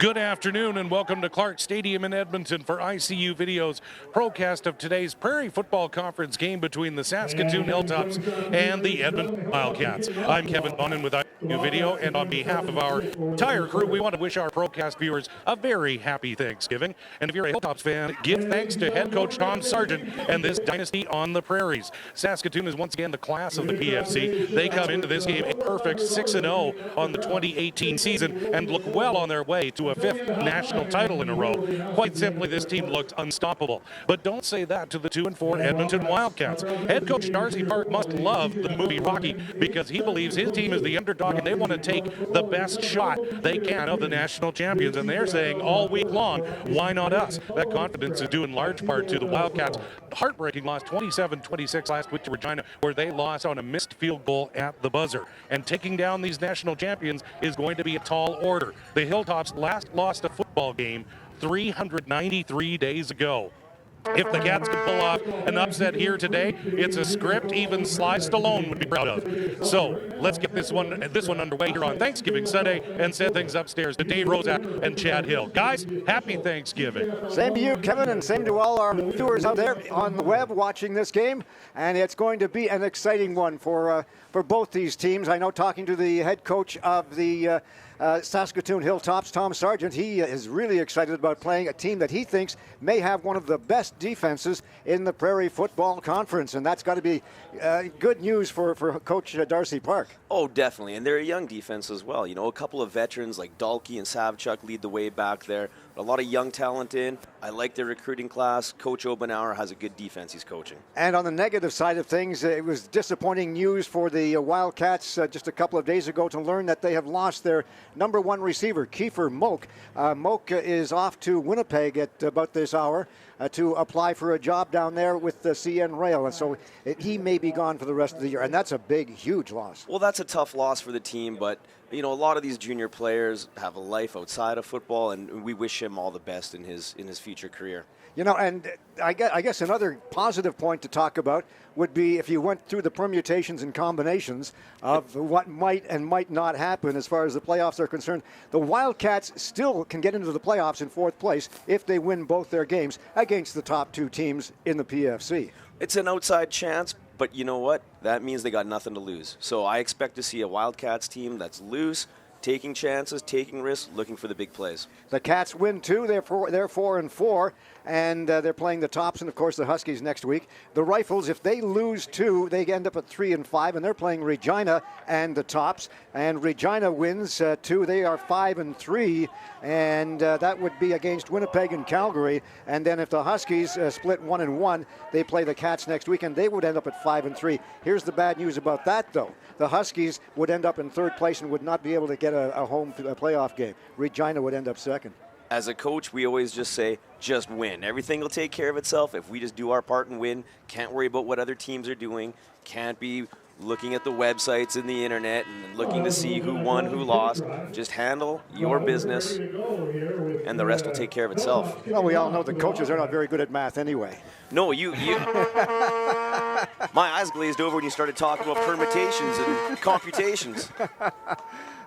Good afternoon and welcome to Clarke Stadium in Edmonton for ICU Video's procast of today's Prairie Football Conference game between the Saskatoon Hilltops and the Edmonton Wildcats. I'm Kevin Donnan with ICU Video, and on behalf of our entire crew, we want to wish our procast viewers a very happy Thanksgiving. And if you're a Hilltops fan, give thanks to head coach Tom Sargent and this dynasty on the prairies. Saskatoon is once again the class of the PFC. They come into this game a perfect 6-0 on the 2018 season and look well on their way to a fifth national title in a row. Quite simply, this team looked unstoppable. But don't say that to the 2-4 Edmonton Wildcats. Head coach Darcy Clarke must love the movie Rocky because he believes his team is the underdog and they want to take the best shot they can of the national champions. And they're saying all week long, why not us? That confidence is due in large part to the Wildcats' heartbreaking loss 27-26 last week to Regina, where they lost on a missed field goal at the buzzer. And taking down these national champions is going to be a tall order. The Hilltops last lost a football game 393 days ago. If the Cats can pull off an upset here today, it's a script even Sly Stallone would be proud of. So let's get this one underway here on Thanksgiving Sunday and send things upstairs to Dave Rozak and Chad Hill. Guys, happy Thanksgiving. Same to you, Kevin, and same to all our viewers out there on the web watching this game. And it's going to be an exciting one for both these teams. I know, talking to the head coach of the Saskatoon Hilltops, Tom Sargent, he is really excited about playing a team that he thinks may have one of the best defenses in the Prairie Football Conference, and that's got to be good news for Coach Darcy Clarke. Oh, definitely, and they're a young defense as well. You know, a couple of veterans like Dalkey and Savchuk lead the way back there. A lot of young talent in. I like their recruiting class. Coach Obenauer has a good defense he's coaching. And on the negative side of things, it was disappointing news for the Wildcats just a couple of days ago to learn that they have lost their number one receiver, Kiefer Moak. Moak is off to Winnipeg at about this hour to apply for a job down there with the CN Rail. And so he may be gone for the rest of the year. And that's a big, huge loss. Well, that's a tough loss for the team, but you know, a lot of these junior players have a life outside of football, and we wish him all the best in his future career. You know, and I guess another positive point to talk about would be if you went through the permutations and combinations of what might and might not happen as far as the playoffs are concerned. The Wildcats still can get into the playoffs in fourth place if they win both their games against the top two teams in the PFC. It's an outside chance, but you know what? That means they got nothing to lose. So I expect to see a Wildcats team that's loose, taking chances, taking risks, looking for the big plays. The Cats win two. They're 4-4, and they're playing the Tops and, of course, the Huskies next week. The Rifles, if they lose two, they end up at 3-5, and they're playing Regina and the Tops. And Regina wins two. They are 5-3, and that would be against Winnipeg and Calgary. And then if the Huskies split 1-1, they play the Cats next week, and they would end up at 5-3. Here's the bad news about that, though. The Huskies would end up in third place and would not be able to get a home playoff game. Regina would end up second. As a coach, we always just say, just win. Everything will take care of itself if we just do our part and win. Can't worry about what other teams are doing. Can't be looking at the websites and the internet and looking to see who won, who lost. Just handle your business, and the rest will take care of itself. Well, we all know the coaches are not very good at math anyway. No, you. My eyes glazed over when you started talking about permutations and computations.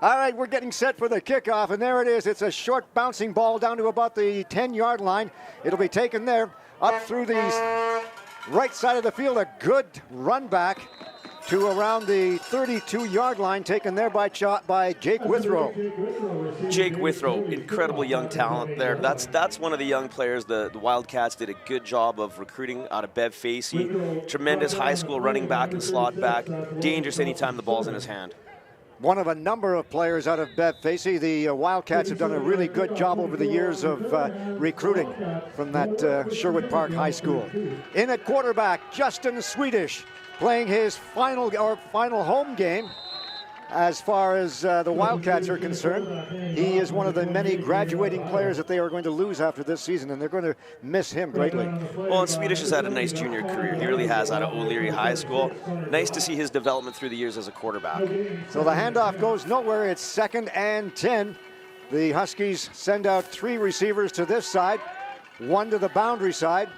All right, we're getting set for the kickoff, and there it is. It's a short bouncing ball down to about the 10-yard line. It'll be taken there up through the right side of the field. A good run back to around the 32-yard line, taken there by Jake Withrow. Jake Withrow, incredible young talent there. That's one of the young players the Wildcats did a good job of recruiting out of Bev Facey. Tremendous high school running back and slot back. Dangerous anytime the ball's in his hand. One of a number of players out of Bev Facey. The Wildcats have done a really good job over the years of recruiting from that Sherwood Park High School. In at quarterback, Justin Swedish, playing his final home game as far as the Wildcats are concerned. He is one of the many graduating players that they are going to lose after this season, and they're going to miss him greatly. Well, and Swedish has had a nice junior career. He really has out of O'Leary High School. Nice to see his development through the years as a quarterback. So the handoff goes nowhere. It's 2nd and 10. The Huskies send out 3 receivers to this side, 1 to the boundary side.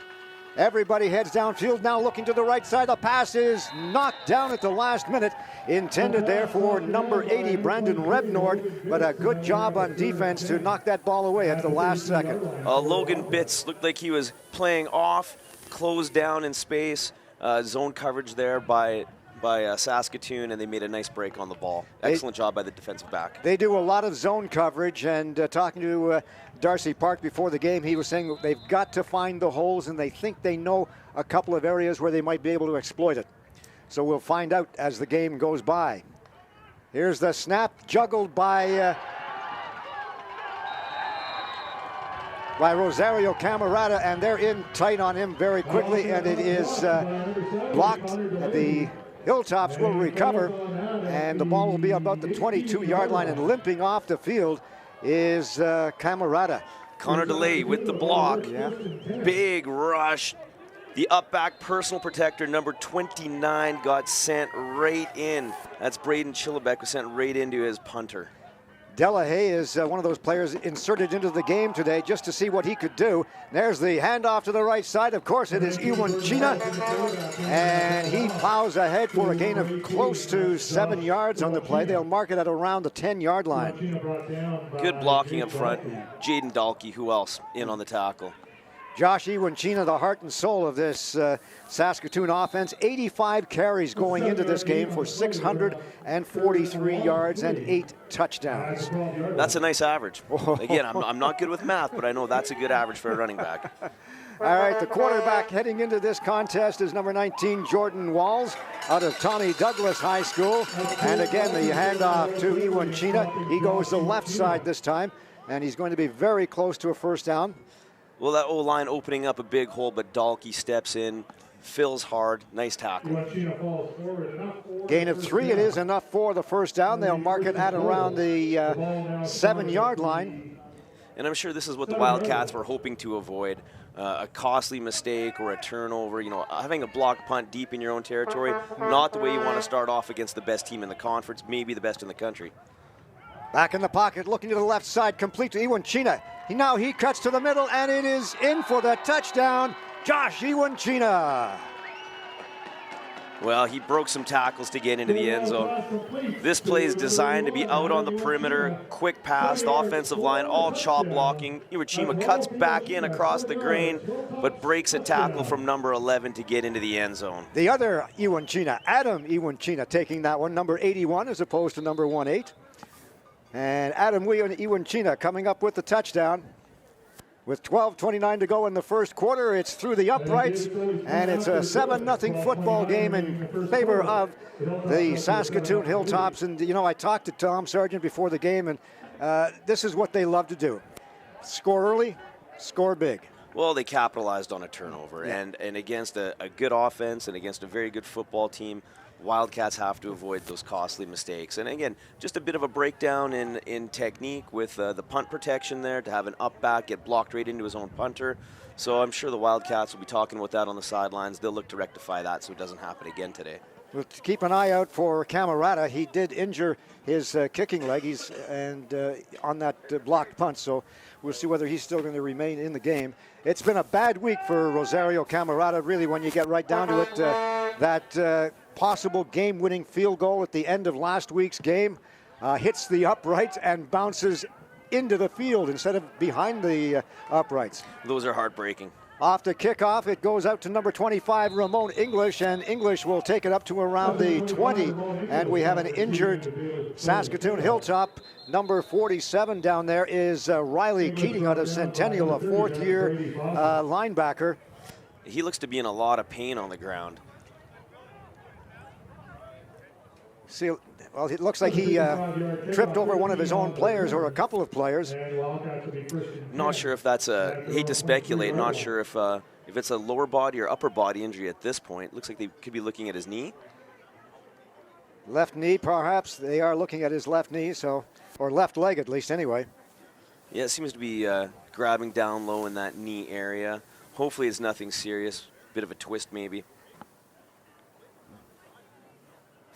Everybody heads downfield now, looking to the right side. The pass is knocked down at the last minute. Intended there for number 80, Brandon Revnord, but a good job on defense to knock that ball away at the last second. Logan Bitts looked like he was playing off, closed down in space, zone coverage there by Saskatoon, and they made a nice break on the ball. Excellent job by the defensive back. They do a lot of zone coverage, and talking to Darcy Park before the game, he was saying they've got to find the holes, and they think they know a couple of areas where they might be able to exploit it. So we'll find out as the game goes by. Here's the snap, juggled by Rosario Camarada, and they're in tight on him very quickly, and it is blocked. The Hilltops will recover, and the ball will be about the 22-yard line, and limping off the field is Camarada. Connor DeLay with the block. Yeah. Big rush. The up back personal protector, number 29, got sent right in. That's Braden Chillibeck, was sent right into his punter. Delahaye is one of those players inserted into the game today just to see what he could do. There's the handoff to the right side. Of course, it is Iwan China, and he plows ahead for a gain of close to 7 yards on the play. They'll mark it at around the 10-yard line. Good blocking up front. Jaden Dahlke, who else, in on the tackle. Josh Iwanchina, the heart and soul of this Saskatoon offense. 85 carries going into this game for 643 yards and 8 touchdowns. That's a nice average. Again, I'm not good with math, but I know that's a good average for a running back. All right, the quarterback heading into this contest is number 19, Jordan Walls, out of Tommy Douglas High School. And again, the handoff to Iwanchina. He goes the left side this time, and he's going to be very close to a first down. Well, that O-line opening up a big hole, but Dahlke steps in, fills hard. Nice tackle. Gain of 3, it is enough for the first down. They'll mark it at around the 7-yard line. And I'm sure this is what the Wildcats were hoping to avoid. A costly mistake or a turnover. You know, having a block punt deep in your own territory, not the way you want to start off against the best team in the conference, maybe the best in the country. Back in the pocket, looking to the left side, complete to Iwanchina. Now he cuts to the middle, and it is in for the touchdown, Josh Iwanchina. Well, he broke some tackles to get into the end zone. This play is designed to be out on the perimeter, quick pass, the offensive line, all chop blocking. Iwanchina cuts back in across the grain, but breaks a tackle from number 11 to get into the end zone. The other Iwanchina, Adam Iwanchina, taking that one, number 81 as opposed to number 18. And Adam Iwanchina coming up with the touchdown. With 12:29 to go in the first quarter, it's through the uprights, and it's a 7-0 football game in favor of the Saskatoon Hilltops. And, you know, I talked to Tom Sargent before the game, and this is what they love to do. Score early, score big. Well, they capitalized on a turnover, and against a good offense and against a very good football team, Wildcats have to avoid those costly mistakes. And again, just a bit of a breakdown in technique with the punt protection there, to have an up back get blocked right into his own punter. So I'm sure the Wildcats will be talking about that on the sidelines. They'll look to rectify that so it doesn't happen again today. We'll keep an eye out for Camarada. He did injure his kicking leg. He's on that blocked punt, so we'll see whether he's still going to remain in the game. It's been a bad week for Rosario Camarada, really, when you get right down to it. That possible game-winning field goal at the end of last week's game hits the uprights and bounces into the field instead of behind the uprights. Those are heartbreaking. Off the kickoff, it goes out to number 25, Ramon English, and English will take it up to around the 20. And we have an injured Saskatoon Hilltop. Number 47 down there is Riley Keating out of Centennial, a fourth-year linebacker. He looks to be in a lot of pain on the ground. See, well, it looks like he tripped over one of his own players or a couple of players. Not sure if that's hate to speculate, not sure if it's a lower body or upper body injury at this point. Looks like they could be looking at his knee. Left knee, perhaps. They are looking at his left knee, so, or left leg at least anyway. Yeah, it seems to be grabbing down low in that knee area. Hopefully it's nothing serious. Bit of a twist maybe.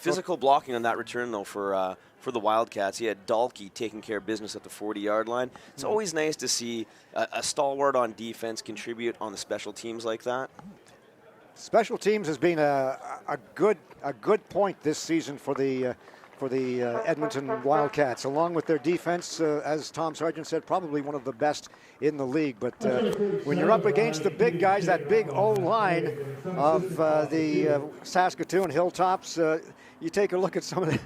Physical blocking on that return, though, for the Wildcats. He had Dalkey taking care of business at the 40-yard line. It's always nice to see a stalwart on defense contribute on the special teams like that. Special teams has been a good point this season for the Edmonton Wildcats, along with their defense, as Tom Sargent said, probably one of the best in the league. But when you're up against the big guys, that big O-line of the Saskatoon Hilltops, you take a look at some of the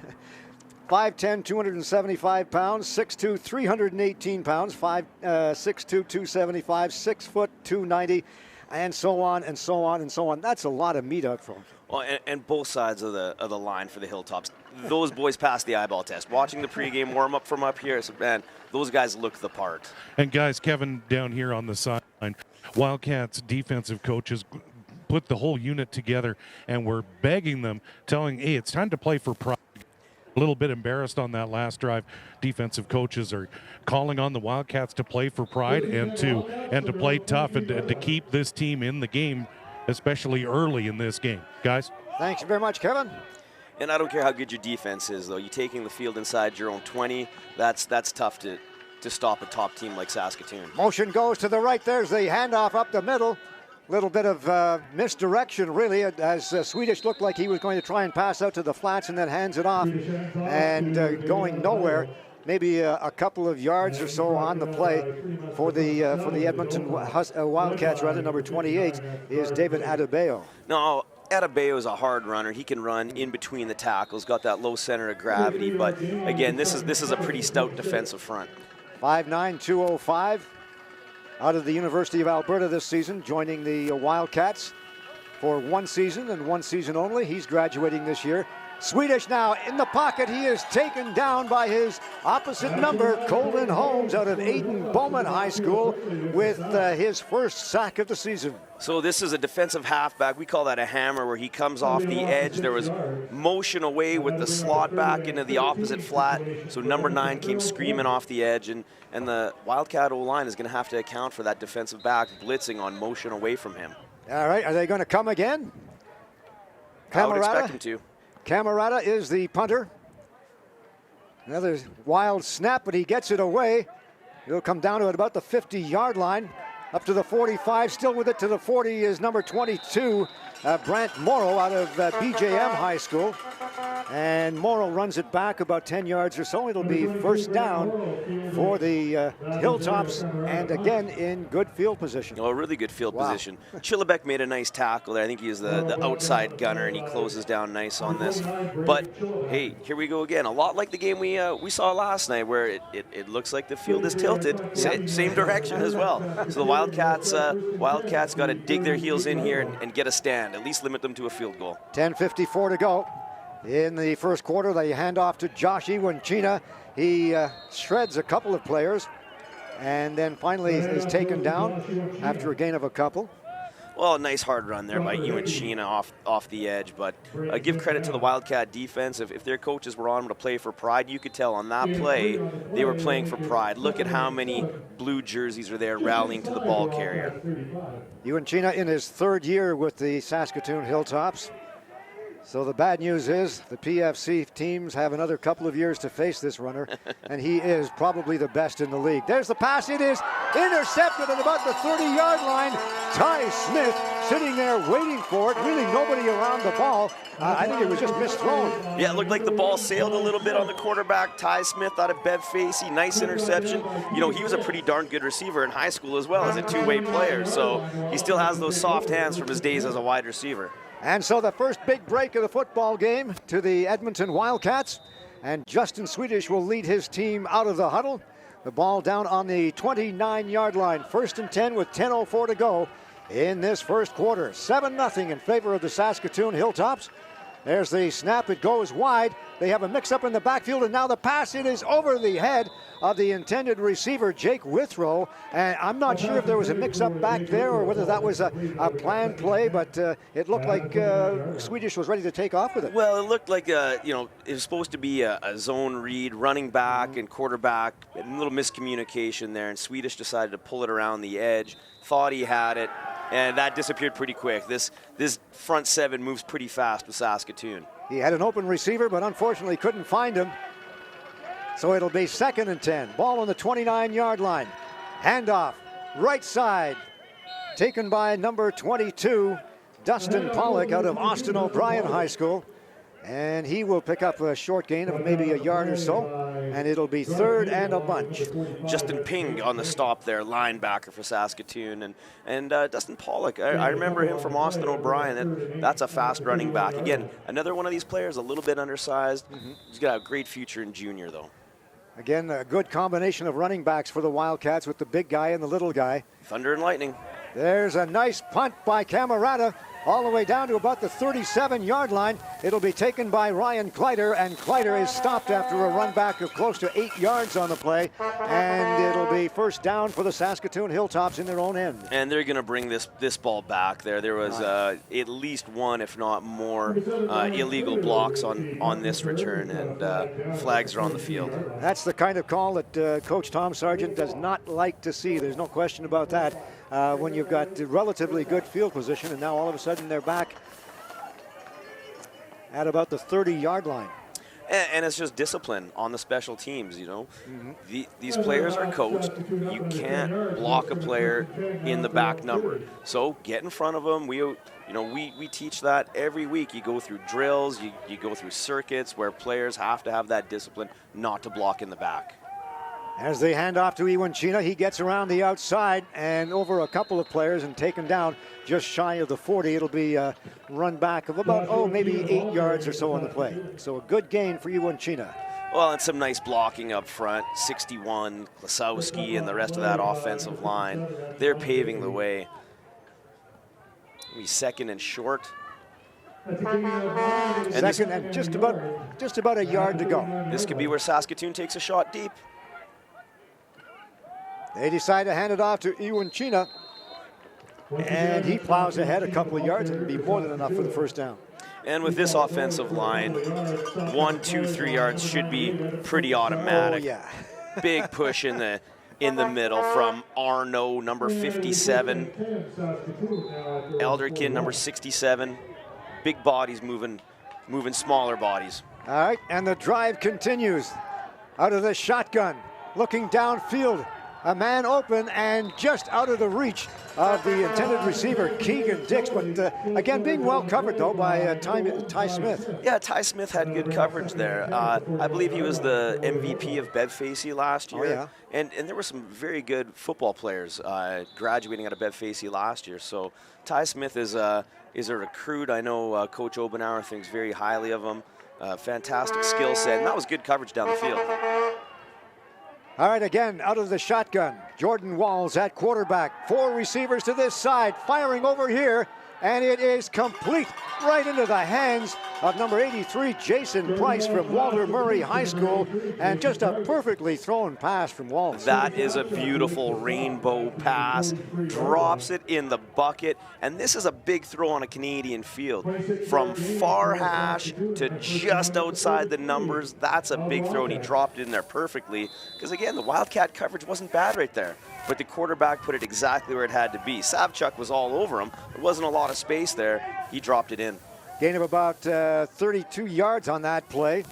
5'10", 275 pounds, 6'2", 318 pounds, 6'2", 275, 6 foot, 290, and so on and so on and so on. That's a lot of meat up front. Well, and both sides of the line for the Hilltops, those boys passed the eyeball test. Watching the pregame warm-up from up here, I said, man, those guys look the part. And guys, Kevin down here on the sideline, Wildcats defensive coaches put the whole unit together and were begging them, telling, hey, it's time to play for pride. A little bit embarrassed on that last drive. Defensive coaches are calling on the Wildcats to play for pride and to play tough and to keep this team in the game, especially early in this game. Guys? Thanks very much, Kevin. And I don't care how good your defense is, though. You're taking the field inside your own 20. That's tough to stop a top team like Saskatoon. Motion goes to the right. There's the handoff up the middle. Little bit of misdirection, really, as Swedish looked like he was going to try and pass out to the flats and then hands it off and going nowhere. Maybe a couple of yards or so on the play for the Edmonton Wildcats. Rather, number 28 is David Adebayo. No, Adebayo is a hard runner. He can run in between the tackles, got that low center of gravity. But again, this is a pretty stout defensive front. 5'9", 205. Out of the University of Alberta this season, joining the Wildcats for one season and one season only. He's graduating this year. Swedish now in the pocket. He is taken down by his opposite number, Colin Holmes, out of Aidan Bowman High School, with his first sack of the season. So this is a defensive halfback. We call that a hammer, where he comes off the edge. There was motion away with the slot back into the opposite flat. So number 9 came screaming off the edge, and the Wildcat O-line is going to have to account for that defensive back blitzing on motion away from him. All right, are they going to come again? I would expect him to. Camerata is the punter. Another wild snap, but he gets it away. It'll come down to about the 50-yard line. Up to the 45, still with it to the 40 is number 22, Brant Morrow out of BJM High School. And Morrow runs it back about 10 yards or so. It'll be first down for the Hilltops, and again in good field position. Oh, a really good field position. Chillibeck made a nice tackle there. I think he's the outside gunner, and he closes down nice on this. But, hey, here we go again. A lot like the game we saw last night, where it looks like the field is tilted. Same direction as well. So the Wildcats got to dig their heels in here and get a stand, at least limit them to a field goal. 10:54 to go. In the first quarter, they hand off to Josh Iwanchina. He shreds a couple of players and then finally is taken down after a gain of a couple. Well, a nice hard run there by Iwanchina off the edge, but give credit to the Wildcat defense. If their coaches were on them to play for pride, you could tell on that play they were playing for pride. Look at how many blue jerseys are there rallying to the ball carrier. Iwanchina in his third year with the Saskatoon Hilltops. So the bad news is the PFC teams have another couple of years to face this runner, and he is probably the best in the league. There's the pass. It is intercepted at about the 30-yard line. Ty Smith sitting there waiting for it. Really nobody around the ball. I think it was just misthrown. Yeah, it looked like the ball sailed a little bit on the quarterback. Ty Smith out of Bev Facey. Nice interception. You know, he was a pretty darn good receiver in high school as well as a two-way player, so he still has those soft hands from his days as a wide receiver. And so the first big break of the football game to the Edmonton Wildcats. And Justin Swedish will lead his team out of the huddle. The ball down on the 29-yard line. 1st and 10 with 10:04 to go in this first quarter. 7-0 in favor of the Saskatoon Hilltops. There's the snap. It goes wide. They have a mix-up in the backfield, and now the pass. It is over the head of the intended receiver, Jake Withrow. And I'm not sure if there was a mix-up back there or whether that was a planned play, but it looked like Swedish was ready to take off with it. Well, it looked like, it was supposed to be a zone read, running back and quarterback. A little miscommunication there, and Swedish decided to pull it around the edge. Thought he had it, and that disappeared pretty quick. This front seven moves pretty fast with Saskatoon. He had an open receiver, but unfortunately couldn't find him. So it'll be 2nd and 10. Ball on the 29-yard line. Handoff, right side. Taken by number 22, Dustin Pollock out of Austin O'Brien High School. And he will pick up a short gain of maybe a yard or so. And it'll be 3rd and a bunch. Justin Ping on the stop there, linebacker for Saskatoon. And Dustin Pollock, I remember him from Austin O'Brien. That's a fast running back. Again, another one of these players, a little bit undersized. He's got a great future in junior, though. Again, a good combination of running backs for the Wildcats with the big guy and the little guy. Thunder and lightning. There's a nice punt by Camerata all the way down to about the 37-yard line. It'll be taken by Ryan Kleider, and Kleider is stopped after a run back of close to 8 yards on the play. And it'll be first down for the Saskatoon Hilltops in their own end. And they're going to bring this ball back there. There was at least one, if not more, illegal blocks on this return, and flags are on the field. That's the kind of call that Coach Tom Sargent does not like to see. There's no question about that. When you've got relatively good field position, and now all of a sudden they're back at about the 30-yard line. And it's just discipline on the special teams, you know. These players are coached. You can't block a player in the back number. So get in front of them. We teach that every week. You go through drills, you go through circuits where players have to have that discipline not to block in the back. As they hand off to Iwanchina, he gets around the outside and over a couple of players and taken down just shy of the 40. It'll be a run back of about, maybe 8 yards or so on the play. So a good gain for Iwanchina. Well, and some nice blocking up front. 61, Klasowski, and the rest of that offensive line. They're paving the way. Maybe 2nd and short. Second and just about a yard to go. This could be where Saskatoon takes a shot deep. They decide to hand it off to Iwanchina, and he plows ahead a couple of yards, and it'll be more than enough for the first down. And with this offensive line, 1, 2, 3 yards should be pretty automatic. Oh, yeah. Big push in the middle from Arno, number 57. Elderkin, number 67. Big bodies moving smaller bodies. All right, and the drive continues. Out of the shotgun, looking downfield. A man open and just out of the reach of the intended receiver, Keegan Dix. But again, being well covered, though, by Ty Smith. Yeah, Ty Smith had good coverage there. I believe he was the MVP of Bev Facey last year. Oh, yeah. And there were some very good football players graduating out of Bev Facey last year. So Ty Smith is a recruit. I know Coach Obenauer thinks very highly of him. Fantastic skill set, and that was good coverage down the field. All right, again, out of the shotgun, Jordan Walls at quarterback. 4 receivers to this side, firing over here, and it is complete right into the hands of number 83, Jason Price from Walter Murray High School, and just a perfectly thrown pass from Walls. That is a beautiful rainbow pass, drops it in the bucket, and this is a big throw on a Canadian field. From far hash to just outside the numbers, that's a big throw, and he dropped it in there perfectly, because again, the Wildcat coverage wasn't bad right there, but the quarterback put it exactly where it had to be. Savchuk was all over him. There wasn't a lot of space there. He dropped it in. Gain of about 32 yards on that play.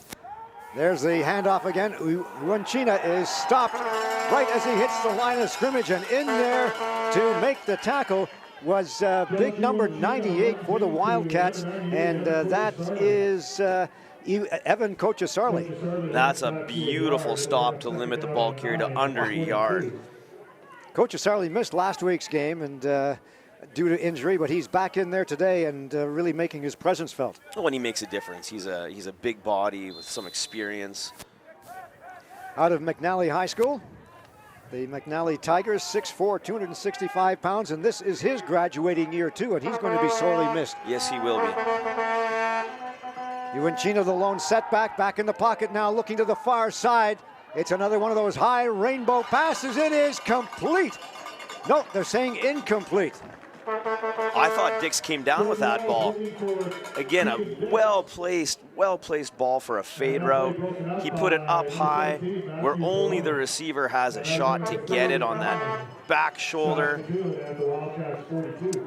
There's the handoff again. Iwanchina is stopped right as he hits the line of scrimmage, and in there to make the tackle was big number 98 for the Wildcats, and that is Evan Kochasarli. That's a beautiful stop to limit the ball carry to under a yard. Kochasarli missed last week's game and due to injury, but he's back in there today and really making his presence felt. Well, and he makes a difference. He's a big body with some experience. Out of McNally High School, the McNally Tigers, 6'4", 265 pounds, and this is his graduating year too, and he's going to be sorely missed. Yes, he will be. Iwanchina, the lone setback, back in the pocket now, looking to the far side. It's another one of those high rainbow passes. It is complete. No, they're saying incomplete. I thought Dix came down with that ball. Again, a well-placed ball for a fade route. He put it up high where only the receiver has a shot to get it on that back shoulder.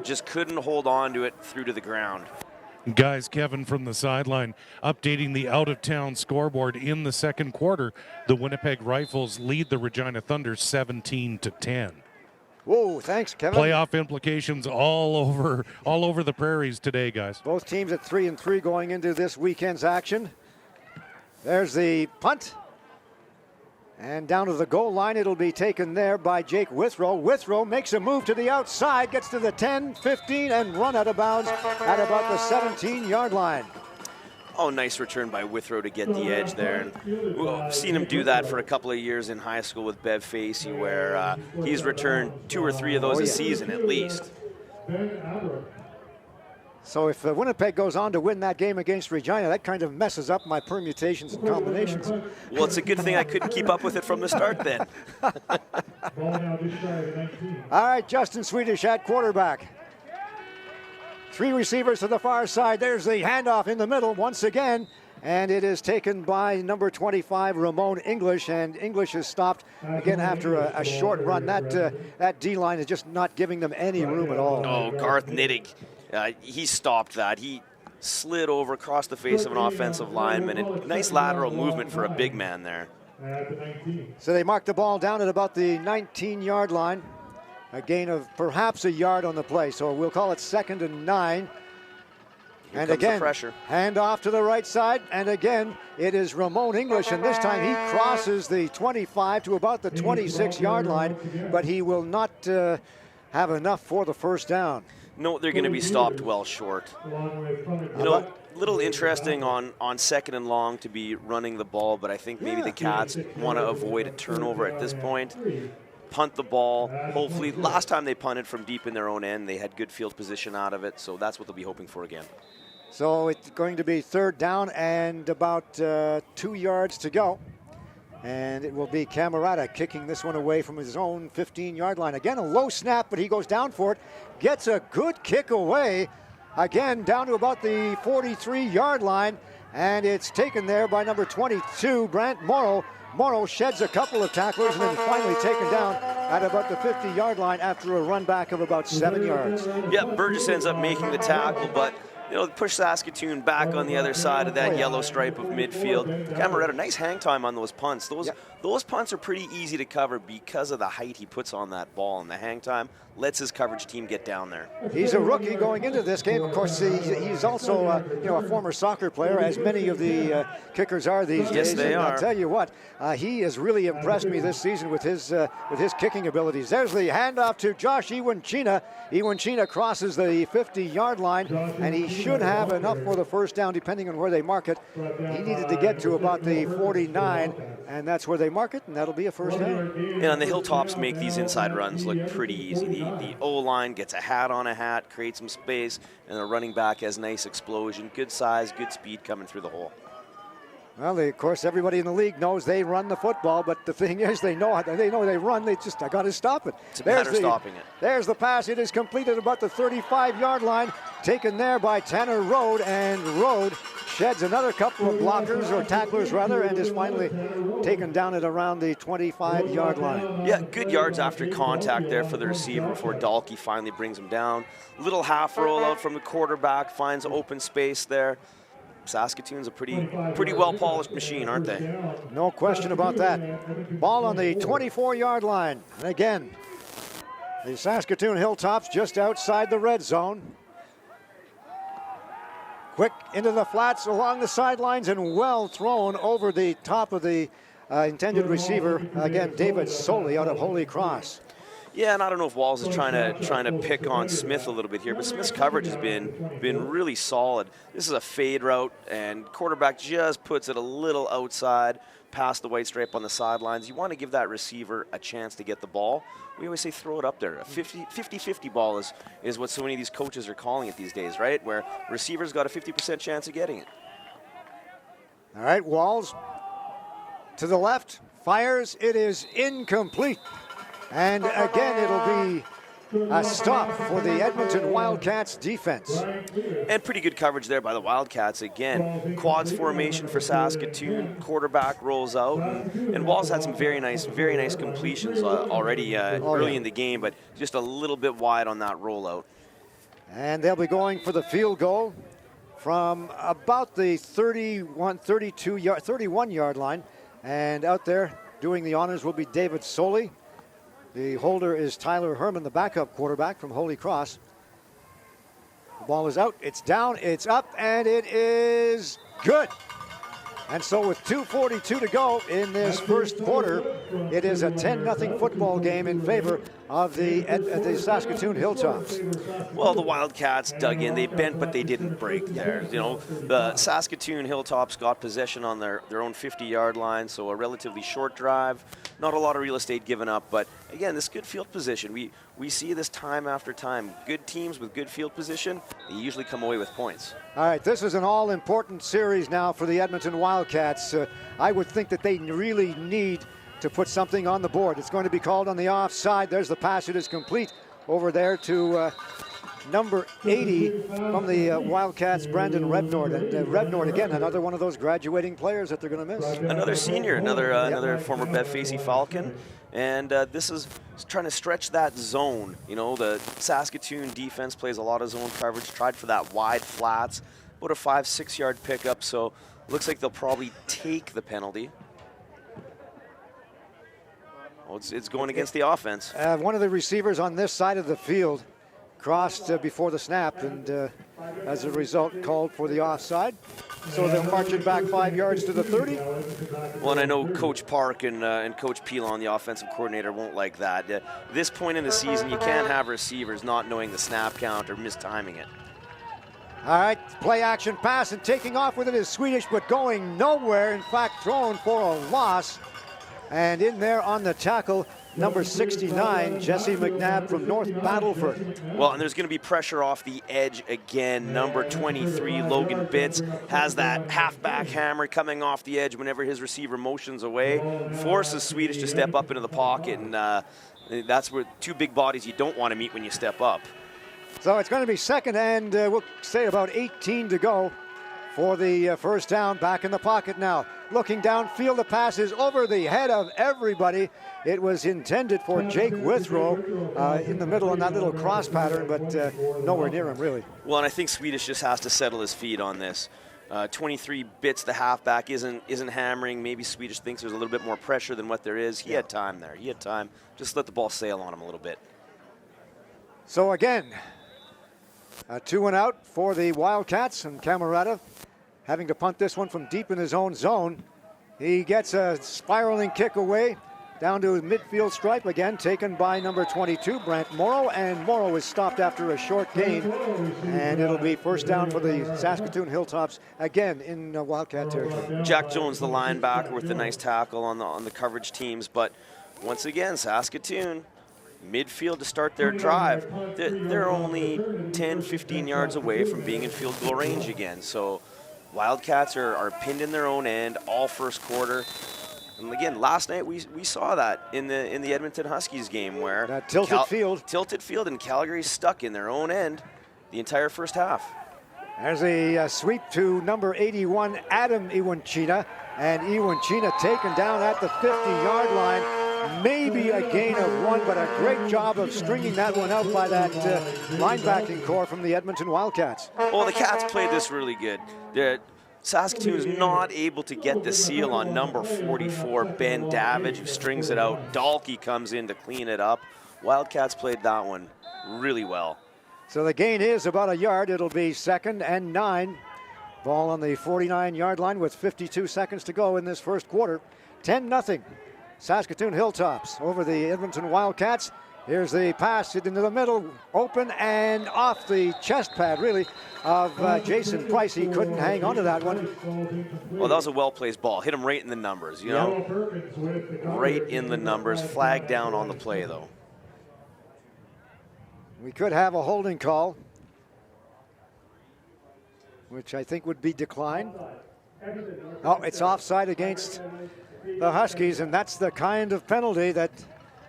Just couldn't hold on to it through to the ground. Guys, Kevin from the sideline updating the out-of-town scoreboard in the second quarter. The Winnipeg Rifles lead the Regina Thunder 17-10. Whoa, thanks, Kevin. Playoff implications all over the prairies today, guys. Both teams at 3-3 going into this weekend's action. There's the punt. And down to the goal line, it'll be taken there by Jake Withrow. Withrow makes a move to the outside, gets to the 10, 15, and run out of bounds at about the 17-yard line. Oh, nice return by Withrow to get the edge there. And we've seen him do that for a couple of years in high school with Bev Facey, where he's returned 2 or 3 of those a season at least. So if Winnipeg goes on to win that game against Regina, that kind of messes up my permutations and combinations. Well, it's a good thing I couldn't keep up with it from the start then. All right, Justin Swedish at quarterback. 3 receivers to the far side. There's the handoff in the middle once again. And it is taken by number 25, Ramon English. And English is stopped again after a short run. That D-line is just not giving them any room at all. Oh, Garth Nittig. He stopped that. He slid over across the face of an offensive lineman. A nice lateral movement for a big man there. So they mark the ball down at about the 19-yard line. A gain of perhaps a yard on the play. So we'll call it 2nd and 9. Here and comes again, the pressure. Hand off to the right side. And again, it is Ramon English. And this time he crosses the 25 to about the 26-yard line. But he will not have enough for the first down. No, they're going to be stopped well short. You know, little interesting on 2nd and long to be running the ball, but I think maybe the Cats want to avoid a turnover at this point. Punt the ball. Hopefully, last time they punted from deep in their own end, they had good field position out of it, so that's what they'll be hoping for again. So it's going to be 3rd down and about 2 yards to go. And it will be Camerata kicking this one away from his own 15-yard line. Again, a low snap, but he goes down for it. Gets a good kick away. Again, down to about the 43-yard line. And it's taken there by number 22, Brant Morrow. Morrow sheds a couple of tacklers and then finally taken down at about the 50-yard line after a run back of about 7 yards. Yeah, Burgess ends up making the tackle, but push Saskatoon back on the other side of that yellow stripe of midfield. Camerata, nice hang time on those punts. Those punts are pretty easy to cover because of the height he puts on that ball, and the hang time lets his coverage team get down there. He's a rookie going into this game. Of course, he's also a former soccer player, as many of the kickers are these days. Yes, they are. I'll tell you what, he has really impressed me this season with his kicking abilities. There's the handoff to Josh Iwanchina. Iwanchina crosses the 50-yard line, and he should have enough for the first down, depending on where they mark it. He needed to get to about the 49, and that's where they mark it, and that'll be a first down. And the Hilltops make these inside runs look pretty easy. The O-line gets a hat on a hat, creates some space, and the running back has nice explosion, good size, good speed coming through the hole. Well, of course, everybody in the league knows they run the football, but the thing is, they know they run. I got to stop it. It's a matter of stopping it. There's the pass. It is completed about the 35-yard line, taken there by Tanner Rode, and Rode sheds another couple of blockers, or tacklers rather, and is finally taken down at around the 25-yard line. Yeah, good yards after contact there for the receiver before Dalkey finally brings him down. Little half rollout from the quarterback, finds open space there. Saskatoon's a pretty well-polished machine, aren't they? No question about that. Ball on the 24-yard line. And again, the Saskatoon Hilltops just outside the red zone. Quick into the flats along the sidelines and well thrown over the top of the intended receiver. Again, David Soley out of Holy Cross. Yeah, and I don't know if Walls is trying to pick on Smith a little bit here, but Smith's coverage has been really solid. This is a fade route, and quarterback just puts it a little outside past the white stripe on the sidelines. You want to give that receiver a chance to get the ball. We always say throw it up there. A 50-50 ball is what so many of these coaches are calling it these days, right? Where receivers got a 50% chance of getting it. All right, Walls to the left, fires. It is incomplete. And again, it'll be a stop for the Edmonton Wildcats defense. And pretty good coverage there by the Wildcats. Again, quads formation for Saskatoon. Quarterback rolls out. And Walls had some very nice completions already early in the game, but just a little bit wide on that rollout. And they'll be going for the field goal from about the 31-yard line. And out there doing the honors will be David Soley. The holder is Tyler Herman, the backup quarterback from Holy Cross. The ball is out, it's down, it's up, and it is good. And so with 2:42 to go in this first quarter, it is a 10-0 football game in favor of the Saskatoon Hilltops. Well, the Wildcats dug in. They bent, but they didn't break there. You know, the Saskatoon Hilltops got possession on their own 50-yard line, so a relatively short drive. Not a lot of real estate given up, but again, this good field position. We see this time after time. Good teams with good field position, they usually come away with points. All right, this is an all-important series now for the Edmonton Wildcats. I would think that they really need to put something on the board. It's going to be called on the offside. There's the pass. It is complete over there to number 80 from the Wildcats, Brandon Rebnord. And Rebnord, again, another one of those graduating players that they're going to miss. Another senior, another former Bev Facey Falcon. And this is trying to stretch that zone. You know, the Saskatoon defense plays a lot of zone coverage, tried for that wide flats, about a 5-6 yard pickup. So looks like they'll probably take the penalty. Well, it's going against the offense. One of the receivers on this side of the field crossed before the snap, and as a result called for the offside. So they'll march it back 5 yards to the 30. Well, and I know Coach Park and Coach Pilon, the offensive coordinator, won't like that. At this point in the season, you can't have receivers not knowing the snap count or mistiming it. All right, play action pass, and taking off with it is Swedish, but going nowhere. In fact, thrown for a loss. And in there on the tackle, number 69, Jesse McNabb from North Battleford. Well, and there's going to be pressure off the edge again. Number 23, Logan Bitts, has that halfback hammer coming off the edge whenever his receiver motions away. Forces Swedish to step up into the pocket, and that's where two big bodies you don't want to meet when you step up. So it's going to be second, and we'll say about 18 to go for the first down. Back in the pocket now. Looking downfield, the pass is over the head of everybody. It was intended for Jake Withrow in the middle on that little cross pattern, but nowhere near him, really. Well, and I think Swedish just has to settle his feet on this. 23 Bits, the halfback, isn't hammering. Maybe Swedish thinks there's a little bit more pressure than what there is. He had time there. He had time. Just let the ball sail on him a little bit. So again, a 2-and-out for the Wildcats, and Camerata having to punt this one from deep in his own zone. He gets a spiraling kick away down to his midfield stripe, again taken by number 22, Brant Morrow, and Morrow is stopped after a short gain, and it'll be first down for the Saskatoon Hilltops again in Wildcat territory. Jack Jones, the linebacker, with the nice tackle on the coverage teams, but once again, Saskatoon midfield to start their drive. They're only 10-15 yards away from being in field goal range again, so Wildcats are pinned in their own end all first quarter. And again, last night we saw that in the Edmonton Huskies game where that tilted field, and Calgary stuck in their own end the entire first half. There's a sweep to number 81, Adam Iwanchina, and Iwanchina taken down at the 50-yard line. Maybe a gain of one, but a great job of stringing that one out by that linebacking core from the Edmonton Wildcats. Well, the Cats played this really good. Saskatoon is not able to get the seal on number 44, Ben Davidge, who strings it out. Dalkey comes in to clean it up. Wildcats played that one really well. So the gain is about a yard. It'll be 2nd and 9. Ball on the 49-yard line with 52 seconds to go in this first quarter. 10-0. Saskatoon Hilltops over the Edmonton Wildcats. Here's the pass into the middle, open and off the chest pad, really, of Jason Price. He couldn't hang on to that one. Well, that was a well-placed ball. Hit him right in the numbers, you know? Right in the numbers. Flag down on the play, though. We could have a holding call, which I think would be declined. Oh, it's offside against the Huskies, and that's the kind of penalty that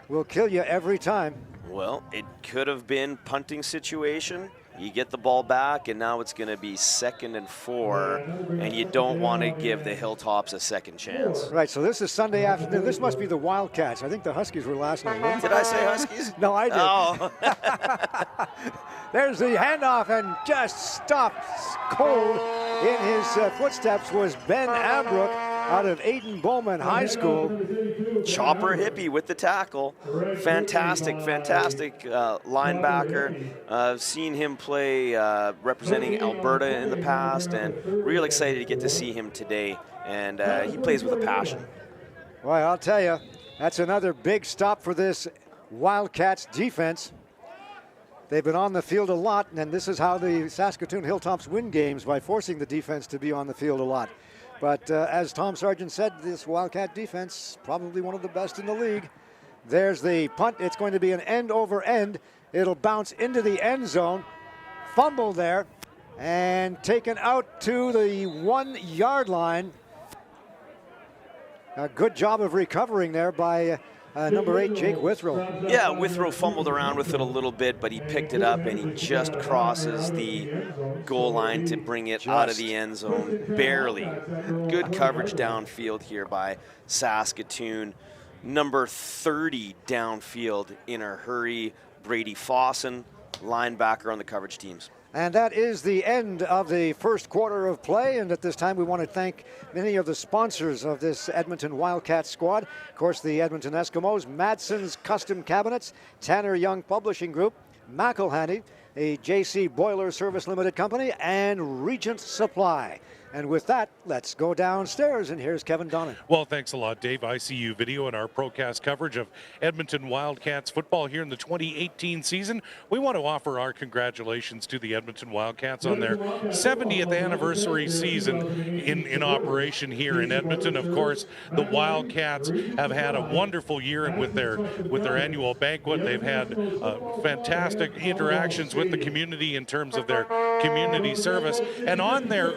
will kill you every time. Well, it could have been punting situation. You get the ball back, and now it's going to be 2nd and 4, and you don't want to give the Hilltops a second chance. Right, so this is Sunday afternoon. This must be the Wildcats. I think the Huskies were last night. Did I say Huskies? No, I did. Oh. There's the handoff, and just stopped cold in his footsteps was Ben Ambrook out of Aidan Bowman High School. Chopper Hippie with the tackle. Fantastic linebacker. I've seen him play representing Alberta in the past, and real excited to get to see him today. And he plays with a passion. Well, I'll tell you, that's another big stop for this Wildcats defense. They've been on the field a lot, and this is how the Saskatoon Hilltops win games, by forcing the defense to be on the field a lot. But as Tom Sargent said, this Wildcat defense, probably one of the best in the league. There's the punt. It's going to be an end over end. It'll bounce into the end zone. Fumble there, and taken out to the 1-yard line. A good job of recovering there by number 8, Jake Withrow. Yeah, Withrow fumbled around with it a little bit, but he picked it up and he just crosses the goal line to bring it out of the end zone. Barely. Good coverage downfield here by Saskatoon. Number 30 downfield in a hurry, Brady Fossen, linebacker on the coverage teams. And that is the end of the first quarter of play. And at this time, we want to thank many of the sponsors of this Edmonton Wildcats squad. Of course, the Edmonton Eskimos, Madson's Custom Cabinets, Tanner Young Publishing Group, McElhaney, a JC Boiler Service Limited Company, and Regent Supply. And with that, let's go downstairs, and here's Kevin Donnan. Well, thanks a lot, Dave. ICU Video and our Procast coverage of Edmonton Wildcats football here in the 2018 season. We want to offer our congratulations to the Edmonton Wildcats on their 70th anniversary season in operation here in Edmonton. Of course, the Wildcats have had a wonderful year, and with their annual banquet, they've had fantastic interactions with the community in terms of their community service. And on their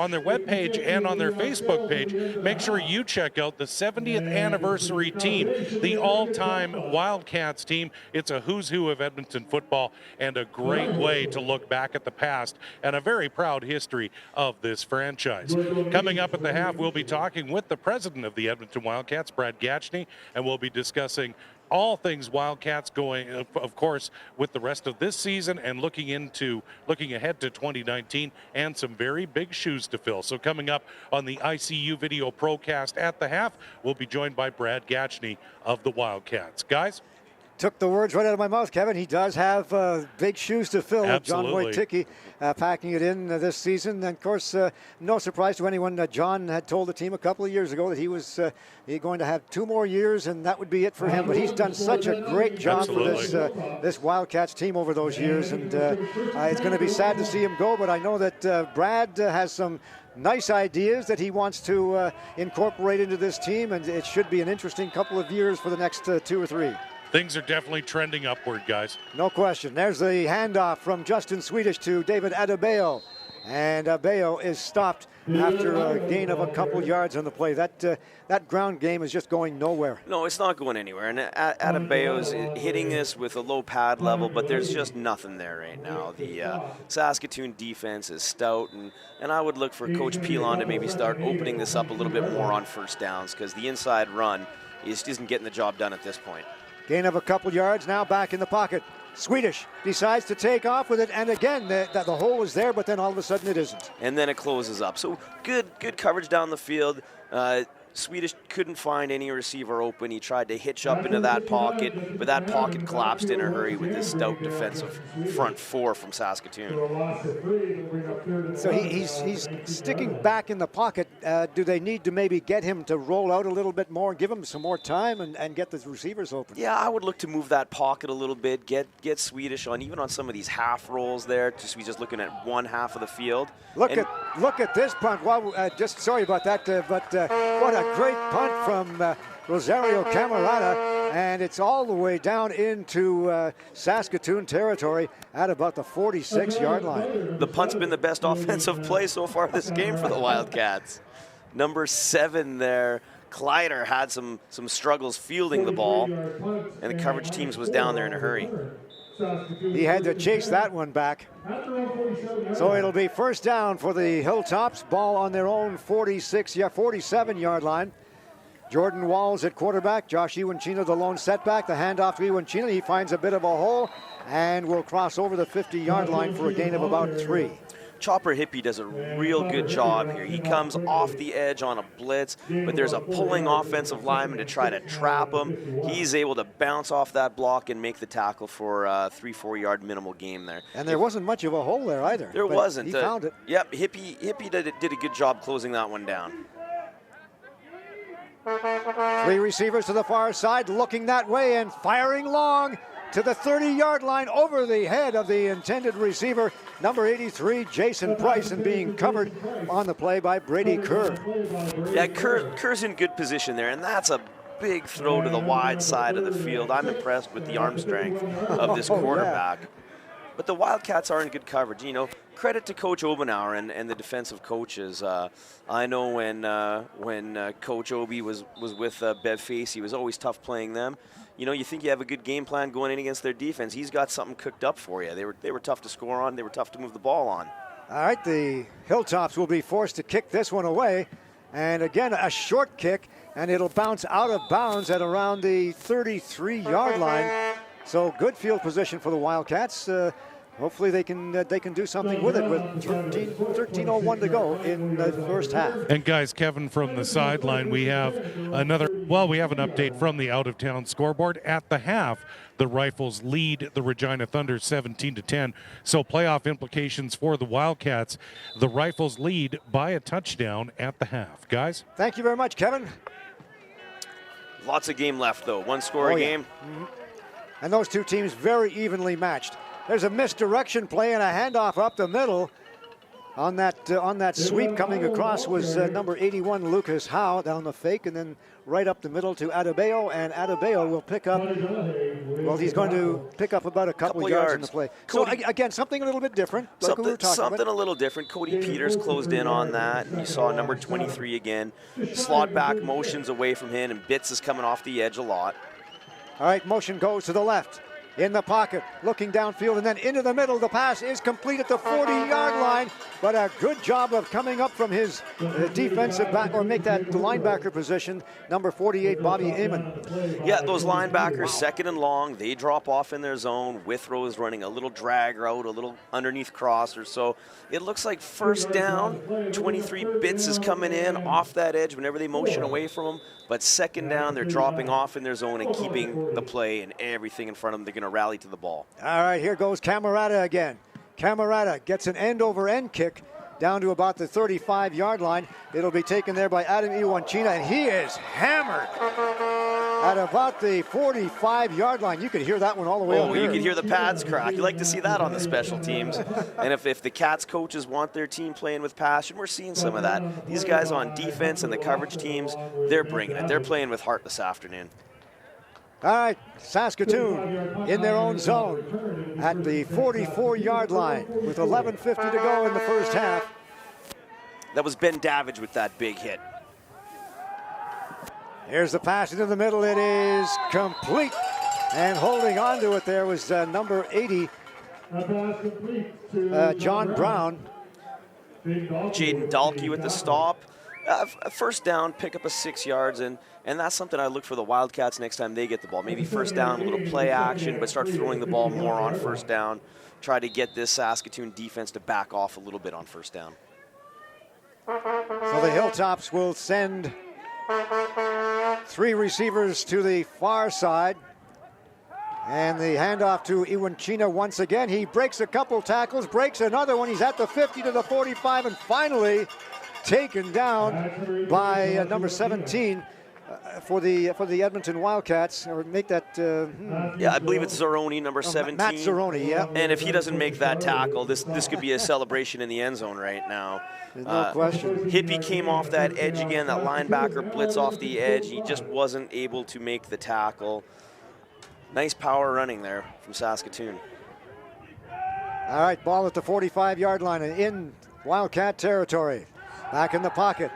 webpage and on their Facebook page, make sure you check out the 70th anniversary team, the all-time Wildcats team. It's a who's who of Edmonton football and a great way to look back at the past and a very proud history of this franchise. Coming up at the half, we'll be talking with the president of the Edmonton Wildcats, Brad Gatchney, and we'll be discussing all things Wildcats, going, of course, with the rest of this season and looking ahead to 2019, and some very big shoes to fill. So coming up on the ICU Video Procast at the half, we'll be joined by Brad Gatchney of the Wildcats. Guys? Took the words right out of my mouth, Kevin. He does have big shoes to fill. Absolutely. John Wojcicki packing it in this season. And, of course, no surprise to anyone that John had told the team a couple of years ago that he was going to have 2 more years, and that would be it for him. But he's done such a great job for this Wildcats team over those years. And it's going to be sad to see him go, but I know that Brad has some nice ideas that he wants to incorporate into this team, and it should be an interesting couple of years for the next 2 or 3. Things are definitely trending upward, guys. No question. There's the handoff from Justin Swedish to David Adebayo. And Adebayo is stopped after a gain of a couple yards on the play. That ground game is just going nowhere. No, it's not going anywhere. And Adebayo's hitting this with a low pad level, but there's just nothing there right now. The Saskatoon defense is stout, and I would look for Coach Pilon to maybe start opening this up a little bit more on first downs, because the inside run isn't getting the job done at this point. Gain of a couple yards, now back in the pocket. Swedish decides to take off with it, and again, the hole is there, but then all of a sudden it isn't. And then it closes up. So good coverage down the field. Swedish couldn't find any receiver open. He tried to hitch up into that pocket, but that pocket collapsed in a hurry with this stout defensive front 4 from Saskatoon. So he's sticking back in the pocket. Do they need to maybe get him to roll out a little bit more, give him some more time, and get the receivers open? Yeah, I would look to move that pocket a little bit, get Swedish on, even on some of these half rolls there, just he's just looking at one half of the field. Look at this punt. Well, just sorry about that, but what a great punt from Rosario Camarada, and it's all the way down into Saskatoon territory at about the 46-yard line. The punt's been the best offensive play so far this game for the Wildcats. Number 7 there, Kleider, had some struggles fielding the ball, and the coverage teams was down there in a hurry. He had to chase that one back. So it'll be first down for the Hilltops. Ball on their own 47-yard line. Jordan Walls at quarterback. Josh Iwanchino the lone setback. The handoff to Iwanchino. He finds a bit of a hole and will cross over the 50-yard line for a gain of about 3. Chopper Hippie does a real good job here. He comes off the edge on a blitz, but there's a pulling offensive lineman to try to trap him. He's able to bounce off that block and make the tackle for a 3-4 yard minimal gain there. And there wasn't much of a hole there either. There wasn't. He found it. Yep, Hippie did a good job closing that one down. 3 receivers to the far side, looking that way and firing long to the 30-yard line over the head of the intended receiver, number 83, Jason Price, and being covered on the play by Brady Kerr. Yeah, Kerr's in good position there, and that's a big throw to the wide side of the field. I'm impressed with the arm strength of this quarterback. Yeah. But the Wildcats are in good coverage. You know, credit to Coach Obenauer and the defensive coaches. I know when Coach Obi was with Bev Face, he was always tough playing them. You know, you think you have a good game plan going in against their defense. He's got something cooked up for you. They were tough to score on. They were tough to move the ball on. All right, the Hilltops will be forced to kick this one away. And again, a short kick, and it'll bounce out of bounds at around the 33-yard line. So good field position for the Wildcats. Hopefully they can do something with it with 13:01 to go in the first half. And guys, Kevin, from the sideline, we have an update from the out-of-town scoreboard. At the half, the Rifles lead the Regina Thunder 17-10. So playoff implications for the Wildcats. The Rifles lead by a touchdown at the half. Guys? Thank you very much, Kevin. Lots of game left, though. One score game. Mm-hmm. And those two teams very evenly matched. There's a misdirection play and a handoff up the middle. On that sweep coming across was number 81, Lucas Howe, down the fake, and then right up the middle to Adebayo, and Adebayo will pick up, well, he's going to pick up about a couple yards in the play. So, again, something a little bit different. Like something a little different. Cody Peters closed in on that. You saw number 23 again. Slot back motions away from him, and Bitts is coming off the edge a lot. All right, motion goes to the left. In the pocket, looking downfield, and then into the middle. The pass is complete at the 40-yard line, but a good job of coming up from his defensive back, or make that linebacker position, number 48, Bobby Amon. Yeah, those linebackers, second and long, they drop off in their zone. Withrow is running a little drag route, a little underneath crosser. So it looks like first down. 23 Bits is coming in off that edge whenever they motion away from him. But second down, they're dropping off in their zone and keeping the play and everything in front of them. They're going to rally to the ball. All right, here goes Camerata again. Camerata gets an end-over-end kick down to about the 35-yard line. It'll be taken there by Adam Iwanchina, and he is hammered at about the 45-yard line. You could hear that one all the way over here. You could hear the pads crack. You like to see that on the special teams. And if the Cats coaches want their team playing with passion, we're seeing some of that. These guys on defense and the coverage teams, they're bringing it. They're playing with heart this afternoon. All right, Saskatoon in their own zone at the 44-yard line with 11:50 to go in the first half. That was Ben Davidge with that big hit. Here's the pass into the middle. It is complete. And holding on to it there was number 80, John Brown. Jaden Dahlke with the stop. First down, pick up a 6 yards, and that's something I look for the Wildcats next time they get the ball. Maybe first down, a little play action, but start throwing the ball more on first down. Try to get this Saskatoon defense to back off a little bit on first down. So the Hilltops will send 3 receivers to the far side. And the handoff to Iwanchina once again. He breaks a couple tackles, breaks another one. He's at the 50 to the 45, and finally taken down by number 17 for the Edmonton Wildcats. Or make that. Yeah, I believe it's Zeroni, number 17. Matt Zeroni, yeah. And if he doesn't make that tackle, this could be a celebration in the end zone right now. There's no question. Hippie came off that edge again. That linebacker blitz off the edge. He just wasn't able to make the tackle. Nice power running there from Saskatoon. All right, ball at the 45-yard line and in Wildcat territory. Back in the pocket.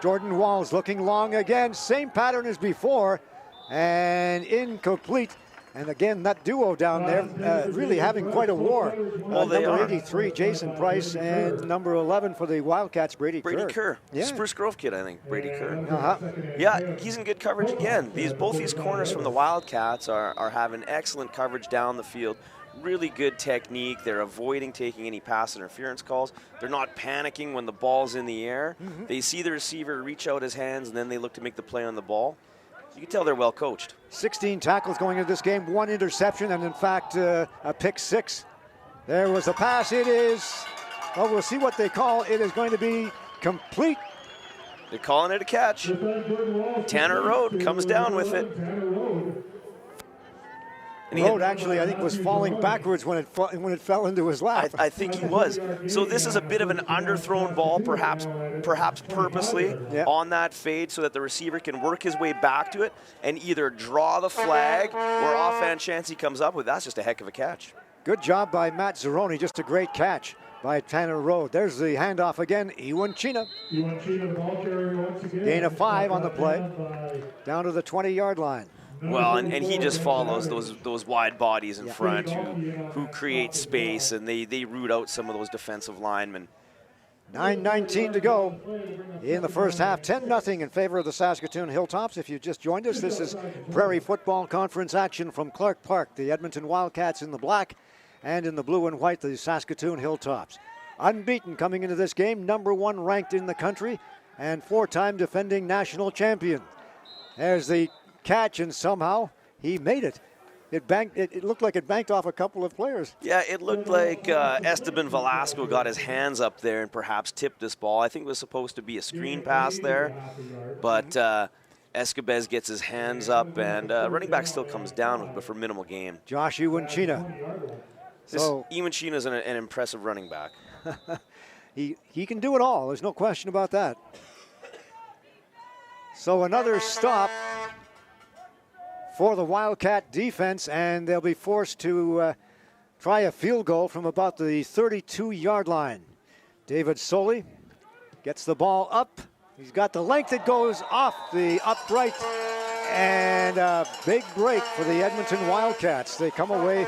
Jordan Walls looking long again. Same pattern as before. And incomplete And again, that duo down there really having quite a war. Well, they number are. 83, Jason Price, and number 11 for the Wildcats, Brady Kerr. Yeah. Spruce Grove kid, I think, Brady Kerr. Uh-huh. Yeah, he's in good coverage again. Both these corners from the Wildcats are having excellent coverage down the field. Really good technique. They're avoiding taking any pass interference calls. They're not panicking when the ball's in the air. They see the receiver reach out his hands, and then they look to make the play on the ball. You can tell they're well coached. 16 tackles going into this game, 1 interception, and in fact, a pick 6. There was a pass. It is, well, we'll see what they call. It is going to be complete. They're calling it a catch. Tanner Road comes down with it. Road actually, I think, was falling backwards when it fell into his lap. I think he was. So this is a bit of an underthrown ball, perhaps purposely, on that fade so that the receiver can work his way back to it and either draw the flag or offhand chance he comes up with. That's just a heck of a catch. Good job by Matt Zeroni. Just a great catch by Tanner Road. There's the handoff again. Ewan Chena. Gain of 5 on the play. Down to the 20-yard line. Well, and he just follows those wide bodies in front who create space, and they root out some of those defensive linemen. 9:19 to go in the first half. 10-0 in favor of the Saskatoon Hilltops. If you just joined us, this is Prairie Football Conference action from Clarke Park. The Edmonton Wildcats in the black, and in the blue and white, the Saskatoon Hilltops. Unbeaten coming into this game, number 1 ranked in the country, and 4-time defending national champion. There's the catch, and somehow he made it. It looked like it banked off a couple of players. Yeah, it looked like Esteban Velasco got his hands up there and perhaps tipped this ball. I think it was supposed to be a screen pass there, but Escobez gets his hands up, and running back still comes down, but for minimal gain. Josh Iwanchina. Iwanchina is an impressive running back. He can do it all. There's no question about that. So another stop for the Wildcat defense, and they'll be forced to try a field goal from about the 32-yard line. David Soley gets the ball up. He's got the length. It goes off the upright, and a big break for the Edmonton Wildcats. They come away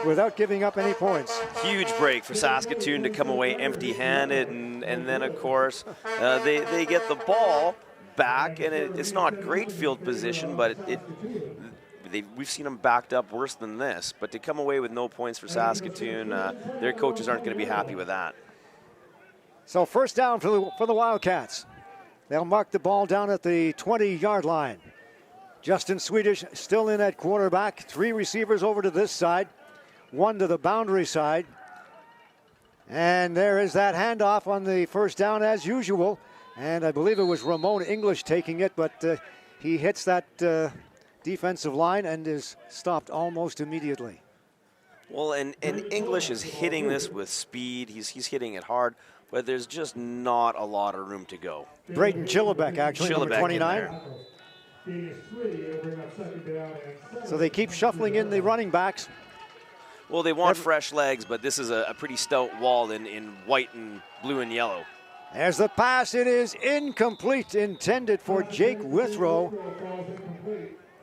without giving up any points. Huge break for Saskatoon to come away empty-handed, and then, of course, they get the ball back, and it's not great field position, but we've seen them backed up worse than this. But to come away with no points for Saskatoon, their coaches aren't going to be happy with that. So first down for the Wildcats. They'll mark the ball down at the 20-yard line. Justin Swedish still in at quarterback. 3 receivers over to this side, 1 to the boundary side. And there is that handoff on the first down as usual. And I believe it was Ramon English taking it, but he hits that defensive line and is stopped almost immediately. Well, and English is hitting this with speed. He's hitting it hard, but there's just not a lot of room to go. Braden Chillibeck, actually, number 29. So they keep shuffling in the running backs. Well, they want fresh legs, but this is a pretty stout wall in white and blue and yellow. There's the pass. It is incomplete, intended for Jake Withrow.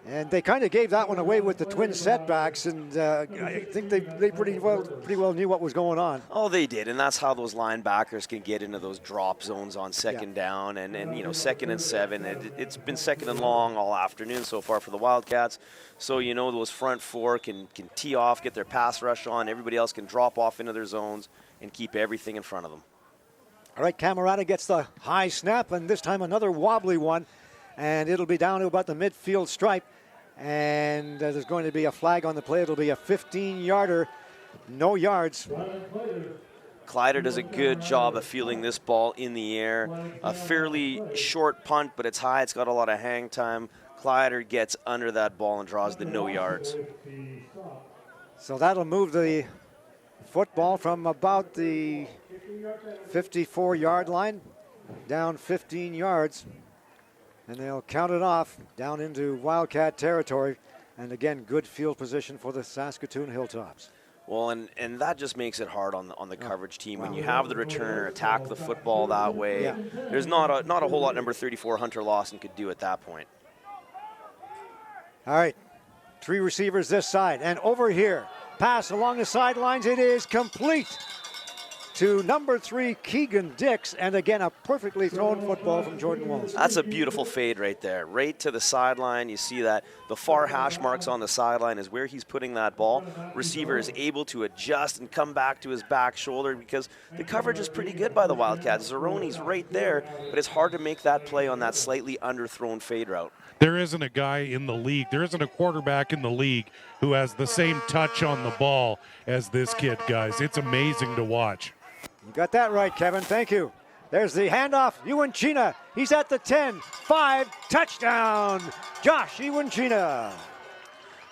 And they kind of gave that one away with the twin setbacks, and I think they pretty well knew what was going on. Oh, they did, and that's how those linebackers can get into those drop zones on second down, and 2nd and 7. It's been 2nd and long all afternoon so far for the Wildcats. So those front 4 can tee off, get their pass rush on. Everybody else can drop off into their zones and keep everything in front of them. All right, Camerata gets the high snap, and this time another wobbly one, and it'll be down to about the midfield stripe. And there's going to be a flag on the play. It'll be a 15-yarder, no yards. Kleider does a good job of fielding this ball in the air. A fairly short punt, but it's high. It's got a lot of hang time. Kleider gets under that ball and draws the no yards. So that'll move the football from about the 54-yard line down 15 yards. And they'll count it off down into Wildcat territory. And again, good field position for the Saskatoon Hilltops. Well, and that just makes it hard on the coverage team. When you have the returner attack the football that way, there's not a whole lot number 34 Hunter Lawson could do at that point. All right, Three receivers this side and over here. Pass along the sidelines. It is complete to number 3, Keegan Dix, and again, a perfectly thrown football from Jordan Walls. That's a beautiful fade right there, right to the sideline. You see that the far hash marks on the sideline is where he's putting that ball. Receiver is able to adjust and come back to his back shoulder because the coverage is pretty good by the Wildcats. Zeroni's right there, but it's hard to make that play on that slightly underthrown fade route. There isn't a guy in the league, there isn't a quarterback in the league who has the same touch on the ball as this kid, guys. It's amazing to watch. You got that right, Kevin. Thank you. There's the handoff. Iwanchina. He's at the 10. 5. Touchdown. Josh Iwanchina.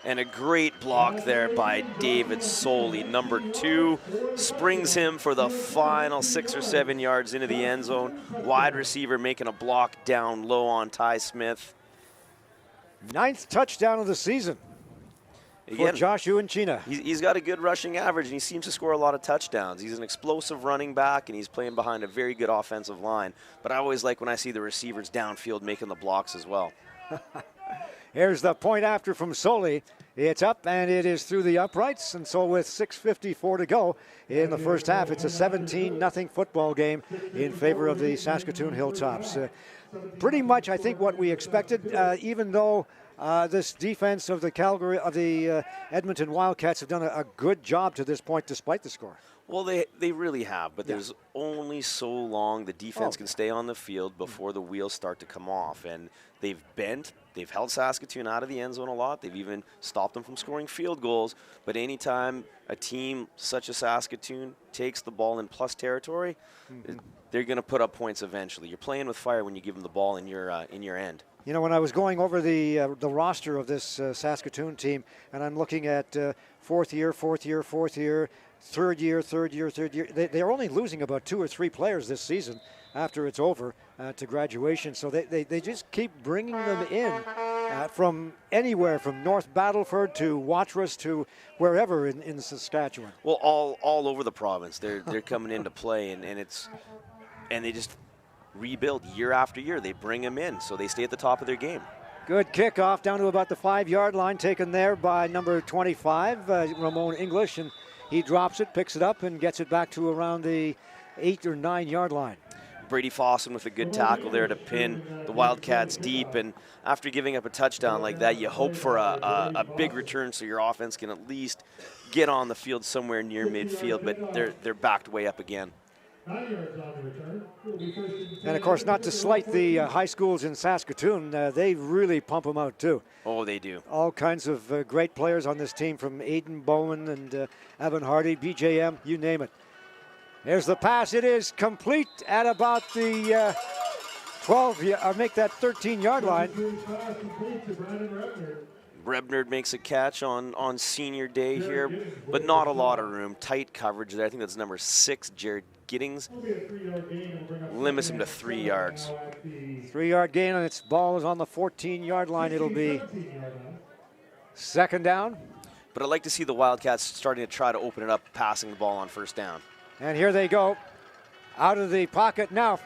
And a great block there by David Soley. Number 2 springs him for the final 6 or 7 yards into the end zone. Wide receiver making a block down low on Ty Smith. 9th touchdown of the season for Josh Iwanchina. He's got a good rushing average, and he seems to score a lot of touchdowns. He's an explosive running back, and he's playing behind a very good offensive line. But I always like when I see the receivers downfield making the blocks as well. Here's the point after from Soley. It's up, and it is through the uprights. And so with 6:54 to go in the first half, it's a 17-0 football game in favor of the Saskatoon Hilltops. Pretty much, I think, what we expected, even though this defense of the Edmonton Wildcats have done a good job to this point despite the score. Well, they really have, but there's only so long the defense can stay on the field before the wheels start to come off. And they've held Saskatoon out of the end zone a lot. They've even stopped them from scoring field goals. But anytime a team such as Saskatoon takes the ball in plus territory, they're going to put up points eventually. You're playing with fire when you give them the ball in your end. You know, when I was going over the roster of this Saskatoon team, and I'm looking at fourth year, third year, they're only losing about 2 or 3 players this season after it's over to graduation. So they just keep bringing them in from anywhere, from North Battleford to Watrous to wherever in Saskatchewan. Well, all over the province, they're coming into play, and they just rebuild year after year. They bring them in, so they stay at the top of their game. Good kickoff down to about the 5-yard line, taken there by number 25, Ramon English, and he drops it, picks it up, and gets it back to around the 8 or 9-yard line. Brady Fossen with a good tackle there to pin the Wildcats deep, and after giving up a touchdown like that, you hope for a big return so your offense can at least get on the field somewhere near midfield, but they're backed way up again. And of course, not to slight the high schools in Saskatoon, they really pump them out too. Oh, they do. All kinds of great players on this team, from Aiden Bowen and Evan Hardy, BJM, you name it. There's the pass. It is complete at about the 13-yard line. Rebner makes a catch on senior day here, but not a lot of room. Tight coverage there. I think that's number 6, Jared Giddings. Limits him to 3 yards. 3-yard gain, and its ball is on the 14-yard line. It'll be second down. But I'd like to see the Wildcats starting to try to open it up, passing the ball on first down. And here they go. Out of the pocket now,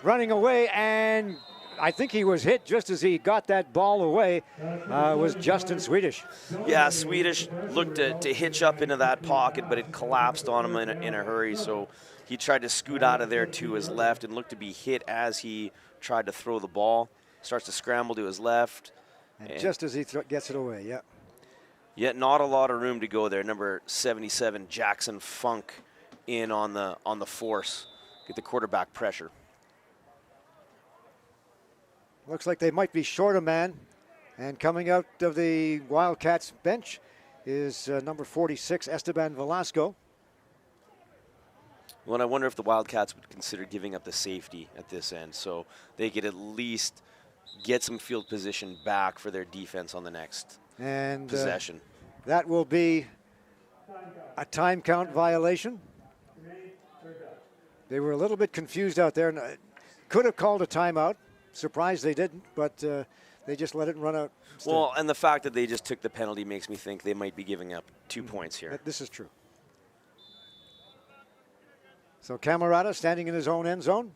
running away, and I think he was hit just as he got that ball away, was Justin Swedish. Yeah, Swedish looked to hitch up into that pocket, but it collapsed on him in a hurry, so he tried to scoot out of there to his left and looked to be hit as he tried to throw the ball. Starts to scramble to his left. And just as he gets it away, yeah. Yet not a lot of room to go there. Number 77, Jackson Funk, in on the force. Get the quarterback pressure. Looks like they might be short a man. And coming out of the Wildcats bench is number 46, Esteban Velasco. Well, and I wonder if the Wildcats would consider giving up the safety at this end, so they could at least get some field position back for their defense on the next possession. That will be a time count violation. They were a little bit confused out there, and could have called a timeout. Surprised they didn't, but they just let it run out instead. Well, and the fact that they just took the penalty makes me think they might be giving up 2 points here. This is true. So Camarada standing in his own end zone.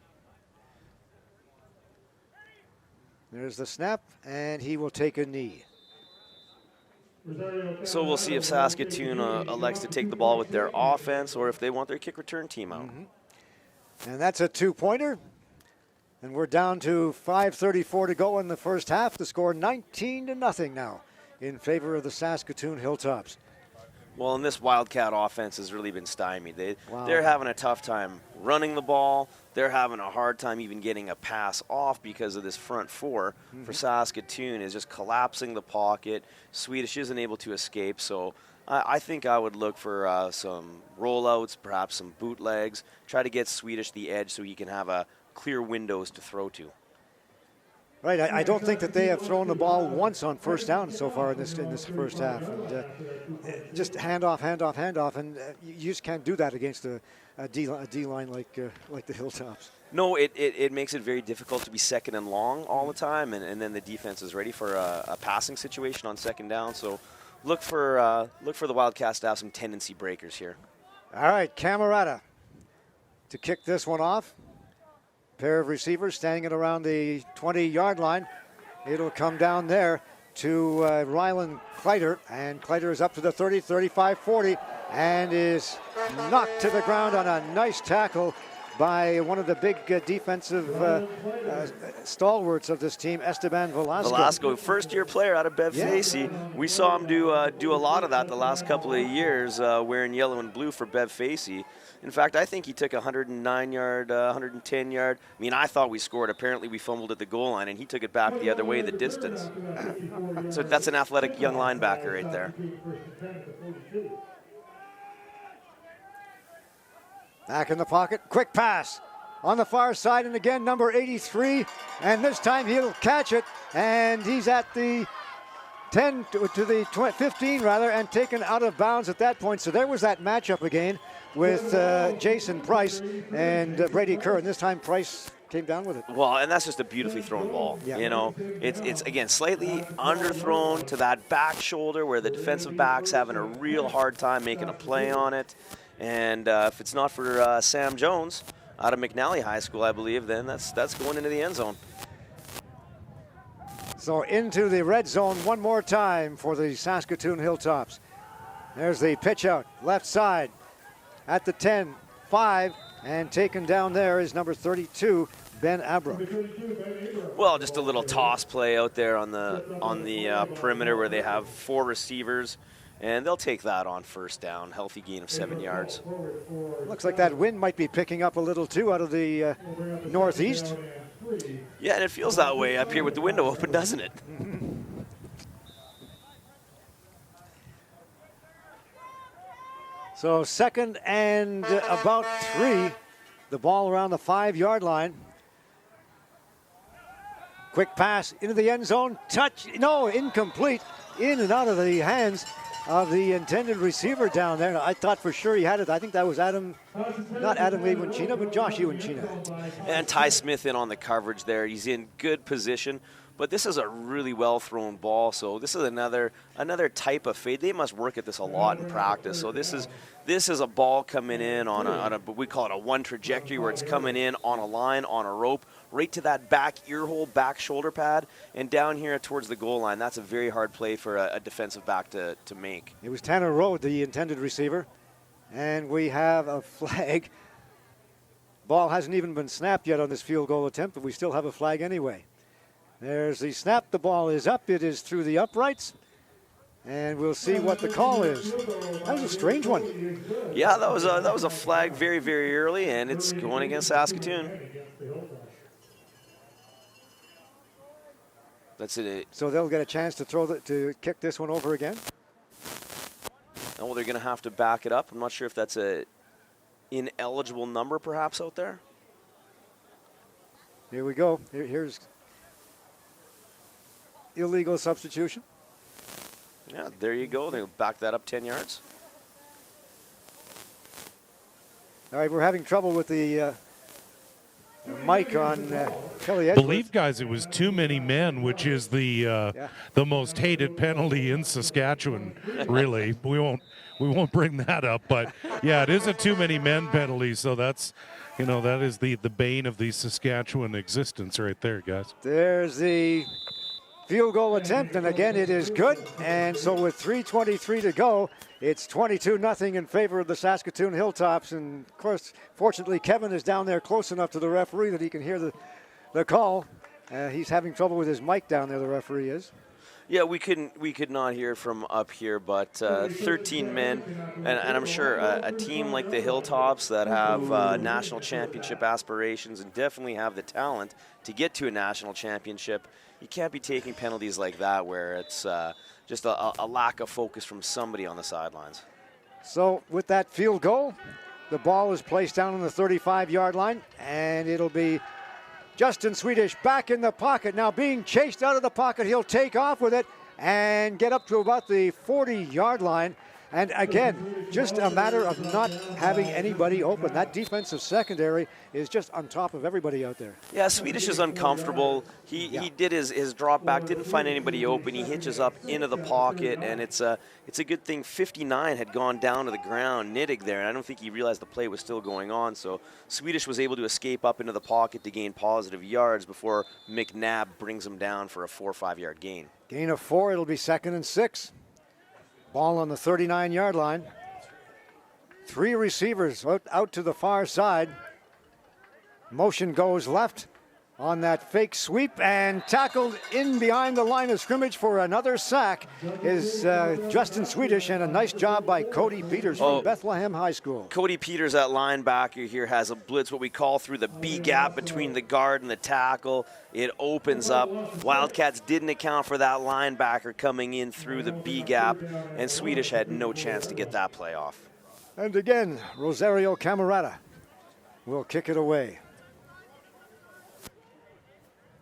There's the snap, and he will take a knee. So we'll see if Saskatoon elects to take the ball with their offense or if they want their kick return team out. And that's a two-pointer. And we're down to 5:34 to go in the first half. The score 19-0 now in favor of the Saskatoon Hilltops. Well, and this Wildcat offense has really been stymied. They're having a tough time running the ball. They're having a hard time even getting a pass off because of this front four for Saskatoon is just collapsing the pocket. Swedish isn't able to escape, so I think I would look for some rollouts, perhaps some bootlegs, try to get Swedish the edge so he can have a clear windows to throw to. Right, I don't think that they have thrown the ball once on first down so far in this first half. And, just handoff, and you just can't do that against a D-line like the Hilltops. No, it makes it very difficult to be second and long all the time, and then the defense is ready for a passing situation on second down. So look for the Wildcats to have some tendency breakers here. All right, Camerata to kick this one off. Pair of receivers standing at around the 20-yard line. It'll come down there to Rylan Kleider, and Kleider is up to the 30, 35, 40, and is knocked to the ground on a nice tackle by one of the big defensive stalwarts of this team, Esteban Velasco. Velasco, first-year player out of Bev Facey. We saw him do a lot of that the last couple of years, wearing yellow and blue for Bev Facey. In fact, I think he took a 109-yard, 110-yard. I mean, I thought we scored. Apparently, we fumbled at the goal line, and he took it back the other way, the distance. So that's an athletic young linebacker right there. Back in the pocket, quick pass on the far side, and again, number 83, and this time he'll catch it, and he's at the 10 to the 15 rather, and taken out of bounds at that point. So there was that matchup again with Jason Price and Brady Kerr, and this time Price came down with it. Well, and that's just a beautifully thrown ball. Yeah. You know, it's again slightly underthrown to that back shoulder where the defensive back's having a real hard time making a play on it. And if it's not for Sam Jones out of McNally High School, I believe, then that's going into the end zone. So into the red zone one more time for the Saskatoon Hilltops. There's the pitch out, left side at the 10, 5, and taken down there is number 32, Ben Abrook. Well, just a little toss play out there on the perimeter where they have 4 receivers, and they'll take that on first down. Healthy gain of 7 yards. Looks like that wind might be picking up a little too out of the northeast. Yeah, and it feels that way up here with the window open, doesn't it? So second and about 3. The ball around the 5-yard line. Quick pass into the end zone. Touch, no, incomplete. In and out of the hands of the intended receiver down there. I thought for sure he had it. I think that was not Adam Lewanchina, but Josh Ewanchina. And Ty Smith in on the coverage there. He's in good position. But this is a really well-thrown ball, so this is another type of fade. They must work at this a lot in practice. So this is a ball coming in on a we call it a one trajectory, where it's coming in on a line, on a rope, right to that back ear hole, back shoulder pad, and down here towards the goal line. That's a very hard play for a defensive back to make. It was Tanner Rowe, the intended receiver, and we have a flag. Ball hasn't even been snapped yet on this field goal attempt, but we still have a flag anyway. There's the snap. The ball is up. It is through the uprights. And we'll see what the call is. That was a strange one. Yeah, that was a flag very, very early, and it's going against Saskatoon. That's it. So they'll get a chance to kick this one over again. Oh, they're going to have to back it up. I'm not sure if that's a ineligible number perhaps out there. Here we go. Here's illegal substitution. Yeah, there you go. They'll back that up 10 yards. All right, we're having trouble with the mic on Kelly Edgeworth. I believe, guys, it was too many men, which is the most hated penalty in Saskatchewan. Really, we won't bring that up, but yeah, it is a too many men penalty. So that's, that is the bane of the Saskatchewan existence right there, guys. There's the field goal attempt, and again it is good. And so with 3:23 to go, it's 22-0 in favor of the Saskatoon Hilltops. And of course, fortunately, Kevin is down there close enough to the referee that he can hear the call. He's having trouble with his mic down there, the referee is. Yeah, we could not hear from up here, but 13 men, and I'm sure a team like the Hilltops that have national championship aspirations and definitely have the talent to get to a national championship, you can't be taking penalties like that where it's just a lack of focus from somebody on the sidelines. So with that field goal, the ball is placed down on the 35-yard line, and it'll be Justin Swedish back in the pocket. Now being chased out of the pocket, he'll take off with it and get up to about the 40-yard line. And again, just a matter of not having anybody open. That defensive secondary is just on top of everybody out there. Yeah, Swedish is uncomfortable. He did his drop back, didn't find anybody open. He hitches up into the pocket, and it's a good thing 59 had gone down to the ground, Nittig there, and I don't think he realized the play was still going on. So Swedish was able to escape up into the pocket to gain positive yards before McNabb brings him down for a 4 or 5 yard gain. Gain of 4, it'll be 2nd and 6. Ball on the 39-yard line. 3 receivers out to the far side. Motion goes left on that fake sweep, and tackled in behind the line of scrimmage for another sack is Justin Swedish, and a nice job by Cody Peters from Bethlehem High School. Cody Peters, that linebacker here, has a blitz, what we call through the B gap between the guard and the tackle. It opens up. Wildcats didn't account for that linebacker coming in through the B gap, and Swedish had no chance to get that play off. And again, Rosario Camarata will kick it away.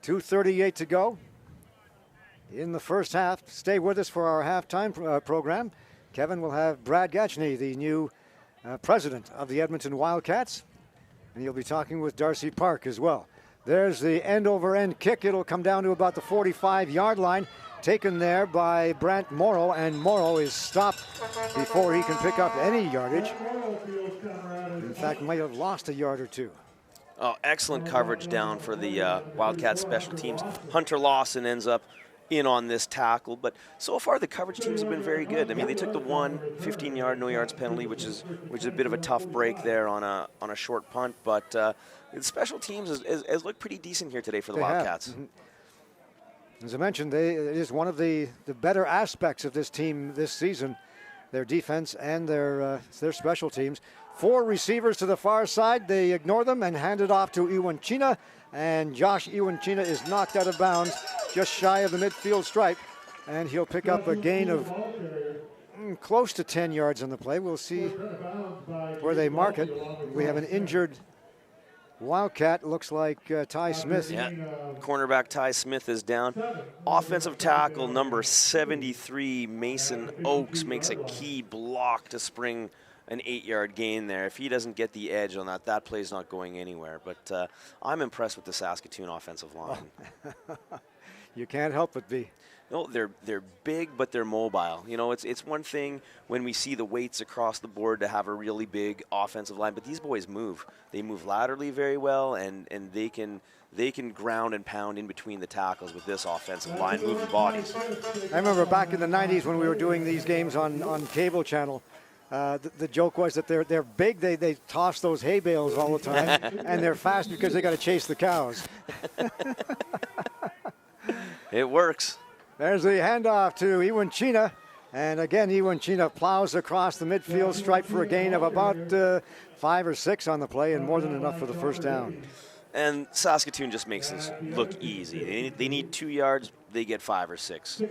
2:38 to go in the first half. Stay with us for our halftime program. Kevin will have Brad Gatchney, the new president of the Edmonton Wildcats, and he'll be talking with Darcy Park as well. There's the end-over-end kick. It'll come down to about the 45-yard line, taken there by Brant Morrow, and Morrow is stopped before he can pick up any yardage. In fact, might have lost a yard or two. Oh, excellent coverage down for the Wildcats special teams. Hunter Lawson ends up in on this tackle, but so far the coverage teams have been very good. I mean, they took the 15-yard no yards penalty, which is a bit of a tough break there on a short punt, but the special teams has looked pretty decent here today for the Wildcats. Mm-hmm. As I mentioned, it is one of the better aspects of this team this season, their defense and their special teams. 4 receivers to the far side. They ignore them and hand it off to Iwanchina. And Josh Iwanchina is knocked out of bounds just shy of the midfield stripe. And he'll pick up a gain of close to 10 yards on the play. We'll see where they mark it. We have an injured Wildcat. Looks like Ty Smith. Yeah, cornerback Ty Smith is down. Offensive tackle number 73, Mason Oakes, makes a key block to spring an 8-yard gain there. If he doesn't get the edge on that play's not going anywhere. But I'm impressed with the Saskatoon offensive line. You can't help but be. No, they're big, but they're mobile. You know, it's one thing when we see the weights across the board to have a really big offensive line, but these boys move. They move laterally very well, and they can ground and pound in between the tackles with this offensive line, moving bodies. I remember back in the 90s when we were doing these games on cable channel. The joke was that they're big, they toss those hay bales all the time, and they're fast because they got to chase the cows. It works. There's the handoff to Iwanchina, and again Iwanchina plows across the midfield stripe for a gain of about 5 or 6 on the play, and more than enough for the first down. And Saskatoon just makes this look easy. They need 2 yards, they get 5 or 6.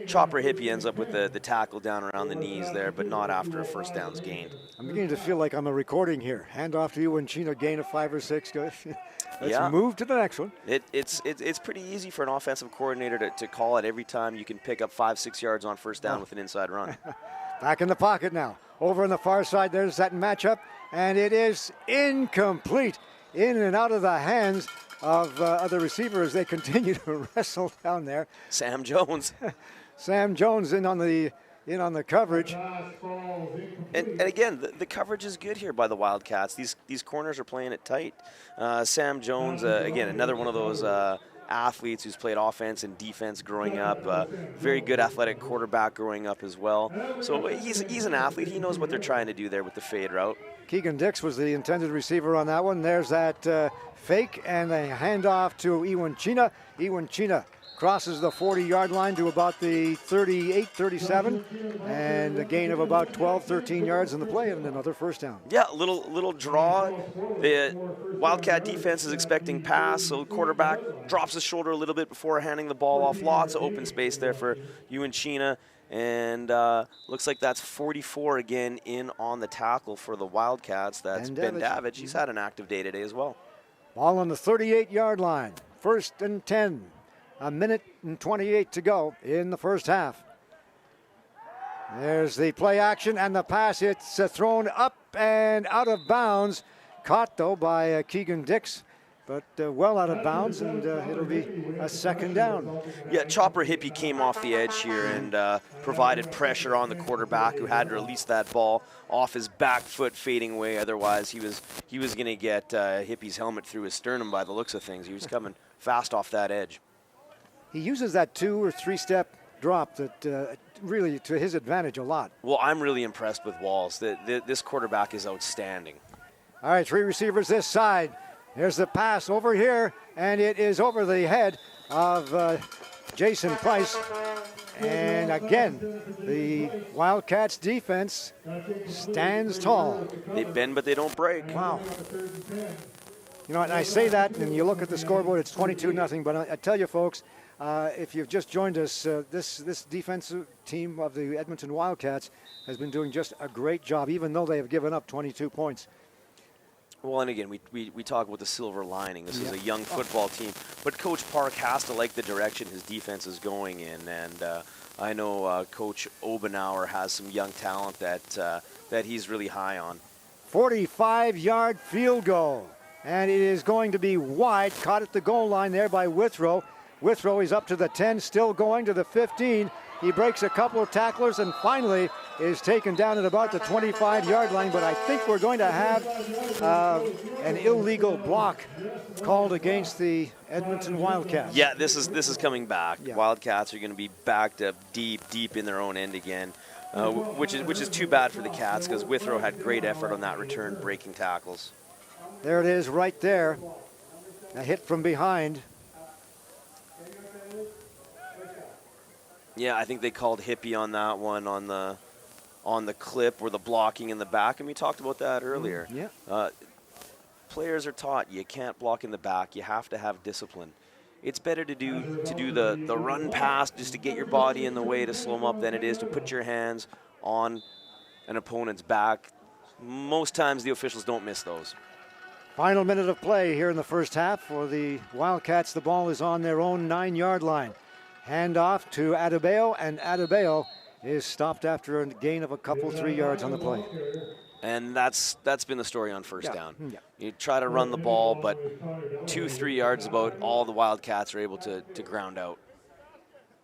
Chopper Hippie ends up with the tackle down around the knees there, but not after a first down's gained. I'm beginning to feel like I'm a recording here. Handoff to Iwanchina, gain of 5 or 6. Let's move to the next one. It's pretty easy for an offensive coordinator to call it every time you can pick up 5-6 yards on first down with an inside run. Back in the pocket now. Over on the far side, there's that matchup, and it is incomplete. In and out of the hands of the receiver as they continue to wrestle down there. Sam Jones. Sam Jones in on the coverage. And again, the coverage is good here by the Wildcats. These corners are playing it tight. Sam Jones, again, another one of those athletes who's played offense and defense growing up. Very good athletic quarterback growing up as well. So he's an athlete. He knows what they're trying to do there with the fade route. Keegan Dix was the intended receiver on that one. There's that fake and a handoff to Iwanchina. Iwanchina crosses the 40-yard line to about the 38, 37, and a gain of about 12, 13 yards in the play and another first down. Yeah, little draw. The Wildcat defense is expecting pass, so quarterback drops his shoulder a little bit before handing the ball off. Lots of open space there for Iwanchina, and looks like that's 44 again in on the tackle for the Wildcats. That's Ben Davidge. He's had an active day today as well. Ball on the 38-yard line. 1st and 10. A minute and 28 to go in the first half. There's the play action and the pass. It's thrown up and out of bounds. Caught, though, by Keegan Dix, but well out of bounds, and it'll be a second down. Yeah, Chopper Hippie came off the edge here and provided pressure on the quarterback, who had to release that ball off his back foot fading away. Otherwise, he was going to get Hippie's helmet through his sternum by the looks of things. He was coming fast off that edge. He uses that 2 or 3 step drop that really to his advantage a lot. Well, I'm really impressed with Walls. This quarterback is outstanding. All right, 3 receivers this side. There's the pass over here, and it is over the head of Jason Price. And again, the Wildcats defense stands tall. They bend, but they don't break. Wow. You know, and I say that, and you look at the scoreboard, it's 22-0. But I tell you, folks, if you've just joined us, this defensive team of the Edmonton Wildcats has been doing just a great job, even though they have given up 22 points. Well, and again, we talk about the silver lining. This is a young football team, but Coach Park has to like the direction his defense is going in, and I know Coach Obenauer has some young talent that he's really high on. 45-yard field goal, and it is going to be wide, caught at the goal line there by Withrow. Withrow is up to the 10, still going to the 15. He breaks a couple of tacklers and finally is taken down at about the 25-yard line. But I think we're going to have an illegal block called against the Edmonton Wildcats. Yeah, this is coming back. Yeah. Wildcats are going to be backed up deep in their own end again, which is too bad for the Cats because Withrow had great effort on that return, breaking tackles. There it is right there. A hit from behind. Yeah, I think they called Hippie on that one on the clip or the blocking in the back, and we talked about that earlier. Yeah. Players are taught you can't block in the back. You have to have discipline. It's better to do the run pass just to get your body in the way to slow them up than it is to put your hands on an opponent's back. Most times the officials don't miss those. Final minute of play here in the first half for the Wildcats. The ball is on their own 9-yard line. Hand off to Adebayo, and Adebayo is stopped after a gain of a couple, 3 yards on the play. And that's been the story on first down. Yeah. You try to run the ball, but 2-3 yards about all the Wildcats are able to ground out.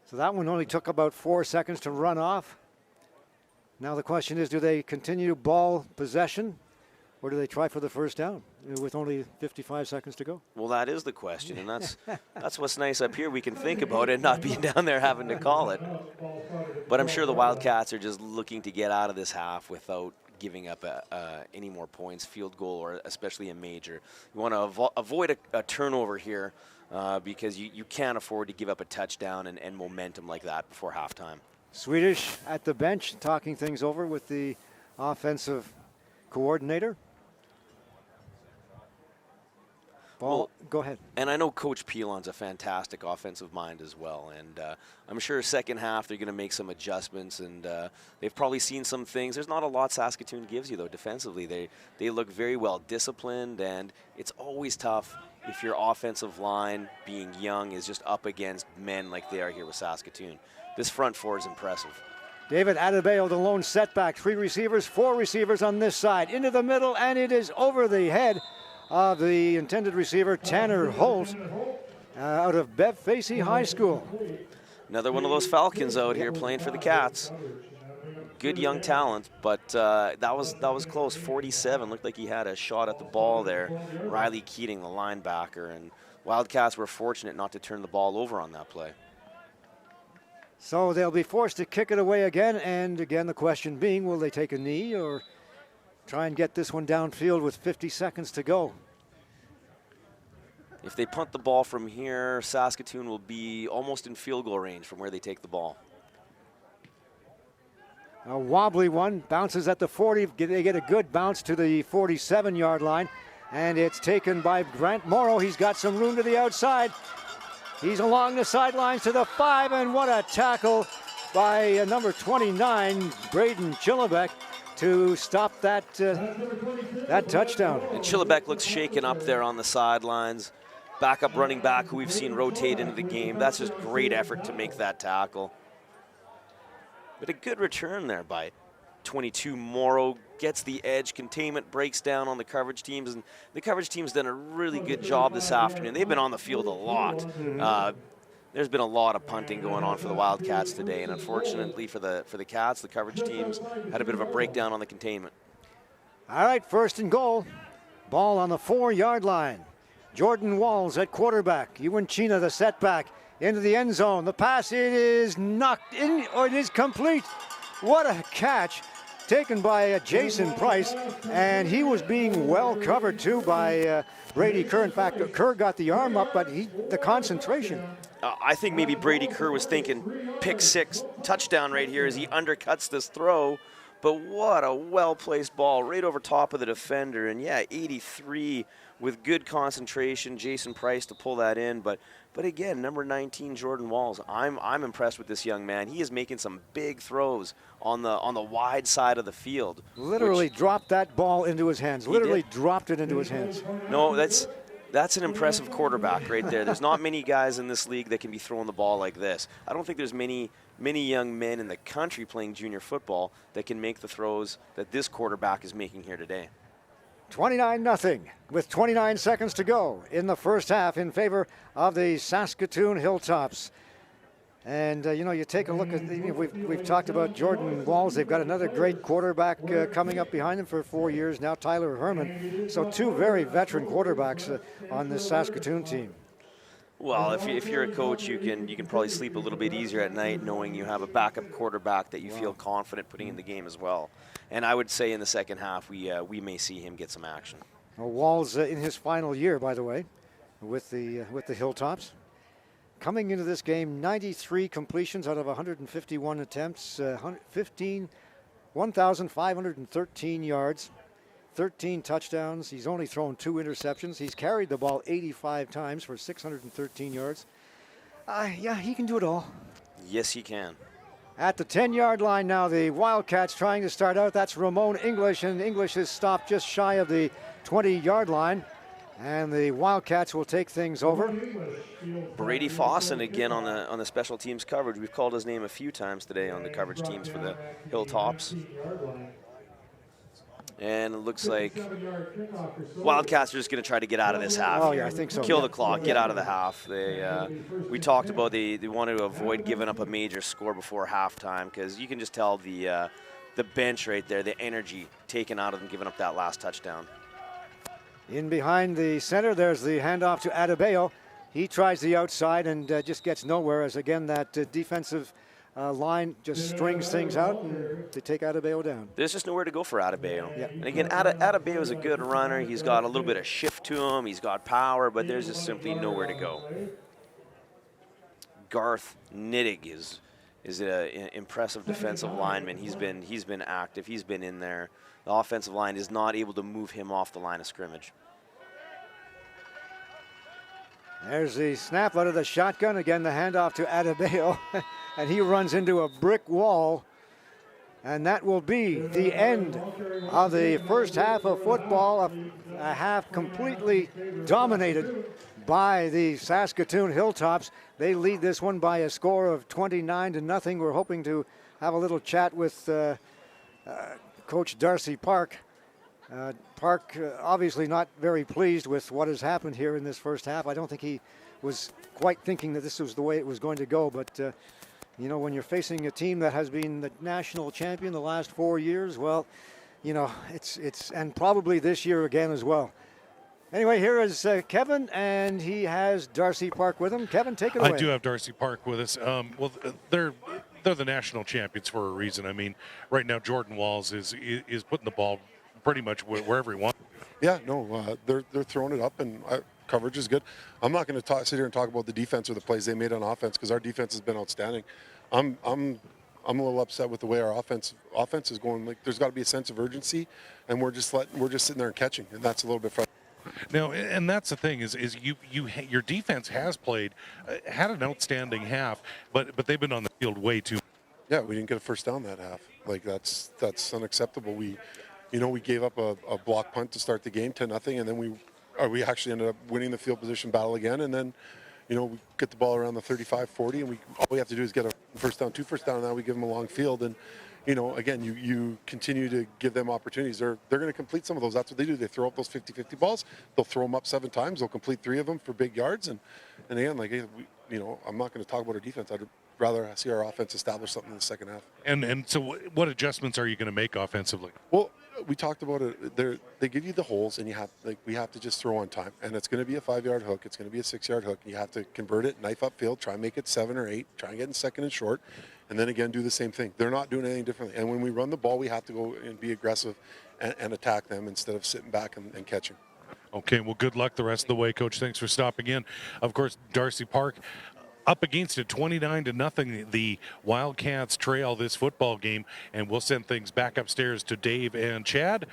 So that one only took about 4 seconds to run off. Now the question is, do they continue ball possession, or do they try for the first down with only 55 seconds to go? Well, that is the question, and that's what's nice up here. We can think about it, not be down there having to call it. But I'm sure the Wildcats are just looking to get out of this half without giving up any more points, field goal, or especially a major. You want to avoid a turnover here because you can't afford to give up a touchdown and momentum like that before halftime. Swedish at the bench talking things over with the offensive coordinator. Ball, go ahead. And I know Coach Pilon's a fantastic offensive mind as well. And I'm sure second half they're going to make some adjustments. And they've probably seen some things. There's not a lot Saskatoon gives you, though, defensively. They look very well disciplined. And it's always tough if your offensive line, being young, is just up against men like they are here with Saskatoon. This front four is impressive. David Adebayo, the lone setback. 3 receivers, 4 receivers on this side. Into the middle, and it is over the head of the intended receiver, Tanner Holt, out of Bev Facey High School. Another one of those Falcons out here playing for the Cats. good young talent, but that was close. 47 looked like he had a shot at the ball there. Riley Keating, the linebacker, and Wildcats were fortunate not to turn the ball over on that play. So they'll be forced to kick it away again, and again the question being, will they take a knee or try and get this one downfield with 50 seconds to go? If they punt the ball from here, Saskatoon will be almost in field goal range from where they take the ball. A wobbly one, bounces at the 40. They get a good bounce to the 47-yard line, and it's taken by Grant Morrow. He's got some room to the outside. He's along the sidelines to the 5, and what a tackle by number 29, Braden Chillibeck, to stop that touchdown. And Chillibeck looks shaken up there on the sidelines. Backup running back who we've seen rotate into the game. That's just great effort to make that tackle. But a good return there by 22. Morrow gets the edge, containment breaks down on the coverage teams, and the coverage team's done a really good job this afternoon. They've been on the field a lot. There's been a lot of punting going on for the Wildcats today, and unfortunately for the Cats, the coverage teams had a bit of a breakdown on the containment. All right, 1st and goal. Ball on the 4-yard line. Jordan Walls at quarterback. Ewan Chena, the setback, into the end zone. The pass, it is knocked in, or it is complete. What a catch taken by Jason Price, and he was being well covered too by Brady Kerr. In fact, Kerr got the arm up, but the concentration. I think maybe Brady Kerr was thinking pick 6 touchdown right here as he undercuts this throw. But what a well-placed ball right over top of the defender. And yeah, 83 with good concentration. Jason Price to pull that in. But again, number 19, Jordan Walls. I'm impressed with this young man. He is making some big throws on the wide side of the field. Literally dropped that ball into his hands. Literally dropped it into his hands. No, that's an impressive quarterback right there. There's not many guys in this league that can be throwing the ball like this. I don't think there's many young men in the country playing junior football that can make the throws that this quarterback is making here today. 29-0 with 29 seconds to go in the first half in favor of the Saskatoon Hilltops. And, you take a look at, we've talked about Jordan Walls. They've got another great quarterback coming up behind them for 4 years now, Tyler Herman. So 2 very veteran quarterbacks on this Saskatoon team. Well, if you're a coach, you can probably sleep a little bit easier at night knowing you have a backup quarterback that you feel confident putting in the game as well. And I would say in the second half, we may see him get some action. Well, Walls in his final year, by the way, with the Hilltops. Coming into this game, 93 completions out of 151 attempts, 1,513 yards, 13 touchdowns. He's only thrown 2 interceptions. He's carried the ball 85 times for 613 yards. Yeah, he can do it all. Yes, he can. At the 10-yard line now, the Wildcats trying to start out. That's Ramon English, and English is stopped just shy of the 20-yard line. And the Wildcats will take things over. Brady Fossen again on the special teams coverage. We've called his name a few times today on the coverage teams for the Hilltops. And it looks like Wildcats are just going to try to get out of this half. Oh, yeah, I think so. Kill the clock, get out of the half. We talked about they want to avoid giving up a major score before halftime because you can just tell the bench right there, the energy taken out of them giving up that last touchdown. In behind the center, there's the handoff to Adebayo. He tries the outside and just gets nowhere as, again, that defensive line just strings things out and they take Adebayo down. There's just nowhere to go for Adebayo. Yeah. And again, Adebayo is a good runner. He's got a little bit of shift to him. He's got power, but there's just simply nowhere to go. Garth Nittig is an impressive defensive lineman. He's been active. He's been in there. The offensive line is not able to move him off the line of scrimmage. There's the snap out of the shotgun. Again, the handoff to Adebayo. And he runs into a brick wall. And that will be the end of the first half of football. A half completely dominated by the Saskatoon Hilltops. They lead this one by a score of 29-0. We're hoping to have a little chat with Coach Darcy Park. Park obviously not very pleased with what has happened here in this first half. I don't think he was quite thinking that this was the way it was going to go, but You know, when you're facing a team that has been the national champion the last 4 years, well, you know, it's and probably this year again as well. Anyway, here is Kevin, and he has Darcy Park with him. Kevin, take it away. I do have Darcy Park with us. Well, they're the national champions for a reason. I mean, right now Jordan Walls is putting the ball pretty much wherever he wants. Yeah, no, they're throwing it up, and coverage is good. I'm not going to sit here and talk about the defense or the plays they made on offense, because our defense has been outstanding. I'm a little upset with the way our offense is going. Like, there's got to be a sense of urgency, and we're just sitting there and catching, and that's a little bit frustrating. Now, and that's the thing is your defense has had an outstanding half, but they've been on the field way too. Yeah, we didn't get a first down that half. Like, that's unacceptable. We gave up a block punt to start the game, 10-0, and then we actually ended up winning the field position battle again, and then we get the ball around the 35-40, and all we have to do is get a first down, 2 first down, and now we give them a long field, and again, you continue to give them opportunities. They're going to complete some of those. That's what they do. They throw up those 50-50 balls. They'll throw them up 7 times. They'll complete 3 of them for big yards. And again, like, I'm not going to talk about our defense. I'd rather see our offense establish something in the second half. And so what adjustments are you going to make offensively? Well, we talked about it. They give you the holes, and we have to just throw on time. And it's going to be a 5-yard hook. It's going to be a 6-yard hook. And you have to convert it, knife upfield, try and make it 7 or 8, try and get in second and short. And then again, do the same thing. They're not doing anything differently. And when we run the ball, we have to go and be aggressive and attack them instead of sitting back and catching. Okay, well, good luck the rest of the way, Coach. Thanks for stopping in. Of course, Darcy Park up against it, 29-0. The Wildcats trail this football game, and we'll send things back upstairs to Dave and Chad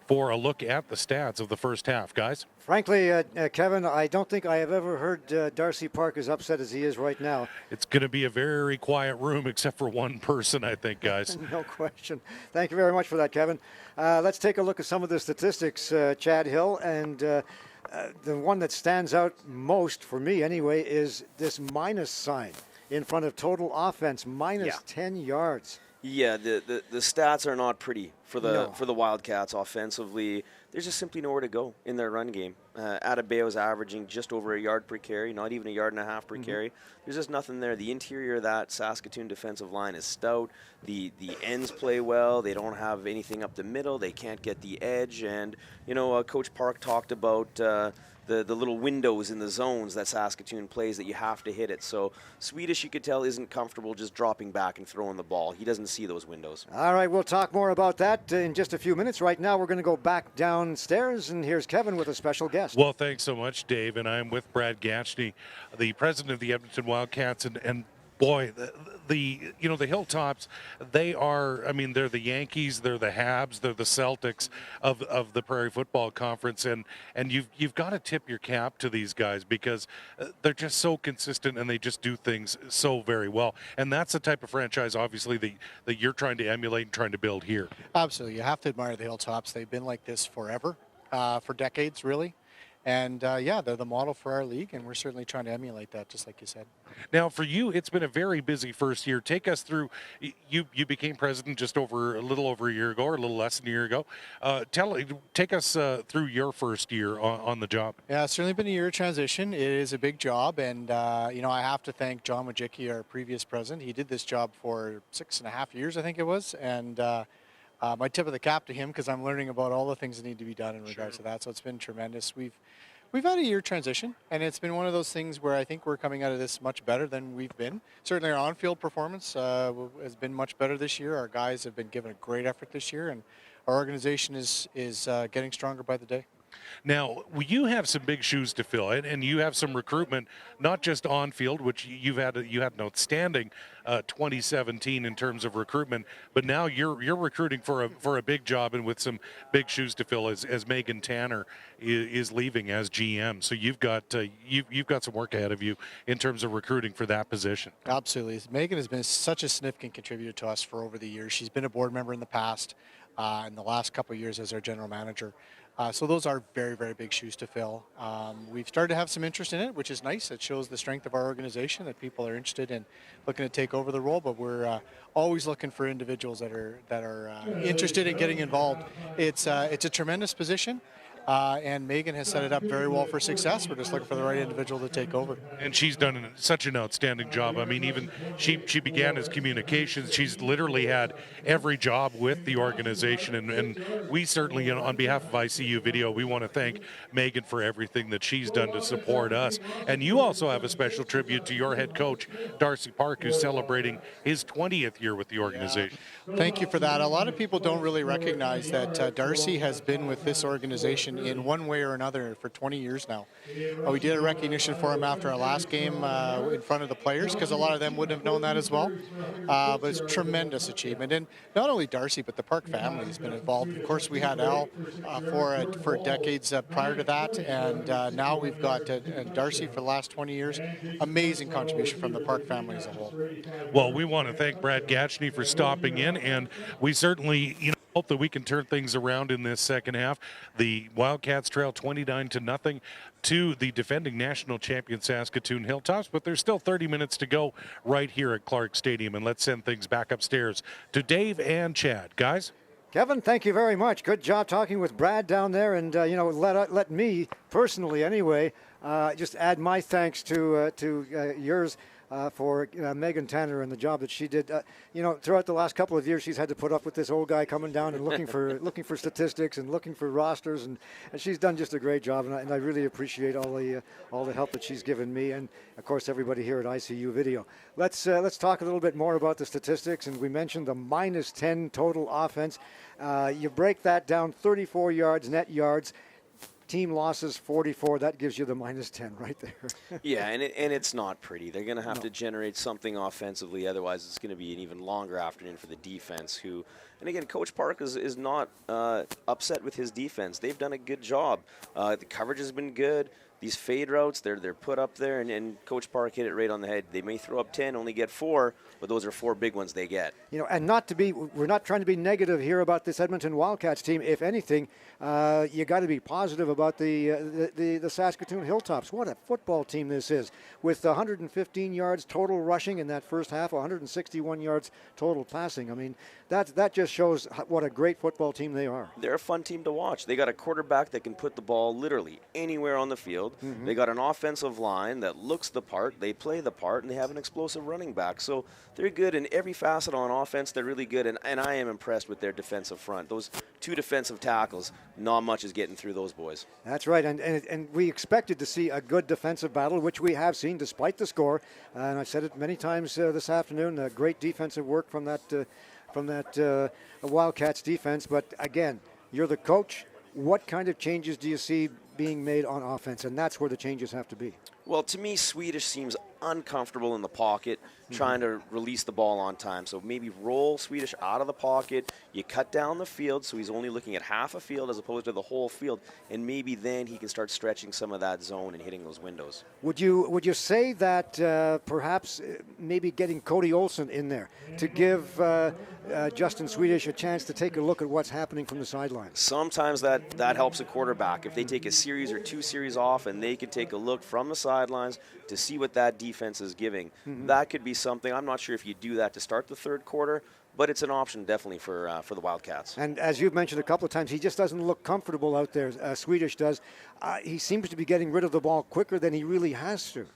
for a look at the stats of the first half, guys. Frankly, Kevin, I don't think I have ever heard Darcy Park as upset as he is right now. It's going to be a very quiet room, except for one person, I think, guys. No question. Thank you very much for that, Kevin. Let's take a look at some of the statistics, Chad Hill, and the one that stands out most for me anyway is this minus sign in front of total offense, minus 10 yards. Yeah, the stats are not pretty for the Wildcats offensively. There's just simply nowhere to go in their run game. Adebayo's averaging just over a yard per carry, not even a yard and a half per carry. There's just nothing there. The interior of that Saskatoon defensive line is stout. The ends play well. They don't have anything up the middle. They can't get the edge. And, Coach Park talked about the little windows in the zones that Saskatoon plays that you have to hit it. So Swedish, you could tell, isn't comfortable just dropping back and throwing the ball. He doesn't see those windows. All right, we'll talk more about that in just a few minutes. Right now, we're going to go back downstairs, and here's Kevin with a special guest. Well, thanks so much, Dave, and I'm with Brad Gatchney, the president of the Edmonton Wildcats, and boy, the Hilltops, they're the Yankees, they're the Habs, they're the Celtics of the Prairie Football Conference, and you've got to tip your cap to these guys because they're just so consistent and they just do things so very well. And that's the type of franchise, obviously, that you're trying to emulate and trying to build here. Absolutely. You have to admire the Hilltops. They've been like this forever, for decades, really. And, they're the model for our league, and we're certainly trying to emulate that, just like you said. Now, for you, it's been a very busy first year. Take us through, you became president just a little over a year ago, or a little less than a year ago. Take us through your first year on the job. Yeah, it's certainly been a year of transition. It is a big job, and, I have to thank John Majicki, our previous president. He did this job for 6.5 years, I think it was, and my tip of the cap to him, because I'm learning about all the things that need to be done in regards to that. So it's been tremendous. We've had a year transition, and it's been one of those things where I think we're coming out of this much better than we've been. Certainly our on-field performance has been much better this year. Our guys have been given a great effort this year, and our organization is getting stronger by the day. Now, you have some big shoes to fill, and you have some recruitment, not just on field, which you had an outstanding 2017 in terms of recruitment, but now you're recruiting for a big job and with some big shoes to fill as Megan Tanner is leaving as GM. So you've got some work ahead of you in terms of recruiting for that position. Absolutely, Megan has been such a significant contributor to us for over the years. She's been a board member in the past, in the last couple of years as our general manager. So those are very, very big shoes to fill. We've started to have some interest in it, which is nice. It shows the strength of our organization, that people are interested in looking to take over the role, but we're always looking for individuals that are interested in getting involved. It's a tremendous position. and Megan has set it up very well for success. We're just looking for the right individual to take over. And she's done such an outstanding job. I mean, even she began as communications. She's literally had every job with the organization. And we certainly, on behalf of ICU Video, we want to thank Megan for everything that she's done to support us. And you also have a special tribute to your head coach, Darcy Park, who's celebrating his 20th year with the organization. Yeah. Thank you for that. A lot of people don't really recognize that Darcy has been with this organization in one way or another for 20 years now. We did a recognition for him after our last game in front of the players, because a lot of them wouldn't have known that as well. But it's a tremendous achievement. And not only Darcy, but the Park family has been involved. Of course, we had Al for decades prior to that, and now we've got Darcy for the last 20 years. Amazing contribution from the Park family as a whole. Well, we want to thank Brad Gatchney for stopping in, and we certainly, hope that we can turn things around in this second half. The Wildcats trail 29-0 to the defending national champion Saskatoon Hilltops, but there's still 30 minutes to go right here at Clarke Stadium, and let's send things back upstairs to Dave and Chad. Guys? Kevin, thank you very much. Good job talking with Brad down there, and let me personally, anyway, just add my thanks to yours. For Megan Tanner and the job that she did. Throughout the last couple of years, she's had to put up with this old guy coming down and looking for statistics and looking for rosters, and she's done just a great job. And I really appreciate all the help that she's given me, and of course everybody here at ICU Video. Let's talk a little bit more about the statistics. And we mentioned the -10 total offense. You break that down, 34 yards net yards. Team losses 44. That gives you the -10 right there. Yeah, and it's not pretty. They're going to have to generate something offensively. Otherwise, it's going to be an even longer afternoon for the defense. And again, Coach Park is not upset with his defense. They've done a good job. The coverage has been good. These fade routes, they're put up there, and Coach Park hit it right on the head. They may throw up 10, only get 4, but those are 4 big ones they get. And we're not trying to be negative here about this Edmonton Wildcats team. If anything, you got to be positive about the Saskatoon Hilltops. What a football team this is, with 115 yards total rushing in that first half, 161 yards total passing. I mean, that just shows what a great football team they are. They're a fun team to watch. They got a quarterback that can put the ball literally anywhere on the field. Mm-hmm. They got an offensive line that looks the part, they play the part, and they have an explosive running back. So they're good in every facet on offense. They're really good, and I am impressed with their defensive front. Those 2 defensive tackles, not much is getting through those boys. That's right, and we expected to see a good defensive battle, which we have seen despite the score. And I've said it many times this afternoon, great defensive work from that Wildcats defense. But again, you're the coach. What kind of changes do you see being made on offense? And that's where the changes have to be. Well, to me, Swedish seems uncomfortable in the pocket, trying to release the ball on time. So maybe roll Swedish out of the pocket. You cut down the field, so he's only looking at half a field as opposed to the whole field, and maybe then he can start stretching some of that zone and hitting those windows. Would you say that perhaps maybe getting Cody Olsen in there to give Justin Swedish a chance to take a look at what's happening from the sidelines? Sometimes that helps a quarterback. If they take a series or 2 series off and they can take a look from the sidelines to see what that defense is giving, that could be something. I'm not sure if you do that to start the third quarter, but it's an option definitely for the Wildcats. And as you've mentioned a couple of times, he just doesn't look comfortable out there. Swedish does. He seems to be getting rid of the ball quicker than he really has to.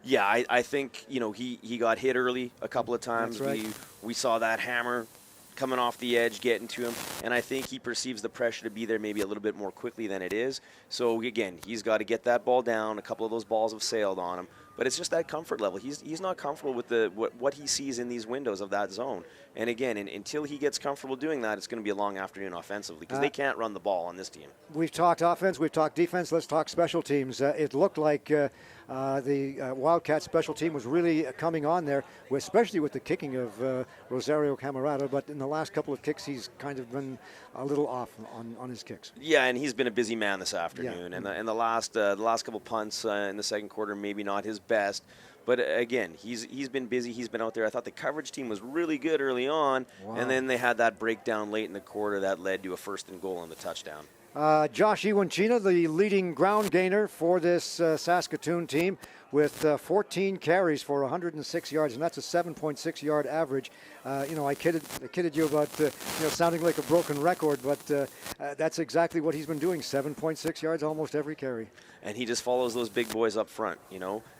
Yeah, I think he got hit early a couple of times. That's right. We saw that hammer coming off the edge, getting to him, and I think he perceives the pressure to be there maybe a little bit more quickly than it is. So again, he's got to get that ball down. A couple of those balls have sailed on him, but it's just that comfort level. He's not comfortable with what he sees in these windows of that zone. And again, until he gets comfortable doing that, it's going to be a long afternoon offensively, because they can't run the ball on this team. We've talked offense, we've talked defense. Let's talk special teams. It looked like the Wildcat special team was really coming on there, especially with the kicking of Rosario Camarada. But in the last couple of kicks, he's kind of been a little off on his kicks. Yeah, and he's been a busy man this afternoon. Yeah. And the last couple punts in the second quarter, maybe not his best. But again, he's been busy. He's been out there. I thought the coverage team was really good early on, and then they had that breakdown late in the quarter that led to a 1st and goal and the touchdown. Josh Iwanchina, the leading ground gainer for this Saskatoon team, with 14 carries for 106 yards, and that's a 7.6 yard average. I kidded you about sounding like a broken record, but that's exactly what he's been doing. 7.6 yards almost every carry. And he just follows those big boys up front.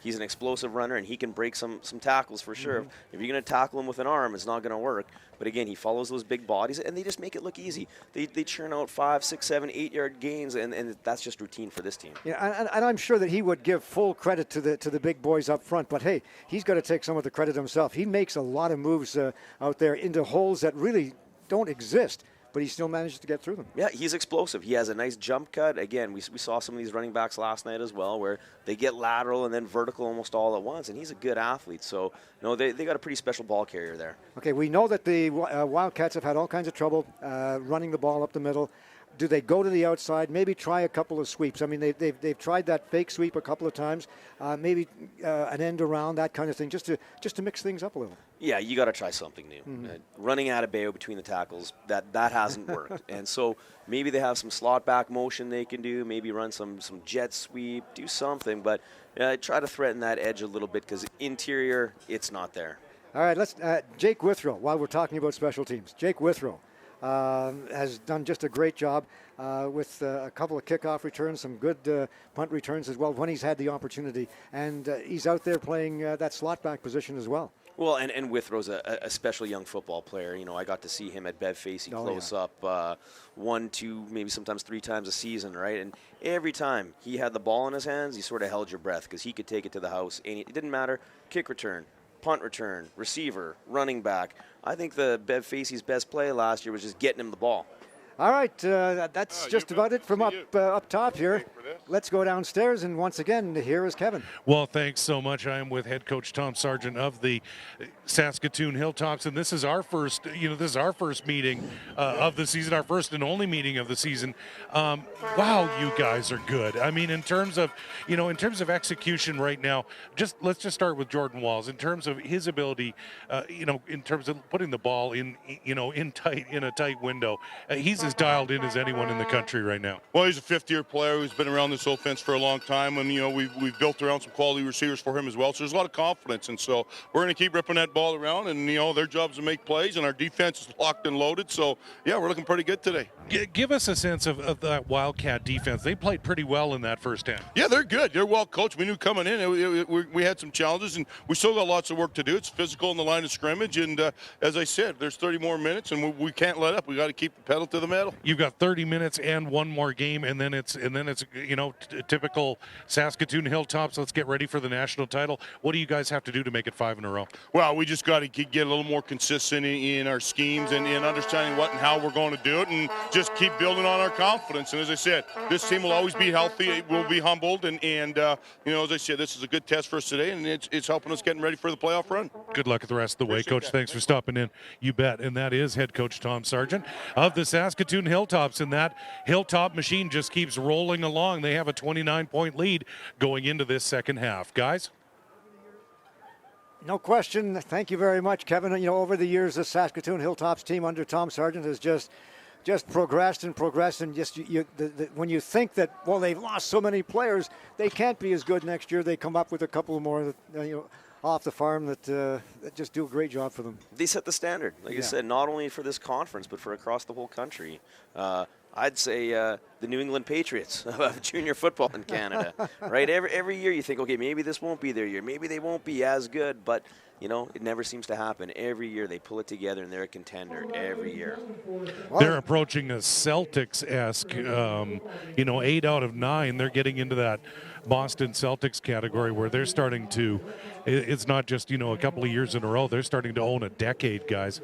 He's an explosive runner, and he can break some tackles for sure. Mm-hmm. If you're going to tackle him with an arm, it's not going to work. But again, he follows those big bodies, and they just make it look easy. They churn out 5, 6, 7, 8 yard gains, and that's just routine for this team. Yeah, and I'm sure that he would give full credit to the big boys up front. But hey, he's got to take some of the credit himself. He makes a lot of moves out there into holes that really don't exist, but he still manages to get through them. Yeah, he's explosive. He has a nice jump cut. Again, we saw some of these running backs last night as well, where they get lateral and then vertical almost all at once, and he's a good athlete. So, they got a pretty special ball carrier there. Okay, we know that the Wildcats have had all kinds of trouble running the ball up the middle. Do they go to the outside? Maybe try a couple of sweeps. I mean, they've tried that fake sweep a couple of times. Maybe an end around, that kind of thing, just to mix things up a little. Yeah, you got to try something new. Mm-hmm. Running out of bail between the tackles, that hasn't worked. And so maybe they have some slot back motion they can do. Maybe run some jet sweep, do something. But try to threaten that edge a little bit, because interior, it's not there. All right, let's Jake Withrow. While we're talking about special teams, Jake Withrow has done just a great job with a couple of kickoff returns, some good punt returns as well when he's had the opportunity. And he's out there playing that slot back position as well. Well, and Withrow's a special young football player. I got to see him at Bev Facey close up 1, 2, maybe sometimes 3 times a season, right? And every time he had the ball in his hands, he sort of held your breath, because he could take it to the house. And it didn't matter, kick return, punt return, receiver, running back. I think the Bev Facey's best play last year was just getting him the ball. All right, that's just about it from up top here. Let's go downstairs, and once again, here is Kevin. Well, thanks so much. I am with head coach Tom Sargent of the Saskatoon Hilltops, and this is our first, meeting of the season, our first and only meeting of the season. Wow, you guys are good. I mean, in terms of execution right now, let's just start with Jordan Walls. In terms of his ability, in terms of putting the ball in a tight window, he's as dialed in as anyone in the country right now. Well, he's a fifth-year player who's been around this offense for a long time, and we've built around some quality receivers for him as well. So there's a lot of confidence, and so we're going to keep ripping that ball around, and their job is to make plays, and our defense is locked and loaded. So yeah, we're looking pretty good today. Give us a sense of that Wildcat defense. They played pretty well in that first half. Yeah, they're good. They're well coached. We knew coming in we had some challenges, and we still got lots of work to do. It's physical in the line of scrimmage, and as I said, there's 30 more minutes, and we can't let up. We got to keep the pedal to the metal. You've got 30 minutes and one more game, and then it's typical Saskatoon Hilltops. Let's get ready for the national title. What do you guys have to do to make it 5 in a row? Well, we just got to get a little more consistent in our schemes and understanding what and how we're going to do it, and just keep building on our confidence. And as I said, this team will always be healthy. We'll be humbled, and as I said, this is a good test for us today, and it's helping us getting ready for the playoff run. Good luck the rest of the way, Coach. Thanks for stopping in. You bet. And that is head coach Tom Sargent of the Saskatoon Hilltops, and that Hilltop machine just keeps rolling along. They have a 29-point lead going into this second half. Guys? No question. Thank you very much, Kevin. Over the years, the Saskatoon Hilltops team under Tom Sargent has just progressed and progressed, and when you think that, well, they've lost so many players, they can't be as good next year, they come up with a couple more off the farm that just do a great job for them. They set the standard, like you said, not only for this conference, but for across the whole country. I'd say the New England Patriots of junior football in Canada, right? Every year you think, okay, maybe this won't be their year. Maybe they won't be as good, but, it never seems to happen. Every year they pull it together, and they're a contender every year. They're approaching a Celtics-esque, 8 out of 9. They're getting into that Boston Celtics category where they're starting to, it's not just, a couple of years in a row. They're starting to own a decade, guys.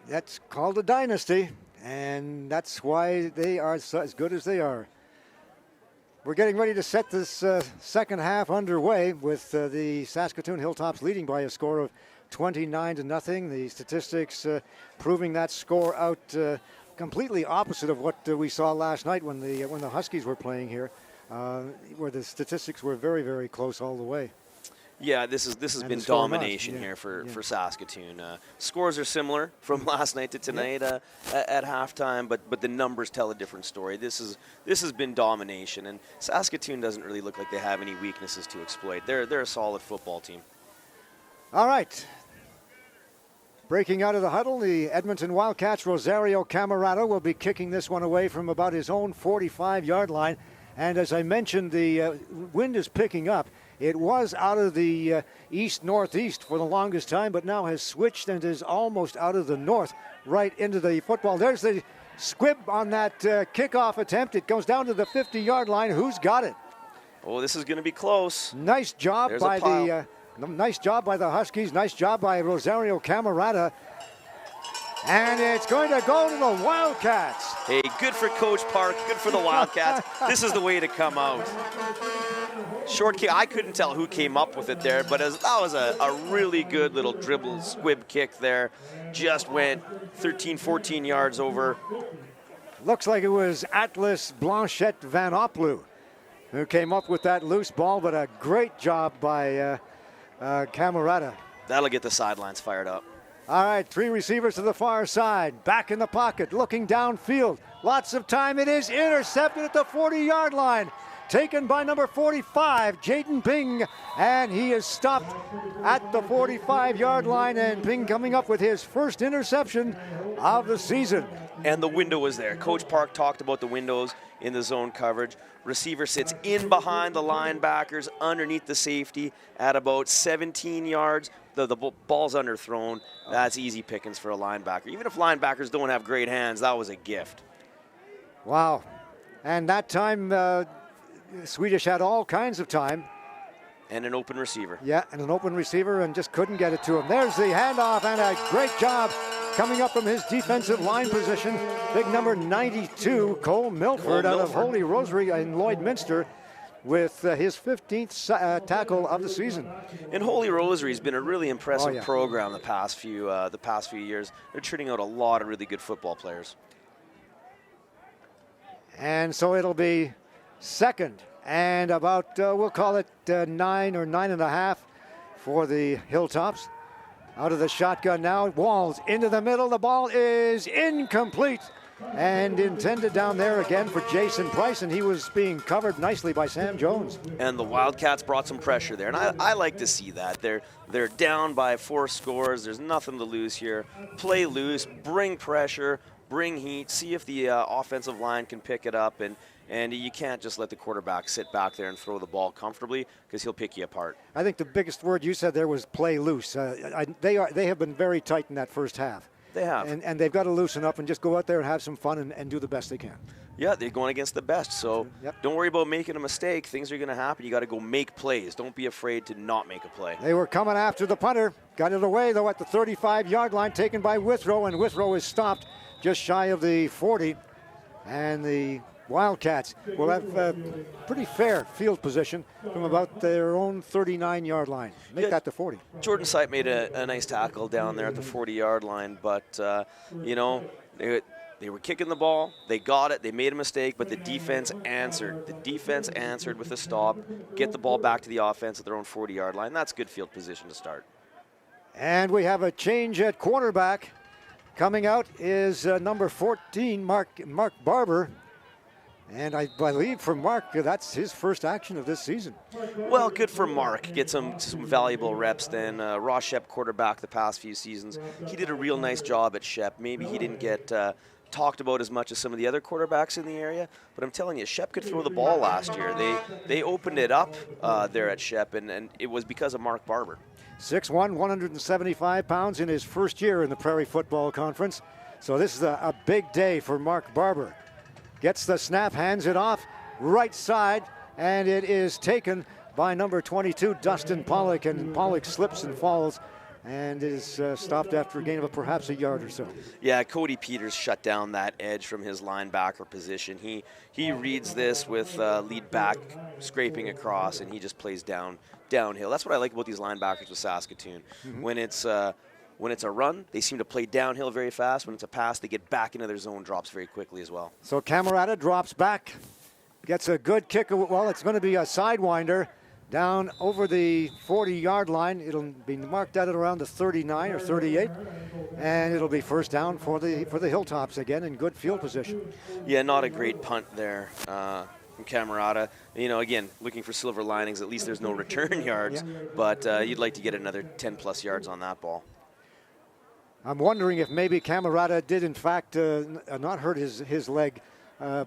That's called a dynasty. And that's why they are as good as they are. We're getting ready to set this second half underway with the Saskatoon Hilltops leading by a score of 29-0. The statistics proving that score out completely opposite of what we saw last night when the Huskies were playing here, where the statistics were very, very close all the way. Yeah, this has been domination here for Saskatoon. Scores are similar from last night to tonight at halftime, but the numbers tell a different story. This has been domination, and Saskatoon doesn't really look like they have any weaknesses to exploit. They're a solid football team. All right. Breaking out of the huddle, the Edmonton Wildcats, Rosario Camarada will be kicking this one away from about his own 45-yard line. And as I mentioned, the wind is picking up. It was out of the east-northeast for the longest time, but now has switched and is almost out of the north right into the football. There's the squib on that kickoff attempt. It goes down to the 50-yard line. Who's got it? Oh, this is going to be close. Nice job by the Huskies. Nice job by Rosario Camarada. And it's going to go to the Wildcats. Hey, good for Coach Park, good for the Wildcats. This is the way to come out. Short kick, I couldn't tell who came up with it there, but that was a really good little dribble squib kick there. Just went 13, 14 yards over. Looks like it was Atlas Blanchette Van Oplu who came up with that loose ball, but a great job by Camarada. That'll get the sidelines fired up. All right, 3 receivers to the far side. Back in the pocket, looking downfield. Lots of time. It is intercepted at the 40-yard line. Taken by number 45, Jaden Ping. And he is stopped at the 45-yard line. And Ping coming up with his first interception of the season. And the window was there. Coach Park talked about the windows in the zone coverage. Receiver sits in behind the linebackers underneath the safety at about 17 yards. The ball's underthrown. That's easy pickings for a linebacker. Even if linebackers don't have great hands, that was a gift. Wow. And that time, Swedish had all kinds of time. And an open receiver. Yeah, and an open receiver, and just couldn't get it to him. There's the handoff, and a great job coming up from his defensive line position. Big number 92, Cole Milford out of Holy Rosary in Lloydminster, with his 15th tackle of the season. And Holy Rosary has been a really impressive program the past few years. They're turning out a lot of really good football players. And so it'll be second and about, we'll call it 9 or 9.5 for the Hilltops. Out of the shotgun now, Walls into the middle. The ball is incomplete. And intended down there again for Jason Price, and he was being covered nicely by Sam Jones. And the Wildcats brought some pressure there, and I like to see that. They're down by 4 scores. There's nothing to lose here. Play loose, bring pressure, bring heat, see if the offensive line can pick it up, and you can't just let the quarterback sit back there and throw the ball comfortably, because he'll pick you apart. I think the biggest word you said there was play loose. They have been very tight in that first half. They have. And they've got to loosen up and just go out there and have some fun and do the best they can. Yeah, they're going against the best, so don't worry about making a mistake. Things are going to happen. You got to go make plays. Don't be afraid to not make a play. They were coming after the punter. Got it away, though, at the 35-yard line, taken by Withrow, and Withrow is stopped just shy of the 40. And the Wildcats will have pretty fair field position from about their own 39-yard line. Make that to 40. Jordan Sipe made a nice tackle down there at the 40-yard line, but, they were kicking the ball. They got it. They made a mistake, but the defense answered. The defense answered with a stop, get the ball back to the offense at their own 40-yard line. That's good field position to start. And we have a change at quarterback. Coming out is number 14, Mark Barber. And I believe for Mark, that's his first action of this season. Well, good for Mark. Get some valuable reps then. Ross Shep quarterback the past few seasons. He did a real nice job at Shep. Maybe he didn't get talked about as much as some of the other quarterbacks in the area, but I'm telling you, Shep could throw the ball last year. They opened it up there at Shep, and it was because of Mark Barber. 6'1", 175 pounds in his first year in the Prairie Football Conference. So this is a big day for Mark Barber. Gets the snap, hands it off, right side, and it is taken by number 22, Dustin Pollock, and Pollock slips and falls and is stopped after a gain of perhaps a yard or so. Yeah, Cody Peters shut down that edge from his linebacker position. He reads this with lead back scraping across, and he just plays downhill. That's what I like about these linebackers with Saskatoon. Mm-hmm. When it's a run, they seem to play downhill very fast. When it's a pass, they get back into their zone drops very quickly as well. So Camarada drops back, gets a good kick. Well, it's going to be a sidewinder. down over the 40-yard line. It'll be marked out at around the 39 or 38, and it'll be first down for the Hilltops again in good field position. Yeah, not a great punt there from Camerata. You know, again, looking for silver linings. At least there's no return yards, but you'd like to get another 10-plus yards on that ball. I'm wondering if maybe Camerata did, in fact, not hurt his leg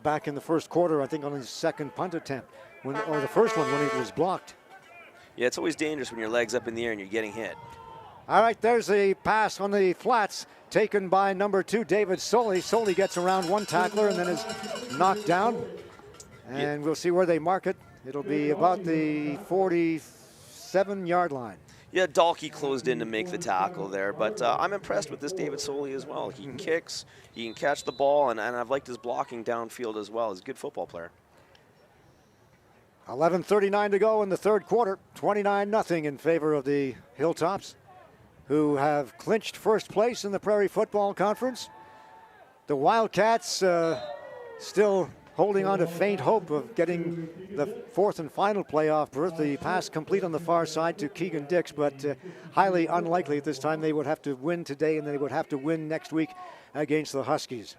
back in the first quarter, I think on his second punt attempt, or the first one when he was blocked. Yeah, it's always dangerous when your leg's up in the air and you're getting hit. All right, there's a pass on the flats taken by number 2, David Soley. Soley gets around one tackler and then is knocked down. And we'll see where they mark it. It'll be about the 47-yard line. Yeah, Dalkey closed in to make the tackle there, but I'm impressed with this David Soley as well. He kicks, he can catch the ball, and I've liked his blocking downfield as well. He's a good football player. 11:39 to go in the third quarter. 29-0 in favor of the Hilltops, who have clinched first place in the Prairie Football Conference. The Wildcats still holding on to faint hope of getting the fourth and final playoff berth. The pass complete on the far side to Keegan Dix, but highly unlikely at this time. They would have to win today, and they would have to win next week against the Huskies.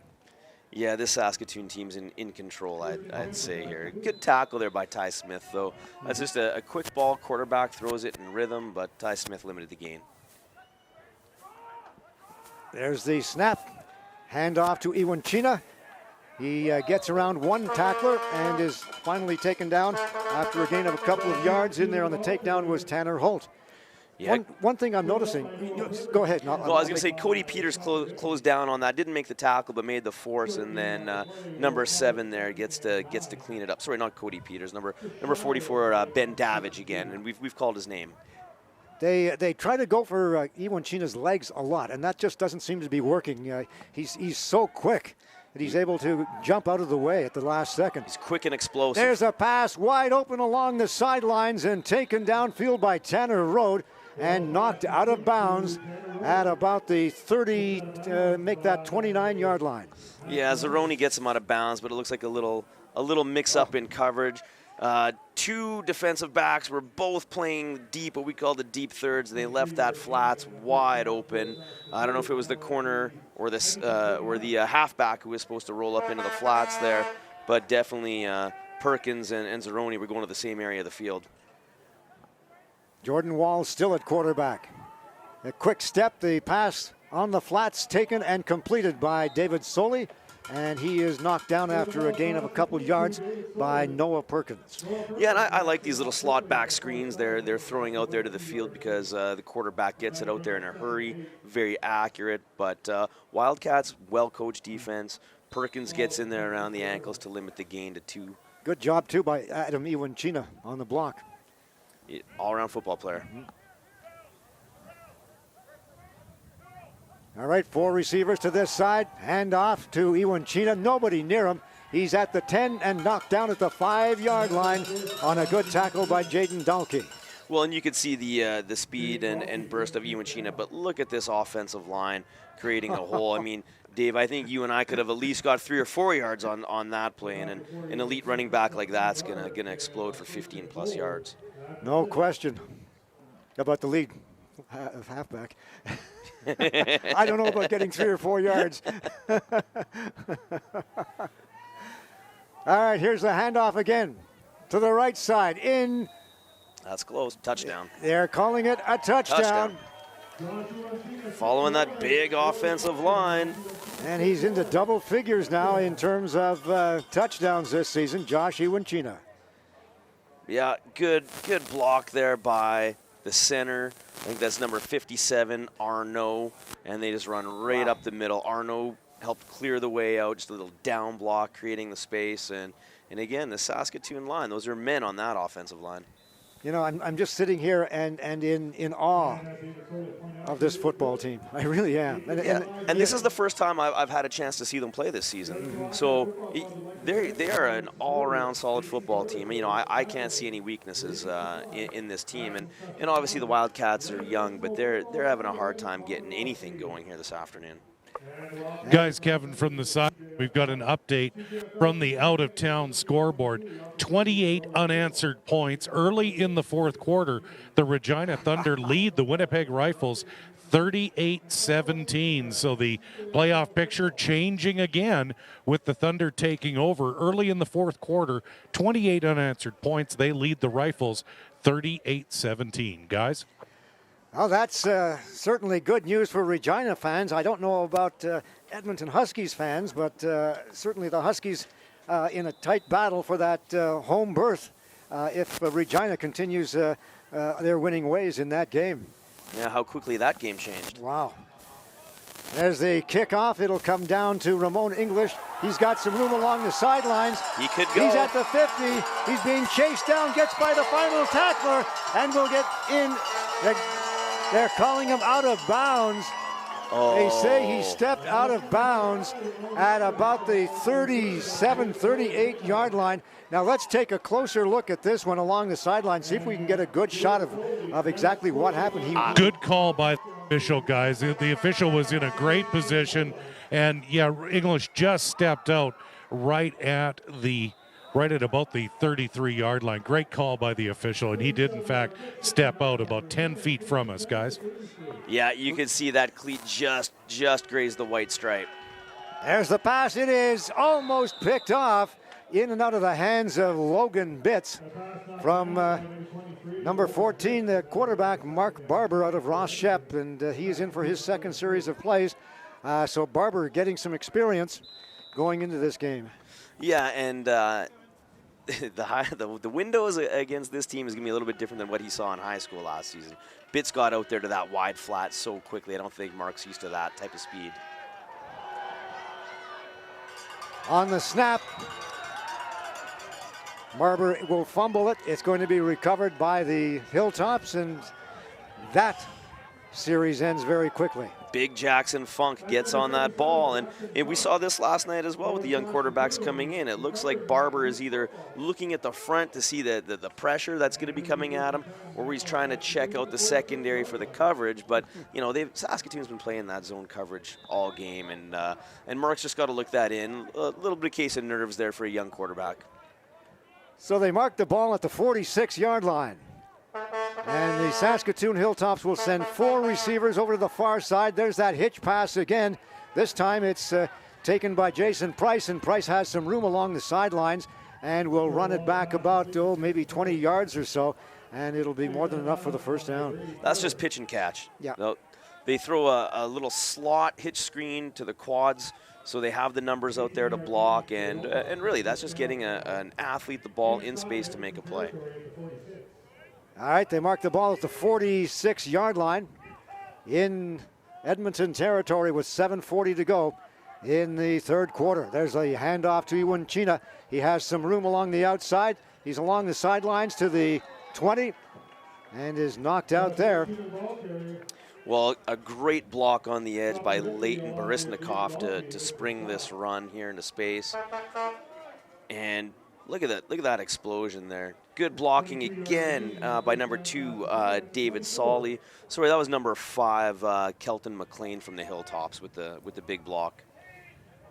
Yeah, this Saskatoon team's in control, I'd say here. Good tackle there by Ty Smith, though. That's just a quick ball. Quarterback throws it in rhythm, but Ty Smith limited the gain. There's the snap. Handoff to Iwanchina. He gets around one tackler and is finally taken down after a gain of a couple of yards. In there on the takedown was Tanner Holt. Yeah. One thing I'm noticing, go ahead. Well, I was going to say Cody Peters closed down on that. Didn't make the tackle, but made the force, and then number 7 there gets to clean it up. Sorry, not Cody Peters. Number 44, Ben Davidge again, and we've called his name. They try to go for Iwanchina's legs a lot, and that just doesn't seem to be working. He's so quick that he's able to jump out of the way at the last second. He's quick and explosive. There's a pass wide open along the sidelines and taken downfield by Tanner Road and knocked out of bounds at about the 30, make that 29-yard line. Yeah, Zeroni gets him out of bounds, but it looks like a little mix-up in coverage. 2 defensive backs were both playing deep, what we call the deep thirds. They left that flats wide open. I don't know if it was the corner or the halfback who was supposed to roll up into the flats there, but definitely Perkins and Zeroni were going to the same area of the field. Jordan Wall still at quarterback. A quick step, the pass on the flats taken and completed by David Soley. And he is knocked down after a gain of a couple yards by Noah Perkins. Yeah, and I like these little slot back screens they're throwing out there to the field because the quarterback gets it out there in a hurry, very accurate. But Wildcats, well-coached defense. Perkins gets in there around the ankles to limit the gain to 2. Good job, too, by Adam Iwanchina on the block. All-around football player. All right, 4 receivers to this side. Hand off to Iwanchina. Nobody near him. He's at the 10 and knocked down at the 5-yard line on a good tackle by Jaden Dalkey. Well, and you could see the speed and burst of Iwanchina, but look at this offensive line creating a hole. I mean, Dave, I think you and I could have at least got 3 or 4 yards on that play, and an elite running back like that's gonna explode for 15-plus yards. No question. How about the lead halfback? I don't know about getting 3 or 4 yards. All right, here's the handoff again to the right side. In. That's close. Touchdown. They're calling it a touchdown. Following that big offensive line. And he's into double figures now in terms of touchdowns this season, Josh Iwanchina. Yeah, good block there by the center. I think that's number 57, Arnaud, and they just run right up the middle. Arnaud helped clear the way out, just a little down block, creating the space. And again, the Saskatoon line, those are men on that offensive line. You know, I'm just sitting here and in awe of this football team. I really am. And this is the first time I've had a chance to see them play this season. So they are an all-around solid football team. You know, I can't see any weaknesses in this team. And obviously the Wildcats are young, but they're having a hard time getting anything going here this afternoon. Guys, Kevin, from the side, we've got an update from the out-of-town scoreboard. 28 unanswered points early in the fourth quarter. The Regina Thunder lead the Winnipeg Rifles 38-17. So the playoff picture changing again with the Thunder taking over early in the fourth quarter. 28 unanswered points. They lead the Rifles 38-17. Guys? Well, that's certainly good news for Regina fans. I don't know about Edmonton Huskies fans, but certainly the Huskies in a tight battle for that home berth if Regina continues their winning ways in that game. Yeah, how quickly that game changed. Wow. There's the kickoff. It'll come down to Ramon English. He's got some room along the sidelines. He could go. He's at the 50. He's being chased down, gets by the final tackler, and will get in. They're calling him out of bounds. Oh. They say he stepped out of bounds at about the 37, 38 yard line. Now let's take a closer look at this one along the sideline, see if we can get a good shot of exactly what happened. Good call by the official, guys. The official was in a great position, and yeah, English just stepped out right at about the 33-yard line. Great call by the official, and he did, in fact, step out about 10 feet from us, guys. Yeah, you could see that cleat just grazed the white stripe. There's the pass. It is almost picked off in and out of the hands of Logan Bitts from number 14, the quarterback, Mark Barber, out of Ross Shep, and he is in for his second series of plays. So Barber getting some experience going into this game. Yeah, and the windows against this team is going to be a little bit different than what he saw in high school last season. Bitts got out there to that wide flat so quickly. I don't think Mark's used to that type of speed. On the snap, Barber will fumble it. It's going to be recovered by the Hilltops, and that series ends very quickly. Big Jackson Funk gets on that ball, and we saw this last night as well with the young quarterbacks coming in. It looks like Barber is either looking at the front to see the pressure that's going to be coming at him, or he's trying to check out the secondary for the coverage. But you know, Saskatoon's been playing that zone coverage all game, and Mark's just got to look that in. A little bit of case of nerves there for a young quarterback. So they mark the ball at the 46-yard line. And the Saskatoon Hilltops will send 4 receivers over to the far side. There's that hitch pass again. This time it's taken by Jason Price, and Price has some room along the sidelines and will run it back about, maybe 20 yards or so, and it'll be more than enough for the first down. That's just pitch and catch. Yeah. They throw a little slot hitch screen to the quads, so they have the numbers out there to block, and really that's just getting an athlete the ball in space to make a play. All right, they mark the ball at the 46-yard line in Edmonton territory with 7:40 to go in the third quarter. There's a handoff to Iwanchina. He has some room along the outside. He's along the sidelines to the 20 and is knocked out there. Well, a great block on the edge by Leighton Barisnikov to spring this run here into space. And look at that explosion there. Good blocking again by number 2, David Solly. Sorry, that was number 5, Kelton McLean from the Hilltops with the big block.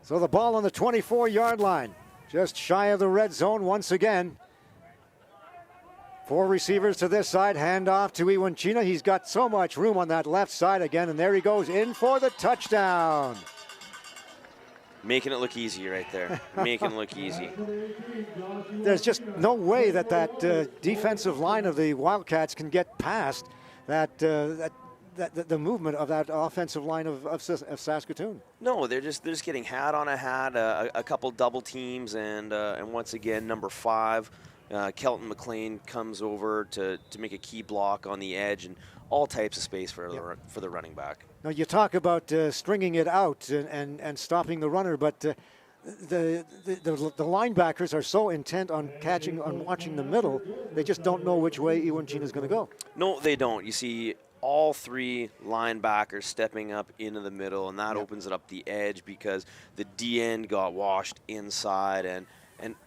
So the ball on the 24-yard line, just shy of the red zone once again. 4 receivers to this side, handoff to Iwanchina. He's got so much room on that left side again, and there he goes in for the touchdown. Making it look easy right there. Making it look easy. There's just no way that defensive line of the Wildcats can get past the movement of that offensive line of Saskatoon. No, they're just getting hat on a hat, a couple double teams, and once again, number 5, Kelton McLean comes over to make a key block on the edge, and all types of space for the running back. Now you talk about stringing it out and stopping the runner, but the linebackers are so intent on watching the middle, they just don't know which way Iwanchina is going to go. No, they don't. You see all 3 linebackers stepping up into the middle, and that opens it up the edge because the D end got washed inside, and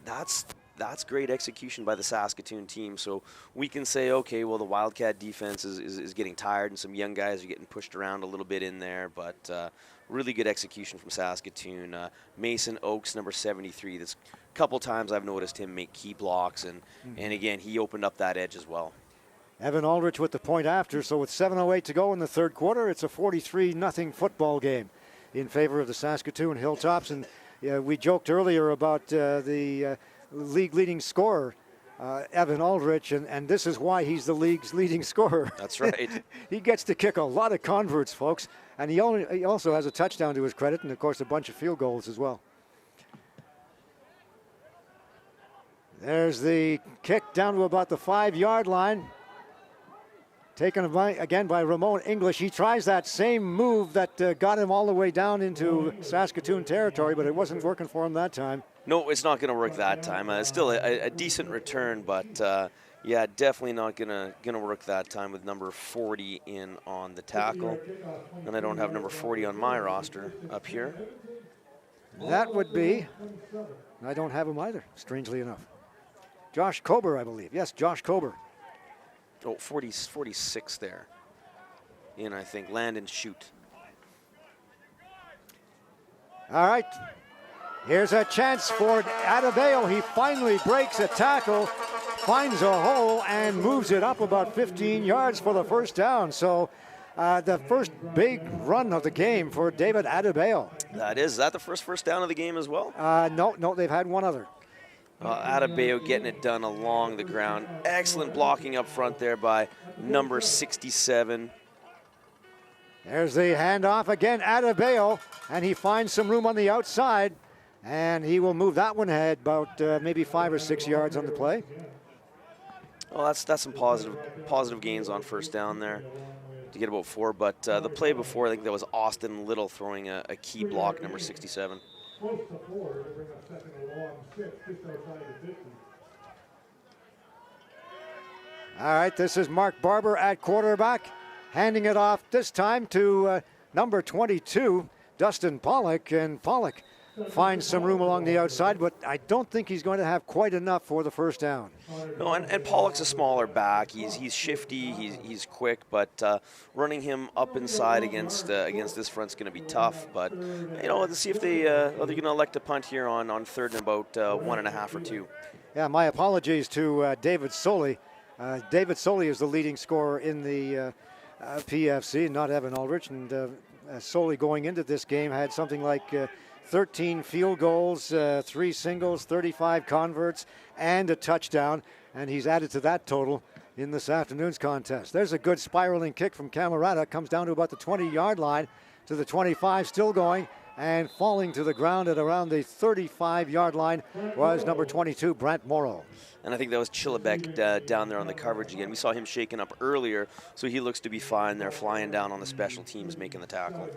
that's that's great execution by the Saskatoon team. So we can say, okay, well, the Wildcat defense is getting tired and some young guys are getting pushed around a little bit in there, but really good execution from Saskatoon. Mason Oakes, number 73, that's a couple times I've noticed him make key blocks, and again, he opened up that edge as well. Evan Aldrich with the point after, so with 7:08 to go in the third quarter, it's a 43-0 football game in favor of the Saskatoon Hilltops. And we joked earlier about the league leading scorer, Evan Aldrich, and this is why he's the league's leading scorer. That's right. He gets to kick a lot of converts, folks, and he also has a touchdown to his credit, and of course a bunch of field goals as well. There's the kick down to about the 5-yard line. Taken again by Ramon English. He tries that same move that got him all the way down into Saskatoon territory, but it wasn't working for him that time. No, it's not going to work that time. Still a decent return, but yeah, definitely not going to work that time with number 40 in on the tackle. And I don't have number 40 on my roster up here. That would be, I don't have him either, strangely enough. Josh Kober, I believe. Yes, Josh Kober. Oh, 46 there. In, I think, Landon Shoot. All right. Here's a chance for Adebayo. He finally breaks a tackle, finds a hole, and moves it up about 15 yards for the first down. So the first big run of the game for David Adebayo. Is that the first down of the game as well? No, they've had one other. Adebayo getting it done along the ground. Excellent blocking up front there by number 67. There's the handoff again, Adebayo, and he finds some room on the outside, and he will move that one ahead about maybe 5 or 6 yards on the play. Well, that's some positive gains on first down there to get about 4. But the play before, I think that was Austin Little throwing a key block, number 67. Close to 4 to bring up second and long, 6 just outside the 50. All right, this is Mark Barber at quarterback, handing it off this time to number 22, Dustin Pollock, and Pollock finds some room along the outside, but I don't think he's going to have quite enough for the first down. No, and Pollock's a smaller back. He's shifty. He's quick, but running him up inside against this front's going to be tough. But let's see if they're going to elect a punt here on third and about 1.5 or 2. Yeah, my apologies to David Soley. David Soley is the leading scorer in the PFC, not Evan Aldrich. And Soley going into this game had something like 13 field goals, 3 singles, 35 converts, and a touchdown. And he's added to that total in this afternoon's contest. There's a good spiraling kick from Camerata. Comes down to about the 20-yard line to the 25, still going. And falling to the ground at around the 35-yard line was number 22, Brant Morrow. And I think that was Chillibeck down there on the coverage again. We saw him shaken up earlier, so he looks to be fine. They're flying down on the special teams, making the tackle.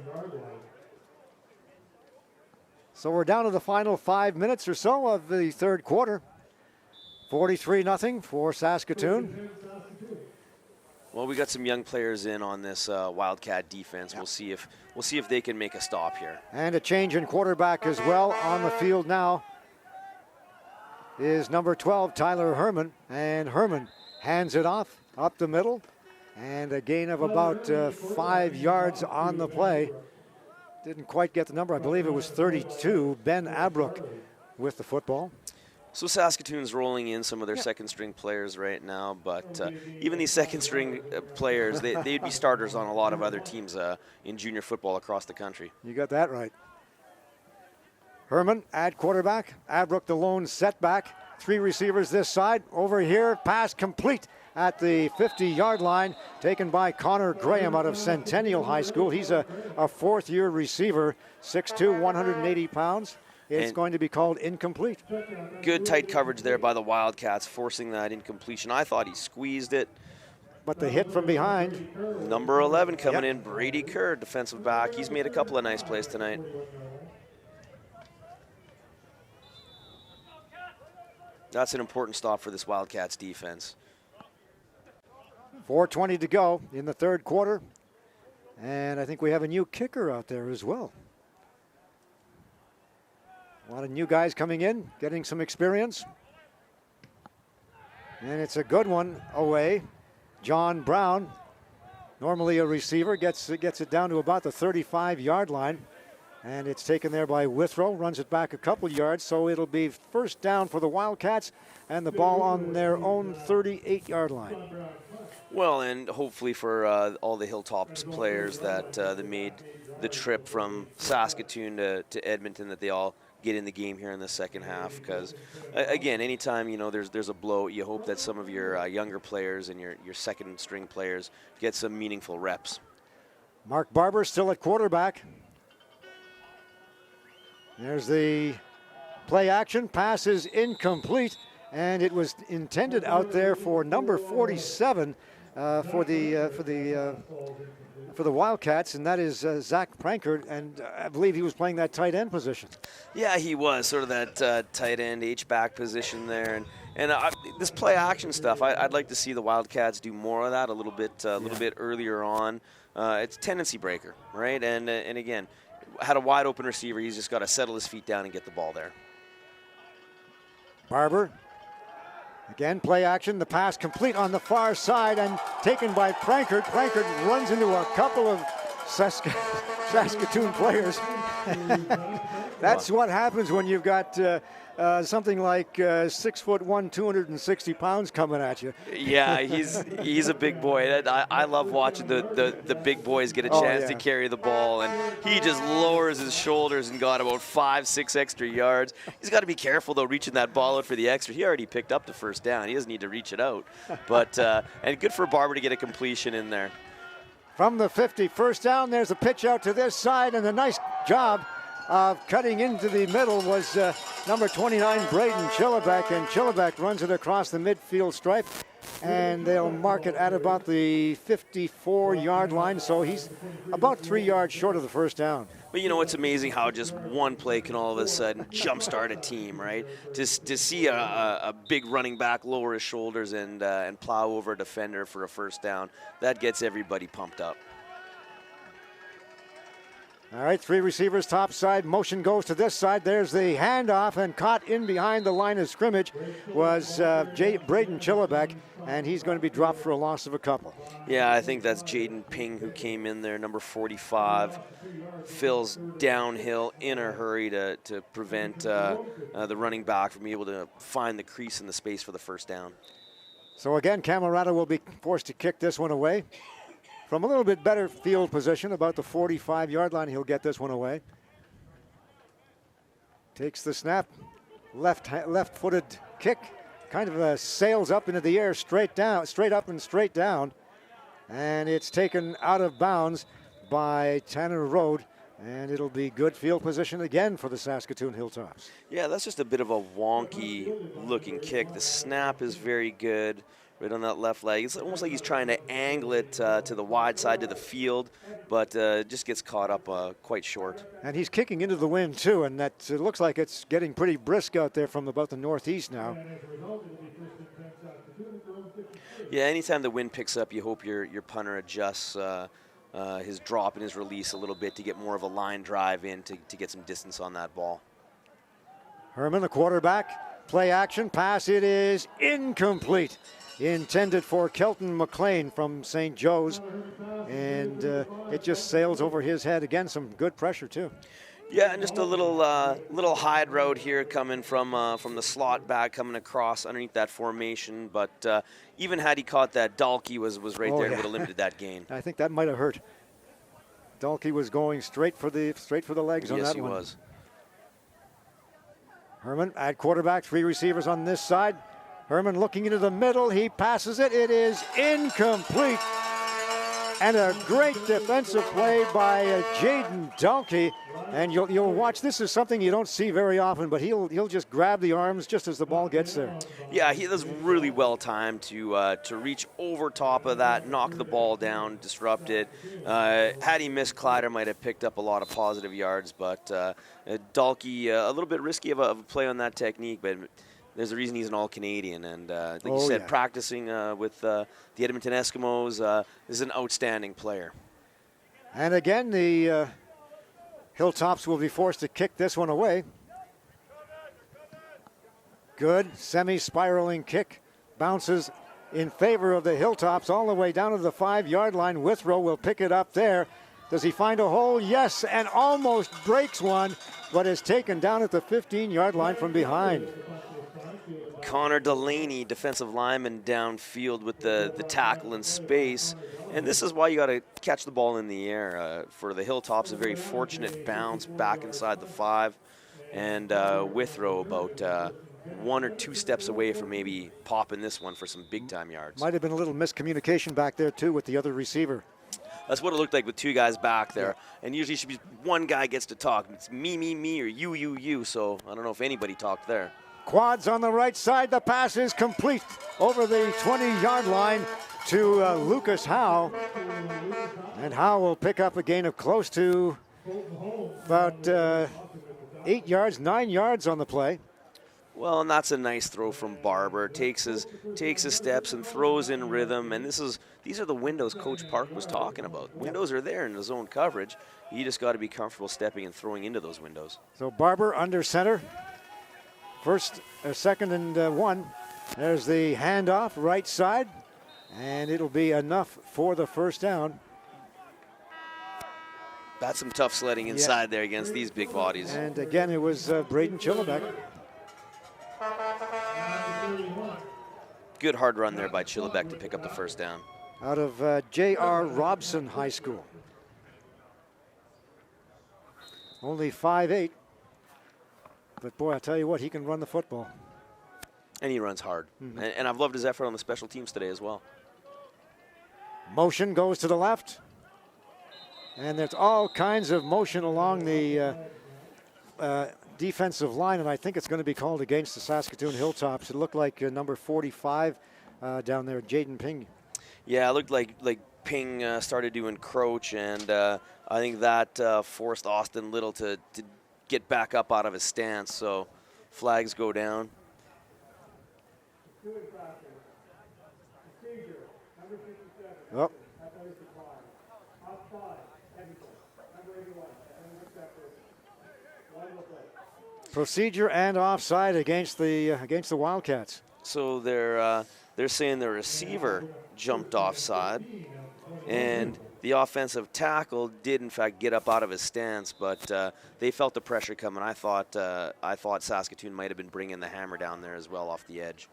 So we're down to the final 5 minutes or so of the third quarter. 43-0 for Saskatoon. Well, we got some young players in on this Wildcat defense. We'll see if they can make a stop here. And a change in quarterback as well on the field now is number 12, Tyler Herman. And Herman hands it off up the middle. And a gain of about 5 yards on the play. Didn't quite get the number. I believe it was 32. Ben Abrook with the football. So Saskatoon's rolling in some of their second-string players right now, but even these second-string players, they'd be starters on a lot of other teams in junior football across the country. You got that right. Herman at quarterback. Abrook the lone setback. 3 receivers this side. Over here, pass complete at the 50-yard line, taken by Connor Graham out of Centennial High School. He's a fourth-year receiver, 6'2", 180 pounds. It's going to be called incomplete. Good tight coverage there by the Wildcats, forcing that incompletion. I thought he squeezed it. But the hit from behind. Number 11 coming in, Brady Kerr, defensive back. He's made a couple of nice plays tonight. That's an important stop for this Wildcats defense. 4:20 to go in the third quarter. And I think we have a new kicker out there as well. A lot of new guys coming in, getting some experience. And it's a good one away. John Brown, normally a receiver, gets it down to about the 35-yard line. And it's taken there by Withrow, runs it back a couple yards, so it'll be first down for the Wildcats and the ball on their own 38-yard line. Well, and hopefully for all the Hilltops players that made the trip from Saskatoon to Edmonton, that they all get in the game here in the second half. Because, again, anytime, there's a blow, you hope that some of your younger players and your second-string players get some meaningful reps. Mark Barber still at quarterback. There's the play action. Pass is incomplete, and it was intended out there for number 47 for the Wildcats, and that is Zach Prankert, and I believe he was playing that tight end position. Yeah, he was sort of that tight end H-back position there, and this play action stuff, I'd like to see the Wildcats do more of that a little bit earlier on. It's a tendency breaker, right? And again, had a wide open receiver. He's just got to settle his feet down and get the ball there. Barber. Again, play action. The pass complete on the far side and taken by Prankert. Prankert runs into a couple of Saskatoon players. That's what happens when you've got something like 6'1", 260 pounds coming at you. Yeah, he's a big boy. I love watching the big boys get a chance to carry the ball, and he just lowers his shoulders and got about 5-6 extra yards. He's got to be careful though, reaching that ball out for the extra. He already picked up the first down. He doesn't need to reach it out. But and good for Barber to get a completion in there. From the 50, first down. There's a pitch out to this side, and a nice job of cutting into the middle was number 29, Braden Chillibeck, and Chillibeck runs it across the midfield stripe, and they'll mark it at about the 54-yard line, so he's about 3 yards short of the first down. But it's amazing how just one play can all of a sudden jumpstart a team, right? Just to see a big running back lower his shoulders and plow over a defender for a first down, that gets everybody pumped up. All right, three receivers top side. Motion goes to this side. There's the handoff, and caught in behind the line of scrimmage was Braden Chillibeck, and he's going to be dropped for a loss of a couple. Yeah, I think that's Jaden Ping who came in there, number 45. Phil's downhill in a hurry to prevent the running back from being able to find the crease in the space for the first down. So again, Camerata will be forced to kick this one away. From a little bit better field position, about the 45-yard line, he'll get this one away. Takes the snap, left-footed kick, kind of sails up into the air, straight up and straight down, and it's taken out of bounds by Tanner Road, and it'll be good field position again for the Saskatoon Hilltops. Yeah, that's just a bit of a wonky-looking kick. The snap is very good. Right on that left leg. It's almost like he's trying to angle it to the wide side to the field, but just gets caught up quite short. And he's kicking into the wind, too, and that looks like it's getting pretty brisk out there from about the northeast now. Yeah, anytime the wind picks up, you hope your punter adjusts his drop and his release a little bit to get more of a line drive in to get some distance on that ball. Herman, the quarterback, play action, pass, it is incomplete. Intended for Kelton McLean from St. Joe's, and it just sails over his head. Again, some good pressure too. Yeah, and just a little hide route here coming from the slot back, coming across underneath that formation. But even had he caught that, Dalkey was right there and would have limited that gain. I think that might have hurt. Dalkey was going straight for the legs on that one. Yes, he was. Herman at quarterback, three receivers on this side. Herman looking into the middle, he passes it, it is incomplete. And a great defensive play by Jaden Dalkey. And you'll watch, this is something you don't see very often, but he'll just grab the arms just as the ball gets there. Yeah, he was really well timed to reach over top of that, knock the ball down, disrupt it. Had he missed, Kleider might have picked up a lot of positive yards, but Dalkey, a little bit risky of a play on that technique, but there's a reason he's an All-Canadian, and like you said, practicing with the Edmonton Eskimos is an outstanding player. And again, the Hilltops will be forced to kick this one away. Good semi-spiraling kick bounces in favor of the Hilltops all the way down to the 5-yard line. Withrow will pick it up there. Does he find a hole? Yes, and almost breaks one, but is taken down at the 15-yard line from behind. Connor Delaney, defensive lineman, downfield with the tackle in space. And this is why you got to catch the ball in the air. For the Hilltops, a very fortunate bounce back inside the 5. And Withrow about 1 or 2 steps away from maybe popping this one for some big-time yards. Might have been a little miscommunication back there, too, with the other receiver. That's what it looked like with 2 guys back there. And usually it should be one guy gets to talk. It's me, or you. So I don't know if anybody talked there. Quads on the right side. The pass is complete over the 20-yard line to Lucas Howe. And Howe will pick up a gain of close to about 8 yards, 9 yards on the play. Well, and that's a nice throw from Barber. Takes his steps and throws in rhythm. And these are the windows Coach Park was talking about. Windows are there in the zone coverage. You just got to be comfortable stepping and throwing into those windows. So Barber under center. Second and 1. There's the handoff right side. And it'll be enough for the first down. That's some tough sledding inside there against these big bodies. And again, it was Braden Chillebeck. Good hard run there by Chillebeck to pick up the first down. Out of J.R. Robson High School. Only 5'8". But boy, I tell you what, he can run the football. And he runs hard. And I've loved his effort on the special teams today as well. Motion goes to the left. And there's all kinds of motion along the defensive line, and I think it's going to be called against the Saskatoon Hilltops. It looked like number 45 down there, Jaden Ping. Yeah, it looked like Ping started to encroach, and I think that forced Austin Little to get back up out of his stance, so flags go down. Oh. Procedure and offside against the Wildcats. So they're saying the receiver jumped offside, and the offensive tackle did in fact get up out of his stance, but they felt the pressure coming. I thought Saskatoon might have been bringing the hammer down there as well off the edge.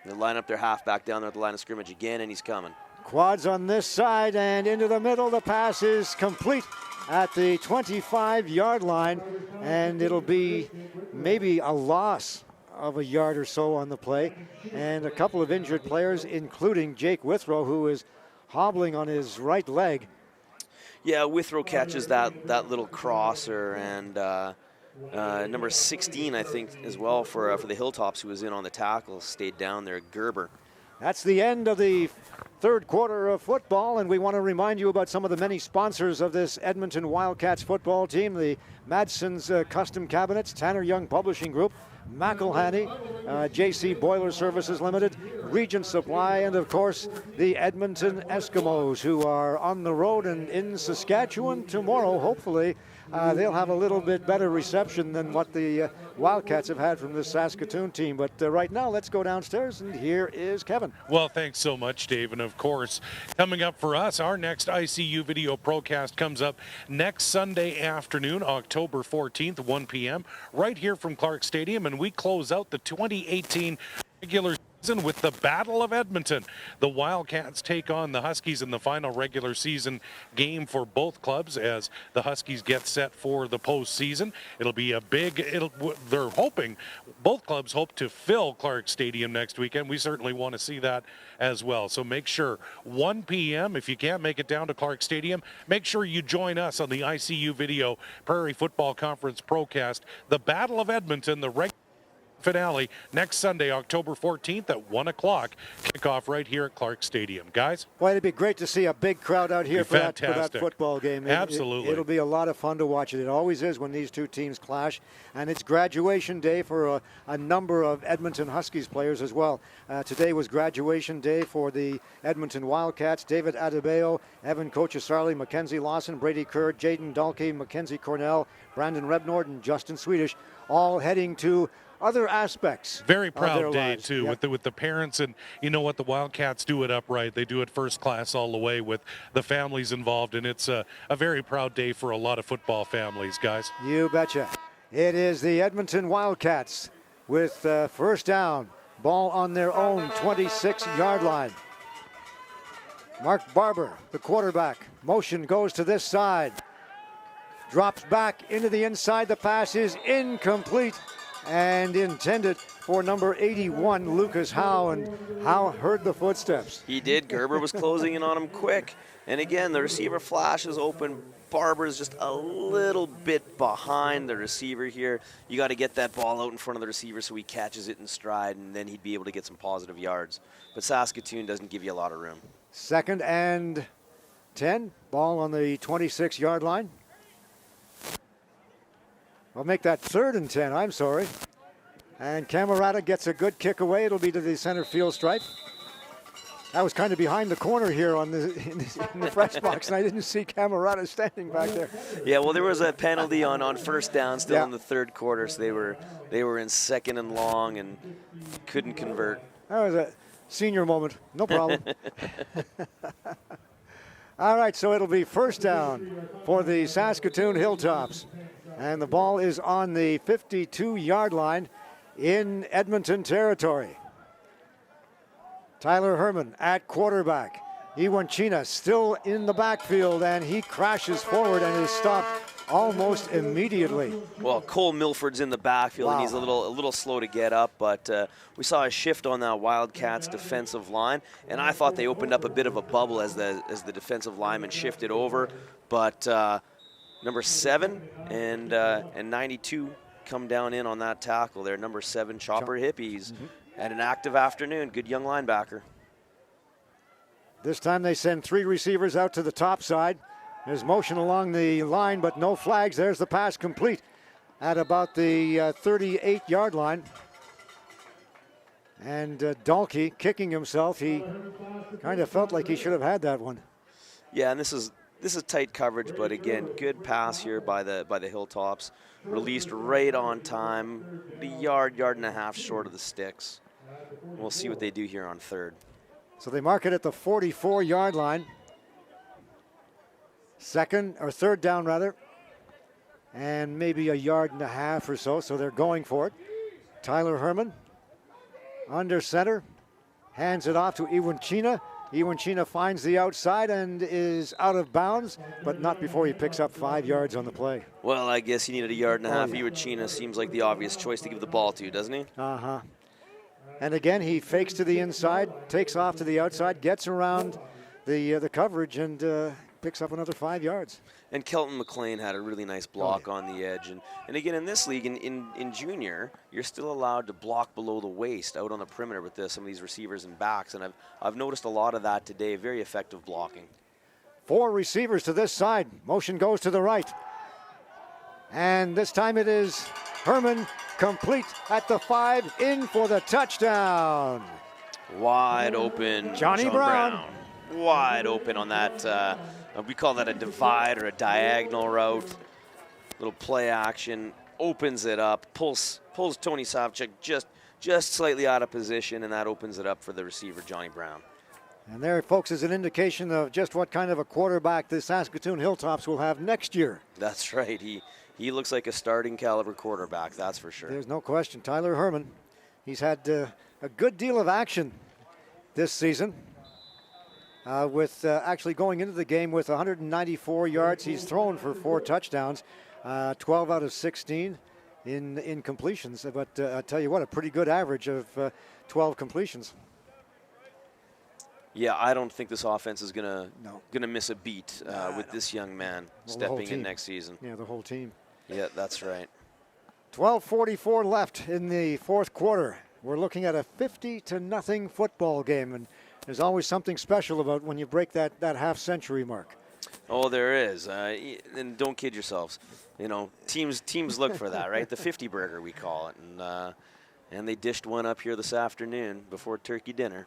They line up their halfback down there at the line of scrimmage again, and he's coming. Quads on this side and into the middle. The pass is complete at the 25-yard line, and it'll be maybe a loss of a yard or so on the play. And a couple of injured players, including Jake Withrow, who is hobbling on his right leg. Yeah, Withrow catches that little crosser, and number 16, I think, as well for the Hilltops, who was in on the tackle, stayed down there, Gerber. That's the end of the third quarter of football, and we want to remind you about some of the many sponsors of this Edmonton Wildcats football team: the Madson's Custom Cabinets, Tanner Young Publishing Group, McElhaney, JC Boiler Services Limited, Regent Supply, and of course the Edmonton Eskimos, who are on the road and in Saskatchewan tomorrow. Hopefully they'll have a little bit better reception than what the Wildcats have had from the Saskatoon team. But right now, let's go downstairs, and here is Kevin. Well, thanks so much, Dave. And of course, coming up for us, our next ICU video procast comes up next Sunday afternoon, October 14th, 1 p.m., right here from Clarke Stadium. And we close out the 2018 regular season with the Battle of Edmonton. The Wildcats take on the Huskies in the final regular season game for both clubs as the Huskies get set for the postseason. It'll be a they're hoping, both clubs hope to fill Clarke Stadium next weekend. We certainly want to see that as well. So make sure 1 p.m. if you can't make it down to Clarke Stadium, make sure you join us on the ICU Video Prairie Football Conference Procast. The Battle of Edmonton, the regular finale next Sunday, October 14th at 1 o'clock. Kickoff right here at Clarke Stadium. Guys? Well, it'd be great to see a big crowd out here for that football game. Absolutely. It'll be a lot of fun to watch it. It always is when these two teams clash. And it's graduation day for a number of Edmonton Huskies players as well. Today was graduation day for the Edmonton Wildcats. David Adebayo, Evan Kochesarli, Mackenzie Lawson, Brady Kerr, Jaden Dalkey, Mackenzie Cornell, Brandon Rebnord, and Justin Swedish, all heading to other aspects. Very of their proud day lives. too, Yep. with the parents, and you know what, the Wildcats do it upright. They do it first class all the way with the families involved, and it's a very proud day for a lot of football families, guys. You betcha. It is the Edmonton Wildcats with first down, ball on their own 26-yard line. Mark Barber, the quarterback, motion goes to this side, drops back into the inside. The pass is incomplete and intended for number 81, Lucas Howe, and Howe heard the footsteps. He did. Gerber was closing in on him quick. And again, the receiver flashes open. Barber's just a little bit behind the receiver here. You got to get that ball out in front of the receiver so he catches it in stride, and then he'd be able to get some positive yards. But Saskatoon doesn't give you a lot of room. 2nd and 10, ball on the 26-yard line. I'll make that 3rd and 10, I'm sorry. And Camerata gets a good kick away. It'll be to the center field stripe. I was kind of behind the corner here in the press box, and I didn't see Camerata standing back there. Yeah, well, there was a penalty on first down still Yeah. in the 3rd quarter, so they were in 2nd and long and couldn't convert. That was a senior moment. No problem. All right, so it'll be first down for the Saskatoon Hilltops. And the ball is on the 52-yard line in Edmonton territory. Tyler Herman at quarterback. Iwanchina still in the backfield, and he crashes forward and is stopped almost immediately. Well, Cole Milford's in the backfield, and Wow. he's a little slow to get up, but we saw a shift on that Wildcats defensive line, and I thought they opened up a bit of a bubble as the defensive lineman shifted over, but number 7 and 92 come down in on that tackle there. Number 7, Chopper Hippies, had an active afternoon. Good young linebacker. This time they send 3 receivers out to the top side. There's motion along the line, but no flags. There's the pass complete at about the 38-yard line. And Dalkey kicking himself. He kind of felt like he should have had that one. Yeah, and this is tight coverage, but again, good pass here by the Hilltops. Released right on time, a yard and a half short of the sticks. We'll see what they do here on 3rd. So they mark it at the 44-yard line. 3rd down rather. And maybe a yard and a half or so, so they're going for it. Tyler Herman under center, hands it off to Iwanchina. Iwanchina finds the outside and is out of bounds, but not before he picks up 5 yards on the play. Well, I guess he needed a yard and a half. yeah. Iwachina seems like the obvious choice to give the ball to, doesn't he? Uh-huh. And again, he fakes to the inside, takes off to the outside, gets around the coverage, and picks up another 5 yards. And Kelton McLean had a really nice block on the edge. And again, in this league, in junior, you're still allowed to block below the waist out on the perimeter with some of these receivers and backs. And I've noticed a lot of that today. Very effective blocking. 4 receivers to this side. Motion goes to the right. And this time it is Herman, complete at the 5, in for the touchdown. Wide open. Johnny Sean Brown. Wide open on that. We call that a divide or a diagonal route. Little play action. Opens it up. Pulls Tony Savchuk just slightly out of position, and that opens it up for the receiver, Johnny Brown. And there, folks, is an indication of just what kind of a quarterback the Saskatoon Hilltops will have next year. That's right. He looks like a starting caliber quarterback, that's for sure. There's no question. Tyler Herman, he's had a good deal of action this season. With actually going into the game with 194 yards. He's thrown for 4 touchdowns, 12 out of 16 in completions. But I tell you what, a pretty good average of 12 completions. Yeah, I don't think this offense is gonna miss a beat with this young man stepping in next season. Yeah, the whole team. Yeah, that's right. 12:44 left in the 4th quarter. We're looking at a 50-0 football game, and there's always something special about when you break that half-century mark. Oh, there is. And don't kid yourselves. You know, teams look for that, right? The 50 burger, we call it. And they dished one up here this afternoon before turkey dinner.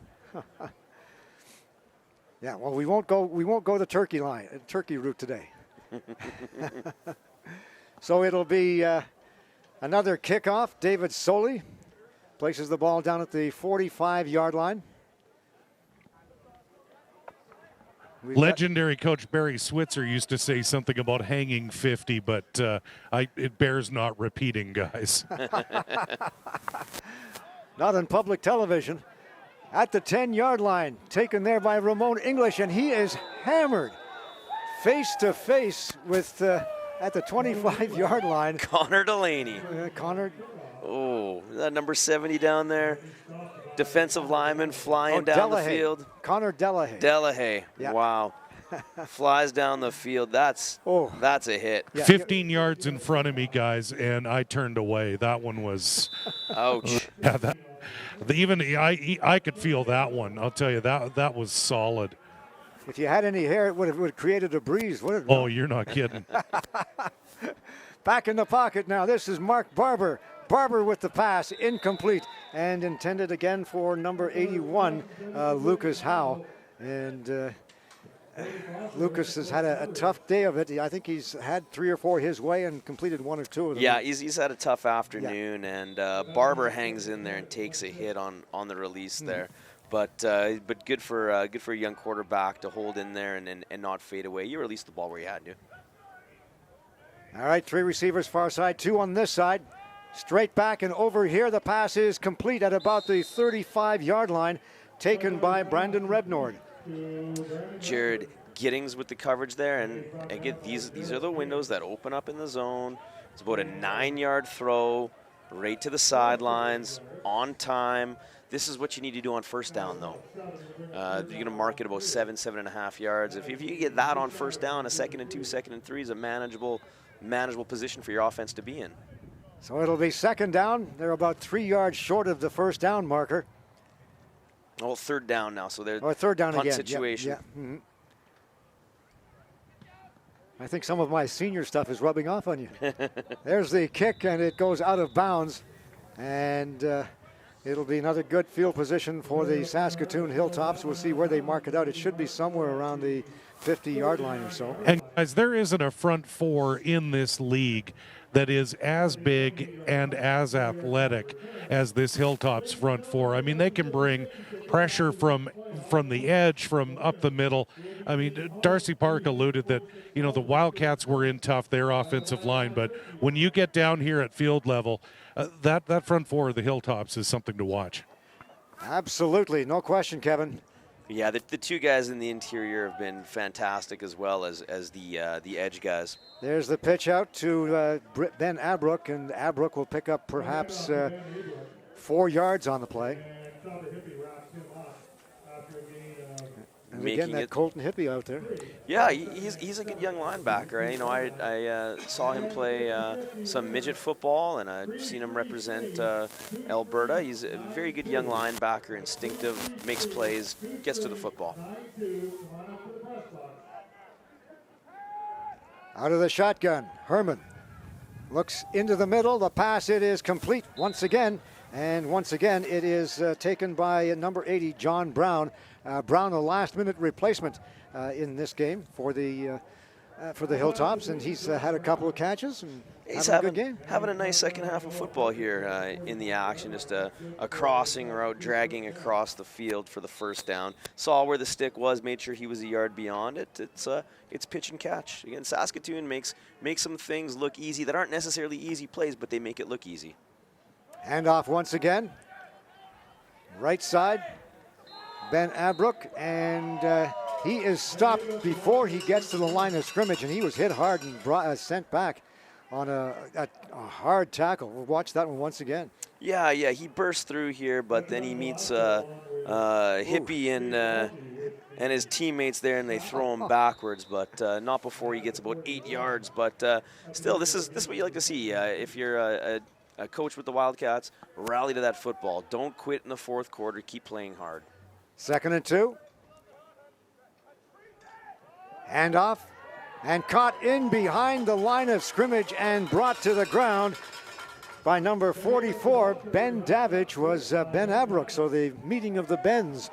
Yeah, well, we won't go the turkey route today. So it'll be Another kickoff. David Soley places the ball down at the 45-yard line. Legendary coach Barry Switzer used to say something about hanging 50, but it bears not repeating, guys. Not on public television. At the 10-yard line, taken there by Ramon English, and he is hammered face to face with at the 25-yard line. Connor Delaney. Connor. Oh, that number 70 down there. Defensive lineman flying down the field. Connor Delahaye. Delahaye. Yeah. Wow. Flies down the field. That's a hit. Yeah. 15 yards in front of me, guys, and I turned away. That one was. Ouch. Yeah, I could feel that one. I'll tell you, that was solid. If you had any hair, it would have created a breeze, wouldn't it? Oh, you're not kidding. Back in the pocket now. This is Mark Barber. Barber with the pass, incomplete, and intended again for number 81, Lucas Howe. And Lucas has had a tough day of it. I think he's had 3 or 4 his way and completed 1 or 2 of them. Yeah, he's had a tough afternoon, and Barber hangs in there and takes a hit on the release there. But good for a young quarterback to hold in there and not fade away. You released the ball where you had to. All right, 3 receivers far side, 2 on this side. Straight back and over here. The pass is complete at about the 35-yard line, taken by Brandon Rebnord. Jared Giddings with the coverage there, and again, these are the windows that open up in the zone. It's about a 9-yard throw, right to the sidelines, on time. This is what you need to do on first down, though. You're going to mark it about 7.5 yards. If you get that on first down, a 2nd and 2, 2nd and 3 is a manageable position for your offense to be in. So it'll be 2nd down. They're about 3 yards short of the first down marker. Oh, 3rd down now, so they're or 3rd down punt again. situation. Yeah. Mm-hmm. I think some of my senior stuff is rubbing off on you. There's the kick, and it goes out of bounds. And it'll be another good field position for the Saskatoon Hilltops. We'll see where they mark it out. It should be somewhere around the 50-yard line or so. And guys, there isn't a front 4 in this league that is as big and as athletic as this Hilltops front 4. I mean, they can bring pressure from the edge, from up the middle. I mean, Darcy Park alluded that, the Wildcats were in tough, their offensive line, but when you get down here at field level, that front 4 of the Hilltops is something to watch. Absolutely, no question, Kevin. Yeah, the 2 guys in the interior have been fantastic, as well as the edge guys. There's the pitch out to Ben Abrook, and Abrook will pick up perhaps 4 yards on the play. And again, that Colton Hippie out there. Yeah, he's a good young linebacker. I saw him play some midget football, and I've seen him represent Alberta. He's a very good young linebacker, instinctive, makes plays, gets to the football. Out of the shotgun, Herman looks into the middle. The pass, it is complete once again. And once again, it is taken by number 80, John Brown. Brown, a last-minute replacement in this game for the Hilltops, and he's had a couple of catches and He's having a good game. Having a nice second half of football here in the action. Just a crossing route, dragging across the field for the first down. Saw where the stick was, made sure he was a yard beyond it. It's pitch and catch. Again, Saskatoon makes some things look easy that aren't necessarily easy plays, but they make it look easy. Handoff once again. Right side, Ben Abrook, and he is stopped before he gets to the line of scrimmage, and he was hit hard and sent back on a hard tackle. We'll watch that one once again. Yeah, he bursts through here, but then he meets Hippie and his teammates there, and they throw him backwards, but not before he gets about 8 yards. But still, this is what you like to see. If you're a coach with the Wildcats, rally to that football. Don't quit in the fourth quarter. Keep playing hard. 2nd and 2. Handoff, and caught in behind the line of scrimmage and brought to the ground by number 44. Ben Davich was Ben Abrook, so the meeting of the Bens.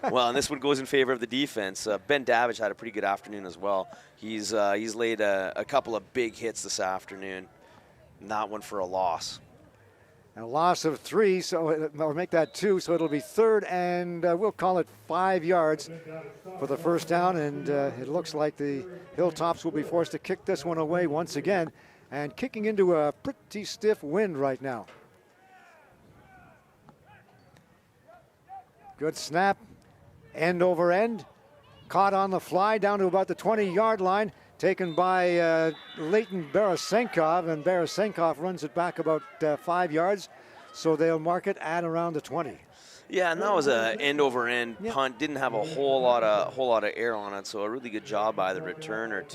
Well, and this one goes in favor of the defense. Ben Davich had a pretty good afternoon as well. He's laid a couple of big hits this afternoon. And that one for a loss. A loss of 3, so or make that 2, so it'll be 3rd and we'll call it 5 yards for the first down. And it looks like the Hilltops will be forced to kick this one away once again, and kicking into a pretty stiff wind right now. Good snap, end over end, caught on the fly down to about the 20-yard line, taken by Leighton Barasenkov, and Barasenkov runs it back about 5 yards, so they'll mark it at around the 20. Yeah, and that was a end over end punt. Didn't have a whole lot of air on it, so a really good job by the returner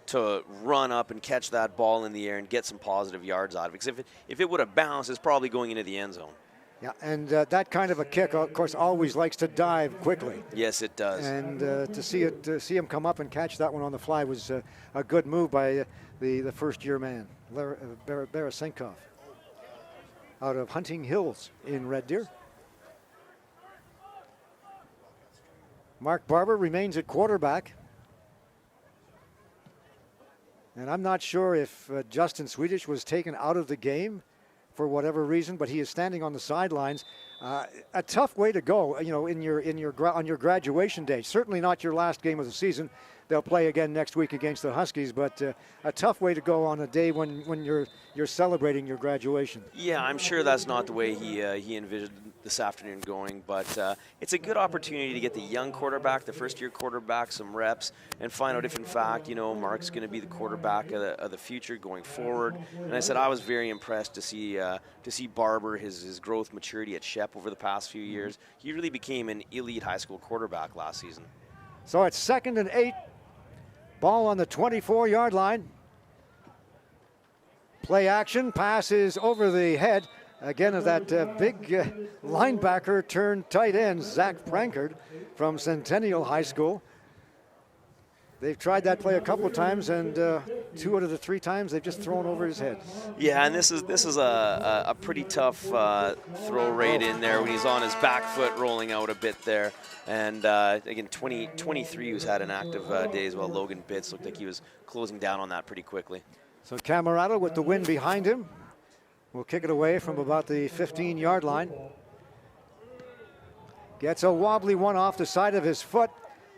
to run up and catch that ball in the air and get some positive yards out of it. Because if it would have bounced, it's probably going into the end zone. Yeah, and that kind of a kick, of course, always likes to dive quickly. Yes, it does. And to see him come up and catch that one on the fly was a good move by the first-year man, Barasenkov, out of Hunting Hills in Red Deer. Mark Barber remains at quarterback. And I'm not sure if Justin Swedish was taken out of the game for whatever reason, but he is standing on the sidelines. A tough way to go, you know, on your graduation day. Certainly not your last game of the season. They'll play again next week against the Huskies, but a tough way to go on a day when you're celebrating your graduation. Yeah, I'm sure that's not the way he envisioned this afternoon going, but it's a good opportunity to get the young quarterback, the first-year quarterback, some reps, and find out if, in fact, you know, Mark's going to be the quarterback of the future going forward. And I said I was very impressed to see Barber, his growth, maturity at Shep over the past few years. He really became an elite high school quarterback last season. So it's 2nd and 8. Ball on the 24-yard line. Play action, pass is over the head again of that big linebacker turned tight end, Zach Prankard from Centennial High School. They've tried that play a couple of times, and 2 out of the 3 times they've just thrown over his head. Yeah, and this is a pretty tough throw right in there when he's on his back foot, rolling out a bit there. And again, 23 who's had an active day as well. Logan Bitts looked like he was closing down on that pretty quickly. So Camerata with the wind behind him will kick it away from about the 15-yard line. Gets a wobbly one off the side of his foot.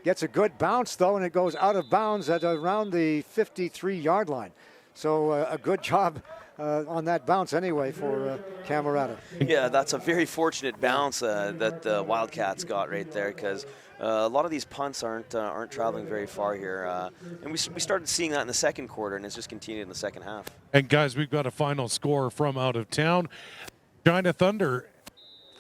Gets a good bounce, though, and it goes out of bounds at around the 53-yard line. So a good job on that bounce anyway for Camerata. Yeah, that's a very fortunate bounce that the Wildcats got right there, because a lot of these punts aren't traveling very far here. And we started seeing that in the second quarter, and it's just continued in the second half. And guys, we've got a final score from out of town. China Thunder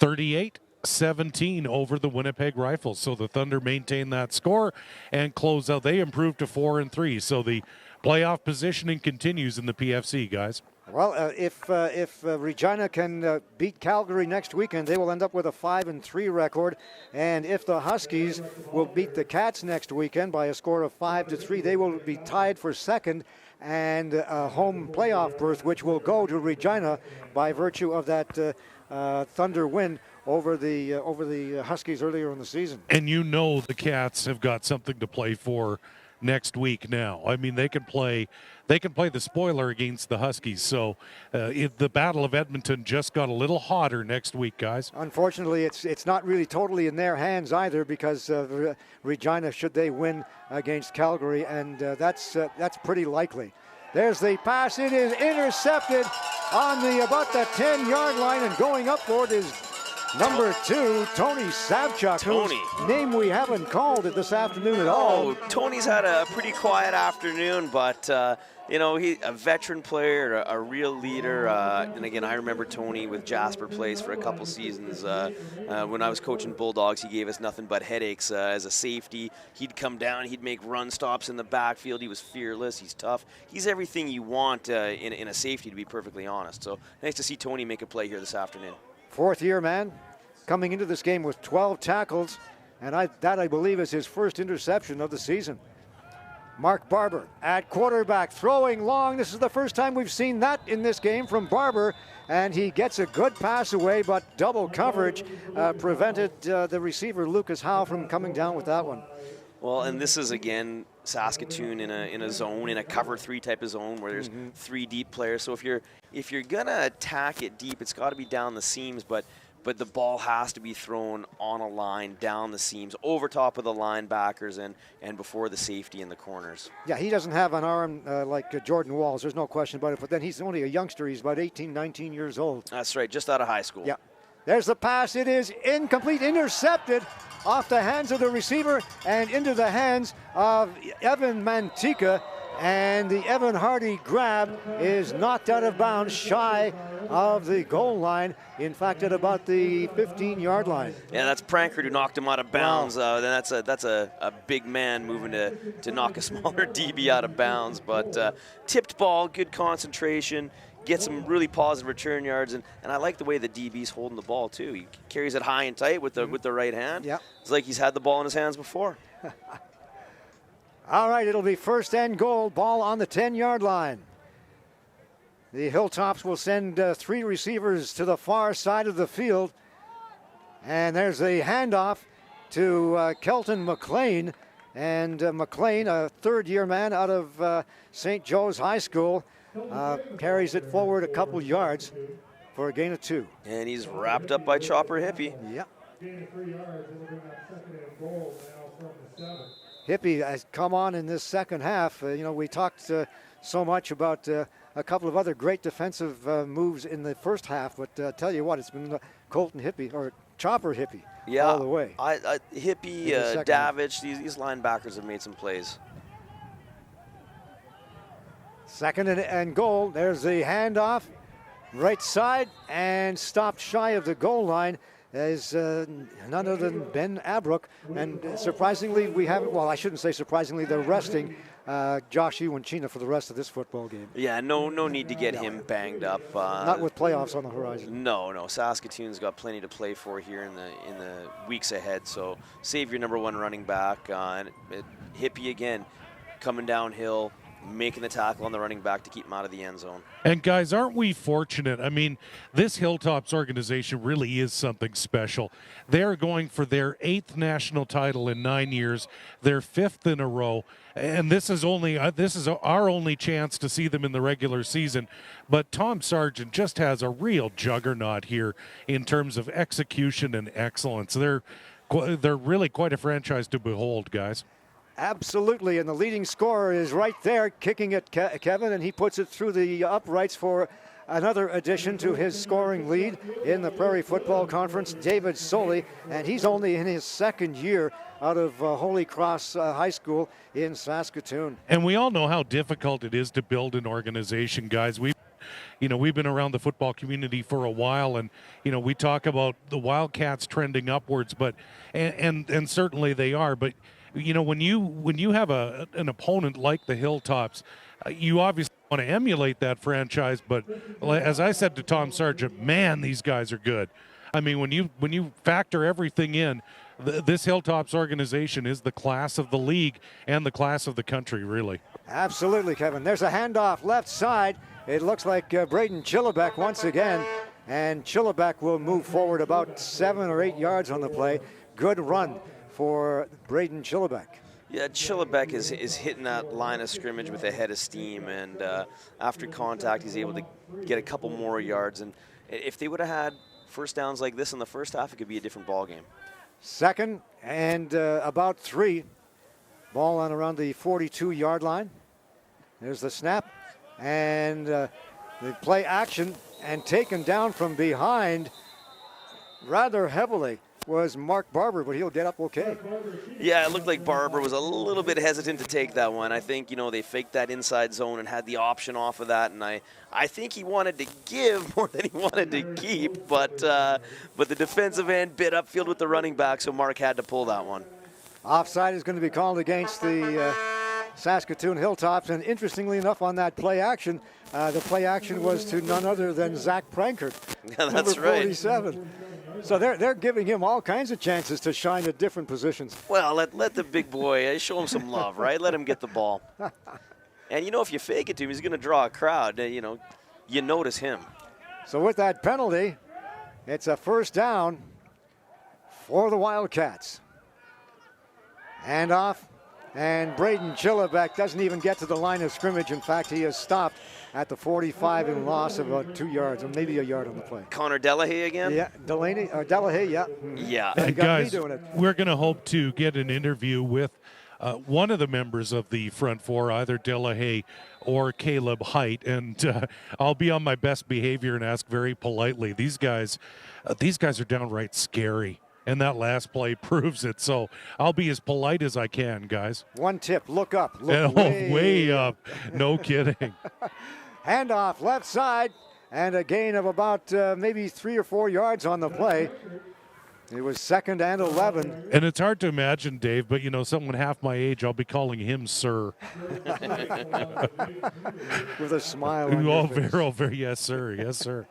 38-17 over the Winnipeg Rifles. So the Thunder maintain that score and close out. They improved to 4-3. So the playoff positioning continues in the PFC, guys. Well, if Regina can beat Calgary next weekend, they will end up with a 5-3 record. And if the Huskies will beat the Cats next weekend by a score of 5-3, they will be tied for second and a home playoff berth, which will go to Regina by virtue of that Thunder win over the Huskies earlier in the season. And you know the Cats have got something to play for next week now. I mean, they can play the spoiler against the Huskies. So the Battle of Edmonton just got a little hotter next week, guys. Unfortunately, it's not really totally in their hands either, because Regina, should they win against Calgary, and that's pretty likely. There's the pass. It is intercepted on about the 10-yard line, and going up for it is number 2, Tony Savchuk, whose name we haven't called it this afternoon at all. Oh, Tony's had a pretty quiet afternoon, but you know, he's a veteran player, a real leader. And again, I remember Tony with Jasper Place for a couple seasons. When I was coaching Bulldogs, he gave us nothing but headaches as a safety. He'd come down, he'd make run stops in the backfield. He was fearless, he's tough. He's everything you want in a safety, to be perfectly honest. So nice to see Tony make a play here this afternoon. 4th-year man coming into this game with 12 tackles, and I believe is his first interception of the season. Mark Barber at quarterback, throwing long. This is the first time we've seen that in this game from Barber, and he gets a good pass away, but double coverage prevented the receiver Lucas Howe from coming down with that one. Well, and this is, again, Saskatoon in a zone, in a cover 3 type of zone where there's 3 deep players. So if you're going to attack it deep, it's got to be down the seams, but the ball has to be thrown on a line, down the seams, over top of the linebackers and before the safety in the corners. Yeah, he doesn't have an arm like Jordan Walls. There's no question about it. But then he's only a youngster. He's about 18, 19 years old. That's right, just out of high school. Yeah. There's the pass. It is incomplete, intercepted off the hands of the receiver and into the hands of Evan Mantika. And the Evan Hardy grab is knocked out of bounds shy of the goal line. In fact, at about the 15-yard line. Yeah, that's Prankert who knocked him out of bounds. Wow. That's a big man moving to knock a smaller DB out of bounds. But tipped ball, good concentration, gets some really positive return yards, and I like the way the DB's holding the ball too. He carries it high and tight with the right hand. Yeah. It's like he's had the ball in his hands before. All right, it'll be first and goal, ball on the 10-yard line. The Hilltops will send 3 receivers to the far side of the field. And there's a handoff to Kelton McLean. And McLean, a third-year man out of St. Joe's High School, carries it forward a couple yards for a gain of 2. And he's wrapped up by Chopper Hippie. Yep. Gain of 3 yards. It'll bring up second and goal now from the 7. Hippie has come on in this second half. We talked so much about a couple of other great defensive moves in the first half, but tell you what, it's been Colton Hippie, or Chopper Hippie, all the way. Hippie, Davich, these linebackers have made some plays. Second and goal. There's the handoff, right side, and stopped shy of the goal line. Is none other than Ben Abrook. And surprisingly, we haven't, well, I shouldn't say surprisingly, they're resting Josh Iwanchina for the rest of this football game. Yeah, no need to get him banged up. Not with playoffs on the horizon. No. Saskatoon's got plenty to play for here in the weeks ahead. So save your number 1 running back. Hippie again, coming downhill, making the tackle on the running back to keep him out of the end zone. And guys, aren't we fortunate? I mean, this Hilltops organization really is something special. They're going for their 8th national title in 9 years, their 5th in a row, and this is our only chance to see them in the regular season. But Tom Sargent just has a real juggernaut here in terms of execution and excellence. They're really quite a franchise to behold, guys. Absolutely, and the leading scorer is right there, kicking it, Kevin, and he puts it through the uprights for another addition to his scoring lead in the Prairie Football Conference, David Soley, and he's only in his 2nd year out of Holy Cross High School in Saskatoon. And we all know how difficult it is to build an organization, guys. We've been around the football community for a while, and we talk about the Wildcats trending upwards, but and certainly they are, but when you have an opponent like the Hilltops, you obviously want to emulate that franchise. But as I said to Tom Sargent, man, these guys are good. I mean, when you factor everything in, this Hilltops organization is the class of the league and the class of the country, really. Absolutely, Kevin. There's a handoff left side. It looks like Braden Chillibeck once again, and Chillibeck will move forward about 7 or 8 yards on the play. Good run for Braden Chillibeck. Yeah, Chillibeck is hitting that line of scrimmage with a head of steam, and after contact, he's able to get a couple more yards. And if they would have had first downs like this in the first half, it could be a different ball game. Second and about 3. Ball on around the 42-yard line. There's the snap, and the play action, and taken down from behind rather heavily was Mark Barber, but he'll get up okay. Yeah, it looked like Barber was a little bit hesitant to take that one. I think, they faked that inside zone and had the option off of that, and I think he wanted to give more than he wanted to keep, but the defensive end bit upfield with the running back, so Mark had to pull that one. Offside is going to be called against the Saskatoon Hilltops, and interestingly enough, on that play action, the play action was to none other than Zach Prankert, yeah, that's number 47. Right. So they're giving him all kinds of chances to shine at different positions. Well, let the big boy, show him some love, right? Let him get the ball. And, if you fake it to him, he's going to draw a crowd. You notice him. So with that penalty, it's a first down for the Wildcats. Hand off. And Braden Chillibeck doesn't even get to the line of scrimmage. In fact, he is stopped at the 45 in loss of about 2 yards, or maybe a yard on the play. Connor Delahaye again? Yeah, Delahaye, yeah. Yeah. And got me guys, doing it. we're going to hope to get an interview with one of the members of the front four, either Delahaye or Caleb Height, and I'll be on my best behavior and ask very politely. These guys are downright scary. And that last play proves it. So I'll be as polite as I can, guys. One tip, look up. Look Way up. No kidding. Handoff, left side, and a gain of about maybe 3 or 4 yards on the play. It was 2nd and 11. And it's hard to imagine, Dave, but, someone half my age, I'll be calling him sir. With a smile on your face. Very, yes, sir. Yes, sir.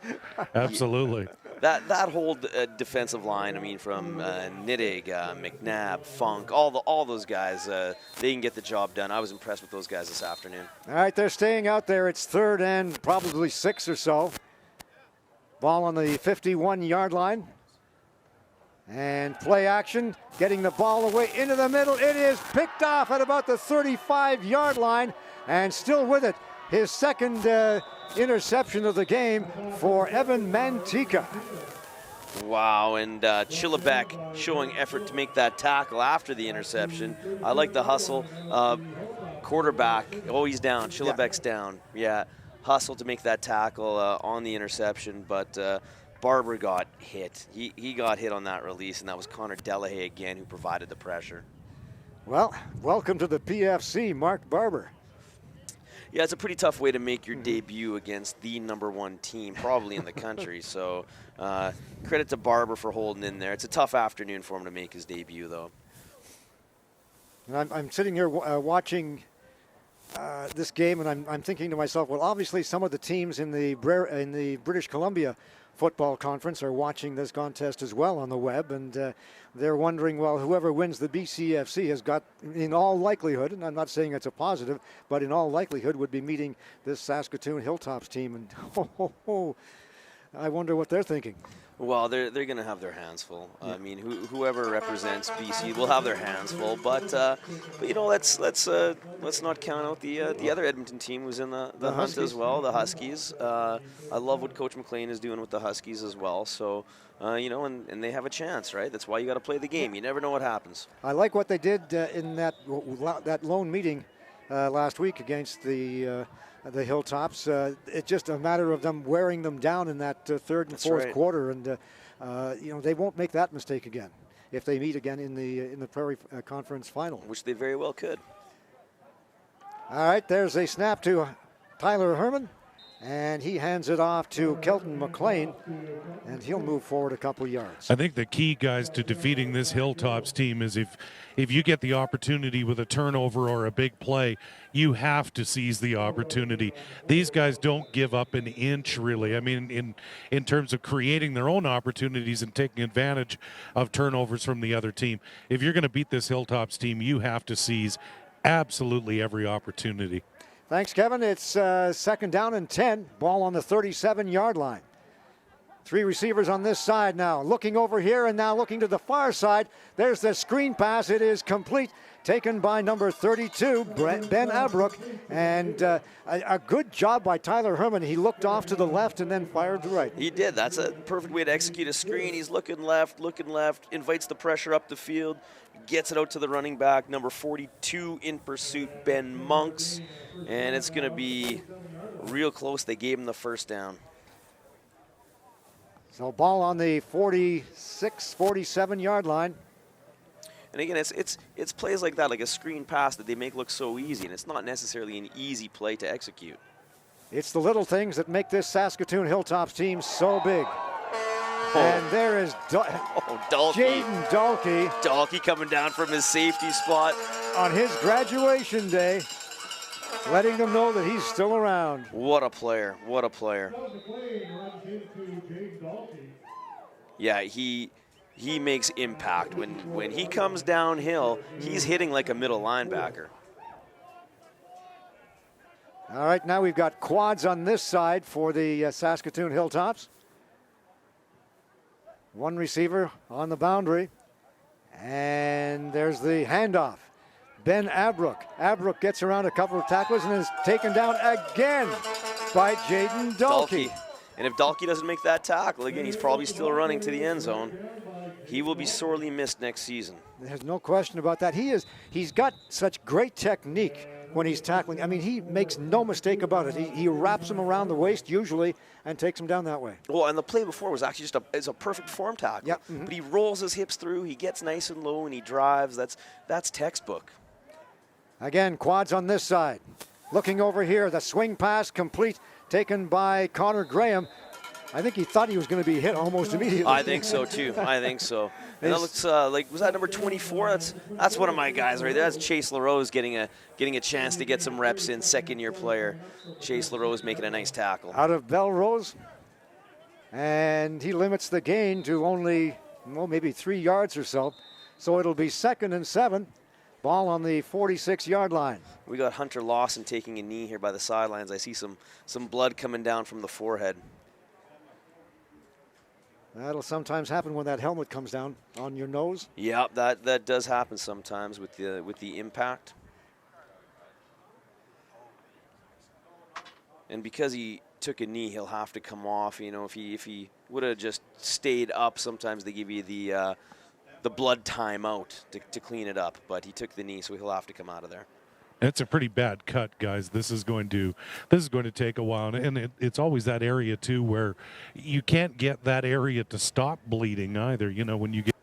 Absolutely. That whole defensive line, I mean, from Nittig, McNabb, Funk, all those guys, they can get the job done. I was impressed with those guys this afternoon. All right, they're staying out there. It's 3rd and probably 6 or so. Ball on the 51-yard line. And play action, getting the ball away into the middle. It is picked off at about the 35-yard line, and still with it, his second interception of the game for Evan Mantika. Wow, and Chillibeck showing effort to make that tackle after the interception. I like the hustle. Quarterback, he's down. Chillibeck's down. Yeah, hustle to make that tackle on the interception, but Barber got hit. He got hit on that release, and that was Connor Delahaye again who provided the pressure. Well, welcome to the PFC, Mark Barber. Yeah, it's a pretty tough way to make your debut against the #1 team, probably in the country. So credit to Barber for holding in there. It's a tough afternoon for him to make his debut, though. And I'm sitting here watching this game, and I'm thinking to myself, well, obviously some of the teams in the British Columbia Football Conference are watching this contest as well on the web, and they're wondering, well, whoever wins the BCFC has got, in all likelihood, and I'm not saying it's a positive, but in all likelihood would be meeting this Saskatoon Hilltops team, and I wonder what they're thinking. Well, they're going to have their hands full. I mean, whoever represents BC will have their hands full. But let's not count out the other Edmonton team who's in the hunt as well, the Huskies. I love what Coach McLean is doing with the Huskies as well. So, and they have a chance, right? That's why you got to play the game. You never know what happens. I like what they did in that lone meeting last week against the Hilltops. It's just a matter of them wearing them down in that third and fourth quarter, and they won't make that mistake again if they meet again in the Prairie Conference final, which they very well could. All right, there's a snap to Tyler Herman, and he hands it off to Kelton McLean, and he'll move forward a couple yards. I think the key, guys, to defeating this Hilltops team is if you get the opportunity with a turnover or a big play, you have to seize the opportunity. These guys don't give up an inch, really. I mean, in terms of creating their own opportunities and taking advantage of turnovers from the other team. If you're going to beat this Hilltops team, you have to seize absolutely every opportunity. Thanks, Kevin. It's 2nd down and 10. Ball on the 37-yard line. 3 receivers on this side now. Looking over here and now looking to the far side. There's the screen pass. It is complete. Taken by number 32, Ben Abrook. And a good job by Tyler Herman. He looked off to the left and then fired to the right. He did. That's a perfect way to execute a screen. He's looking left, invites the pressure up the field, gets it out to the running back, number 42 in pursuit, Ben Monks. And it's going to be real close. They gave him the first down. So ball on the 46, 47-yard line. And again, it's plays like that, like a screen pass that they make look so easy, and it's not necessarily an easy play to execute. It's the little things that make this Saskatoon Hilltops team so big. And there is Dalkey. Jaden Dalkey. Dalkey coming down from his safety spot. On his graduation day, letting them know that he's still around. What a player. What a player. Yeah, he makes impact. When he comes downhill, he's hitting like a middle linebacker. All right, now we've got quads on this side for the Saskatoon Hilltops. One receiver on the boundary. And there's the handoff. Ben Abrook. Abrook gets around a couple of tacklers and is taken down again by Jaden Dalkey. And if Dalkey doesn't make that tackle, again, he's probably still running to the end zone. He will be sorely missed next season. There's no question about that. He's got such great technique when he's tackling. I mean, he makes no mistake about it. He wraps him around the waist usually and takes him down that way. Well, and the play before was actually just a perfect form tackle. Yep. But he rolls his hips through, he gets nice and low, and he drives. That's textbook. Again, quads on this side. Looking over here, the swing pass complete, taken by Connor Graham. I think he thought he was going to be hit almost immediately. I think so too. I think so. And that looks like, was that number 24? That's one of my guys right there. That's Chase LaRose getting a chance to get some reps in, second-year player. Chase LaRose making a nice tackle. Out of Belrose. And he limits the gain to only, well, maybe 3 yards or so. So it'll be 2nd and 7. Ball on the 46-yard line. We got Hunter Lawson taking a knee here by the sidelines. I see some blood coming down from the forehead. That'll sometimes happen when that helmet comes down on your nose. Yeah, that does happen sometimes with the impact. And because he took a knee, he'll have to come off. You know, if he would have just stayed up, sometimes they give you the blood time out to clean it up. But he took the knee, so he'll have to come out of there. It's a pretty bad cut, guys. This is going to take a while, and it's always that area too where you can't get that area to stop bleeding either. You know, when you get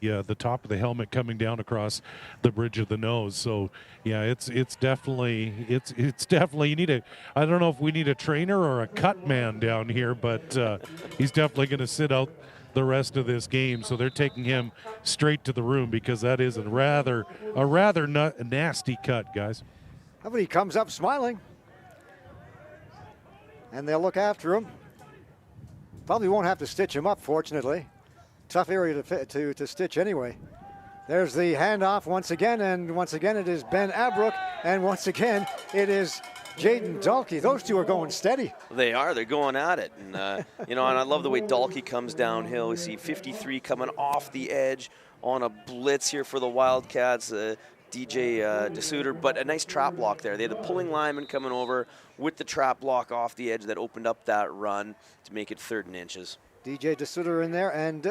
the top of the helmet coming down across the bridge of the nose. So yeah, it's definitely you need I don't know if we need a trainer or a cut man down here, but he's definitely going to sit out the rest of this game. So they're taking him straight to the room because that is a rather nasty cut, guys. How about he comes up smiling, and they'll look after him. Probably won't have to stitch him up, fortunately. Tough area to stitch anyway. There's the handoff once again, and once again it is Ben Abrook, and once again it is Jaden Dalkey. Those two are going steady. They are. They're going at it. And, and I love the way Dalkey comes downhill. We see 53 coming off the edge on a blitz here for the Wildcats. DJ DeSuter, but a nice trap block there. They had the pulling lineman coming over with the trap block off the edge that opened up that run to make it 3rd and inches. DJ DeSuter in there, and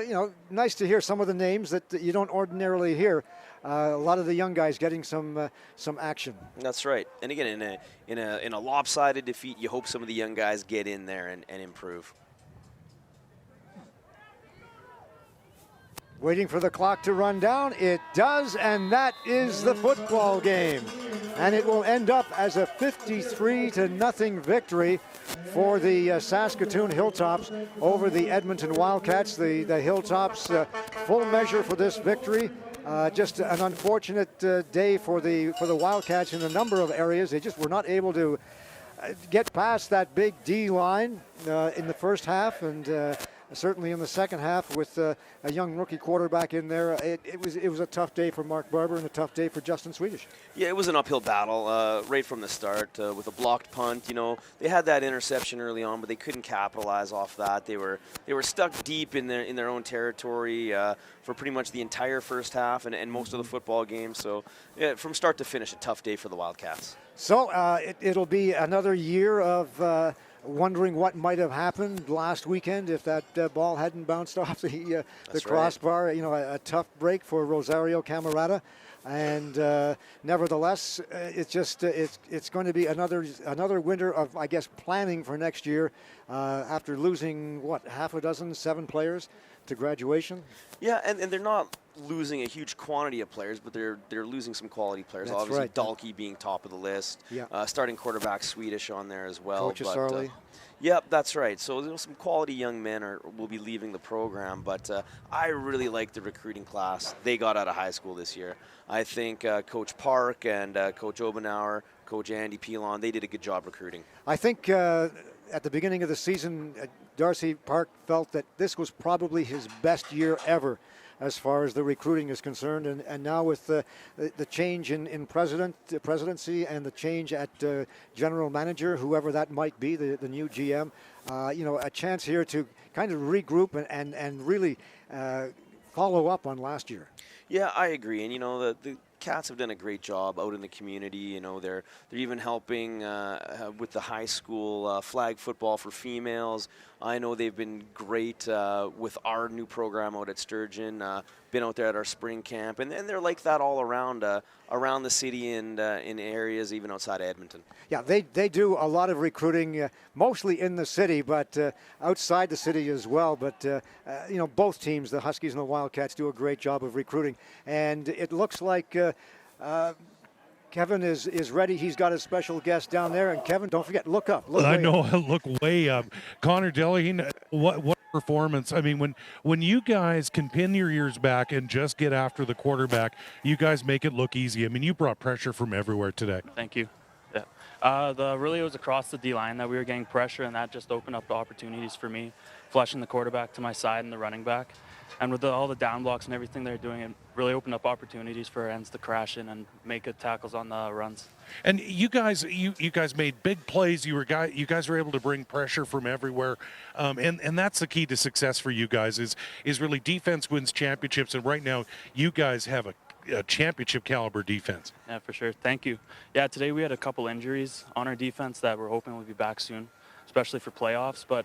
nice to hear some of the names that you don't ordinarily hear. A lot of the young guys getting some action. That's right. And again, in a lopsided defeat, you hope some of the young guys get in there and improve. Waiting for the clock to run down. It does, and that is the football game. And it will end up as a 53-0 victory for the Saskatoon Hilltops over the Edmonton Wildcats. The Hilltops full measure for this victory. Just an unfortunate day for the Wildcats in a number of areas. They just were not able to get past that big D line in the first half, and certainly in the second half with a young rookie quarterback in there. It was a tough day for Mark Barber and a tough day for Justin Swedish. Yeah, it was an uphill battle right from the start with a blocked punt. They had that interception early on, but they couldn't capitalize off that. They were stuck deep in their own territory for pretty much the entire first half and most of the football game. So yeah, from start to finish, a tough day for the Wildcats. So it'll be another year of wondering what might have happened last weekend if that ball hadn't bounced off the crossbar. Right. A tough break for Rosario Camarada, and nevertheless, it's going to be another winter of, I guess, planning for next year after losing half a dozen, 7 players to graduation. Yeah, and they're not losing a huge quantity of players, but they're losing some quality players. That's obviously, right. Dalkey being top of the list. Yeah. Starting quarterback Swedish on there as well. Coach Sarley. Yep, that's right. So some quality young men will be leaving the program, but I really like the recruiting class they got out of high school this year. I think Coach Park and Coach Obenauer, Coach Andy Pilon, they did a good job recruiting. I think at the beginning of the season, Darcy Park felt that this was probably his best year ever as far as the recruiting is concerned, and now with the change in presidency and the change at general manager, whoever that might be, the new GM, a chance here to kind of regroup and really follow up on last year. Yeah, I agree. And, the Cats have done a great job out in the community. They're even helping with the high school flag football for females. I know they've been great with our new program out at Sturgeon. Been out there at our spring camp, and they're like that all around the city and in areas even outside of Edmonton. Yeah, they do a lot of recruiting, mostly in the city, but outside the city as well. But both teams, the Huskies and the Wildcats, do a great job of recruiting, and it looks like Kevin is ready. He's got a special guest down there, and Kevin, don't forget, look up. I know, look way up. Connor Delahaye, what performance. I mean, when you guys can pin your ears back and just get after the quarterback, you guys make it look easy. I mean, you brought pressure from everywhere today. Thank you. Yeah. Really it was across the D-line that we were getting pressure, and that just opened up the opportunities for me, flushing the quarterback to my side and the running back. And with all the down blocks and everything they're doing, it really opened up opportunities for ends to crash in and make good tackles on the runs. And you guys made big plays. You guys were able to bring pressure from everywhere, and that's the key to success for you guys. Is really defense wins championships, and right now you guys have a championship caliber defense. Yeah, for sure. Thank you. Yeah, today we had a couple injuries on our defense that we're hoping will be back soon, especially for playoffs. But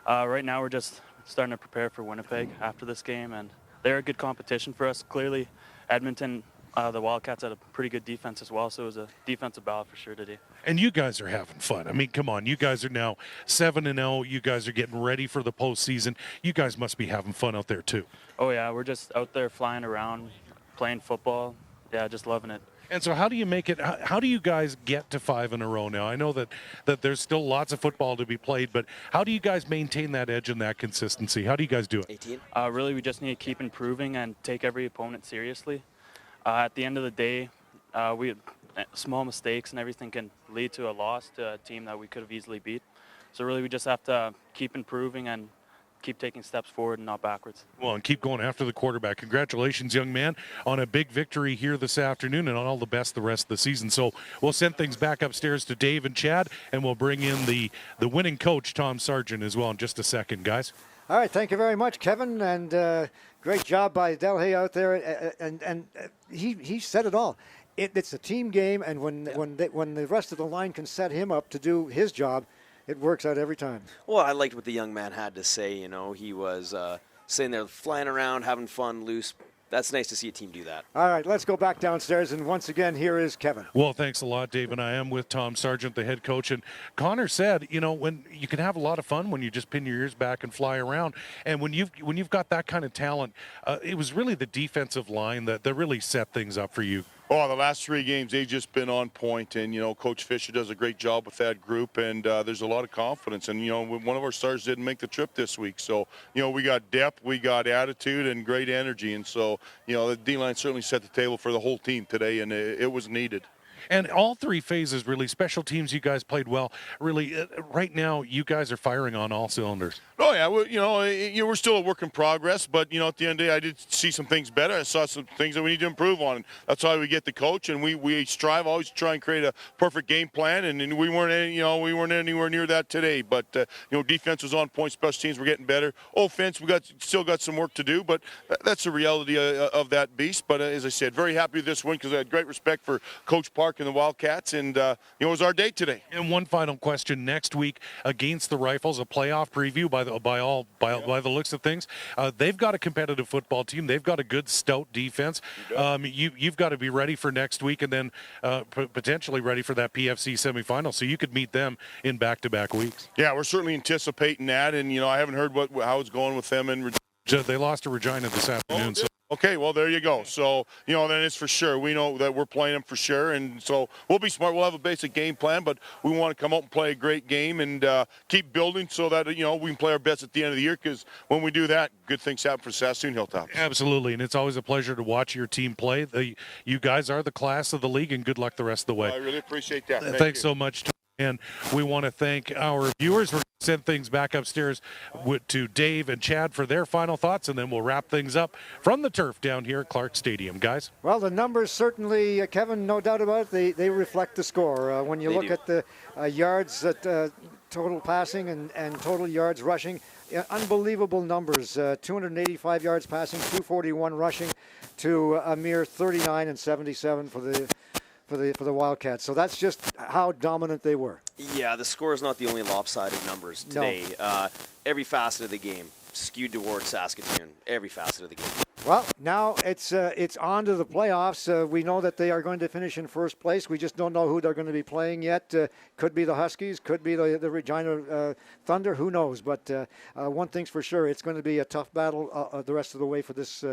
right now we're just starting to prepare for Winnipeg after this game, and they're a good competition for us. Clearly, Edmonton, the Wildcats had a pretty good defense as well, so it was a defensive battle for sure today. And you guys are having fun. I mean, come on, you guys are now 7-0. You guys are getting ready for the postseason. You guys must be having fun out there too. Oh yeah, we're just out there flying around, playing football. Yeah, just loving it. And so how do you make it, how do you guys get to 5 in a row now? I know that there's still lots of football to be played, but how do you guys maintain that edge and that consistency? How do you guys do it? 18. Really, we just need to keep improving and take every opponent seriously. At the end of the day, small mistakes and everything can lead to a loss to a team that we could have easily beat. So really, we just have to keep improving and keep taking steps forward and not backwards. Well, and keep going after the quarterback. Congratulations, young man, on a big victory here this afternoon, and all the best the rest of the season. So we'll send things back upstairs to Dave and Chad, and we'll bring in the winning coach, Tom Sargent, as well in just a second, guys. All right, thank you very much, Kevin, and great job by Delahaye out there, and he said it all. It's a team game, and when the rest of the line can set him up to do his job, it works out every time. Well, I liked what the young man had to say. He was sitting there flying around, having fun, loose. That's nice to see a team do that. All right, let's go back downstairs, and once again, here is Kevin. Well, thanks a lot, Dave, and I am with Tom Sargent, the head coach. And Connor said, when you can have a lot of fun when you just pin your ears back and fly around. And when you've got that kind of talent, it was really the defensive line that really set things up for you. Oh, the last 3 games, they've just been on point, and, Coach Fisher does a great job with that group, and there's a lot of confidence. And, one of our stars didn't make the trip this week. So, we got depth, we got attitude, and great energy. And so, the D-line certainly set the table for the whole team today, and it was needed. And all 3 phases, really, special teams, you guys played well. Really, right now, you guys are firing on all cylinders. Oh, yeah. Well, we're still a work in progress, but, at the end of the day, I did see some things better. I saw some things that we need to improve on. And that's why we get the coach, and we strive always to try and create a perfect game plan, and we weren't anywhere near that today. But, defense was on point, special teams were getting better. Offense, still got some work to do, but that's the reality of that beast. But, as I said, very happy with this win because I had great respect for Coach Park and the Wildcats, and it was our day today. And one final question: next week against the Rifles, a playoff preview by the looks of things. They've got a competitive football team. They've got a good stout defense. You've got to be ready for next week, and then potentially ready for that PFC semifinal. So you could meet them in back-to-back weeks. Yeah, we're certainly anticipating that, and I haven't heard how it's going with them. And they lost to Regina this afternoon. So. Okay, well, there you go. So, then it's for sure. We know that we're playing them for sure, and so we'll be smart. We'll have a basic game plan, but we want to come out and play a great game and keep building so that, we can play our best at the end of the year, because when we do that, good things happen for Saskatoon Hilltops. Absolutely, and it's always a pleasure to watch your team play. You guys are the class of the league, and good luck the rest of the way. Well, I really appreciate that. Thanks so much, Tom. And we want to thank our viewers. We're going to send things back upstairs to Dave and Chad for their final thoughts, and then we'll wrap things up from the turf down here at Clarke Stadium. Guys? Well, the numbers certainly, Kevin, no doubt about it, they reflect the score. When you look at the yards that total passing and total yards rushing. Unbelievable numbers. 285 yards passing, 241 rushing, to a mere 39 and 77 for the Wildcats. So that's just how dominant they were. Yeah, the score is not the only lopsided numbers today. No. Every facet of the game skewed towards Saskatoon. Every facet of the game. Well, now it's on to the playoffs. We know that they are going to finish in first place. We just don't know who they're going to be playing yet. Could be the Huskies, could be the Regina Thunder. Who knows? But one thing's for sure: it's going to be a tough battle the rest of the way for this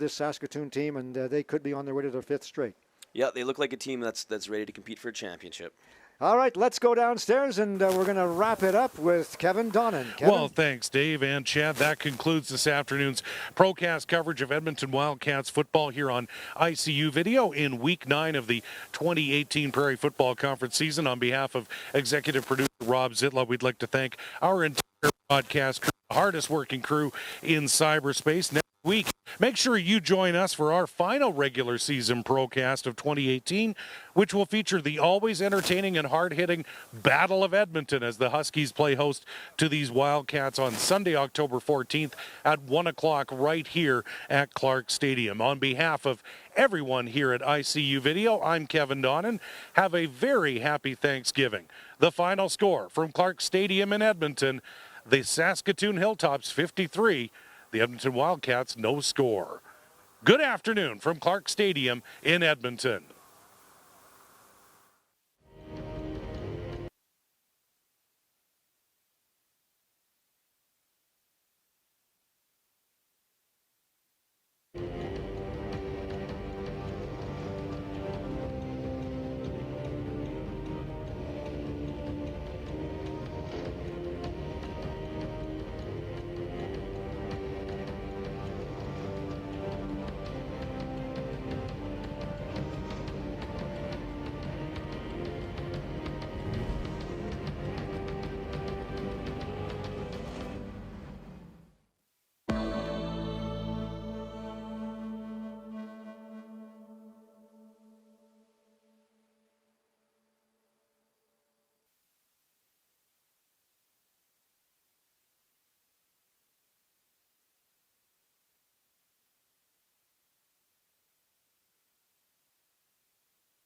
Saskatoon team, and they could be on their way to their 5th straight. Yeah, they look like a team that's ready to compete for a championship. All right, let's go downstairs, and we're going to wrap it up with Kevin Donnan. Kevin? Well, thanks, Dave and Chad. That concludes this afternoon's Procast coverage of Edmonton Wildcats football here on ICU Video in Week 9 of the 2018 Prairie Football Conference season. On behalf of Executive Producer Rob Zitla, we'd like to thank our entire broadcast crew, the hardest working crew in cyberspace. Next week, make sure you join us for our final regular season Procast of 2018, which will feature the always entertaining and hard-hitting Battle of Edmonton as the Huskies play host to these Wildcats on Sunday, October 14th at 1 o'clock right here at Clarke Stadium. On behalf of everyone here at ICU Video, I'm Kevin Donnan. Have a very happy Thanksgiving. The final score from Clarke Stadium in Edmonton, the Saskatoon Hilltops 53, the Edmonton Wildcats no score. Good afternoon from Clarke Stadium in Edmonton.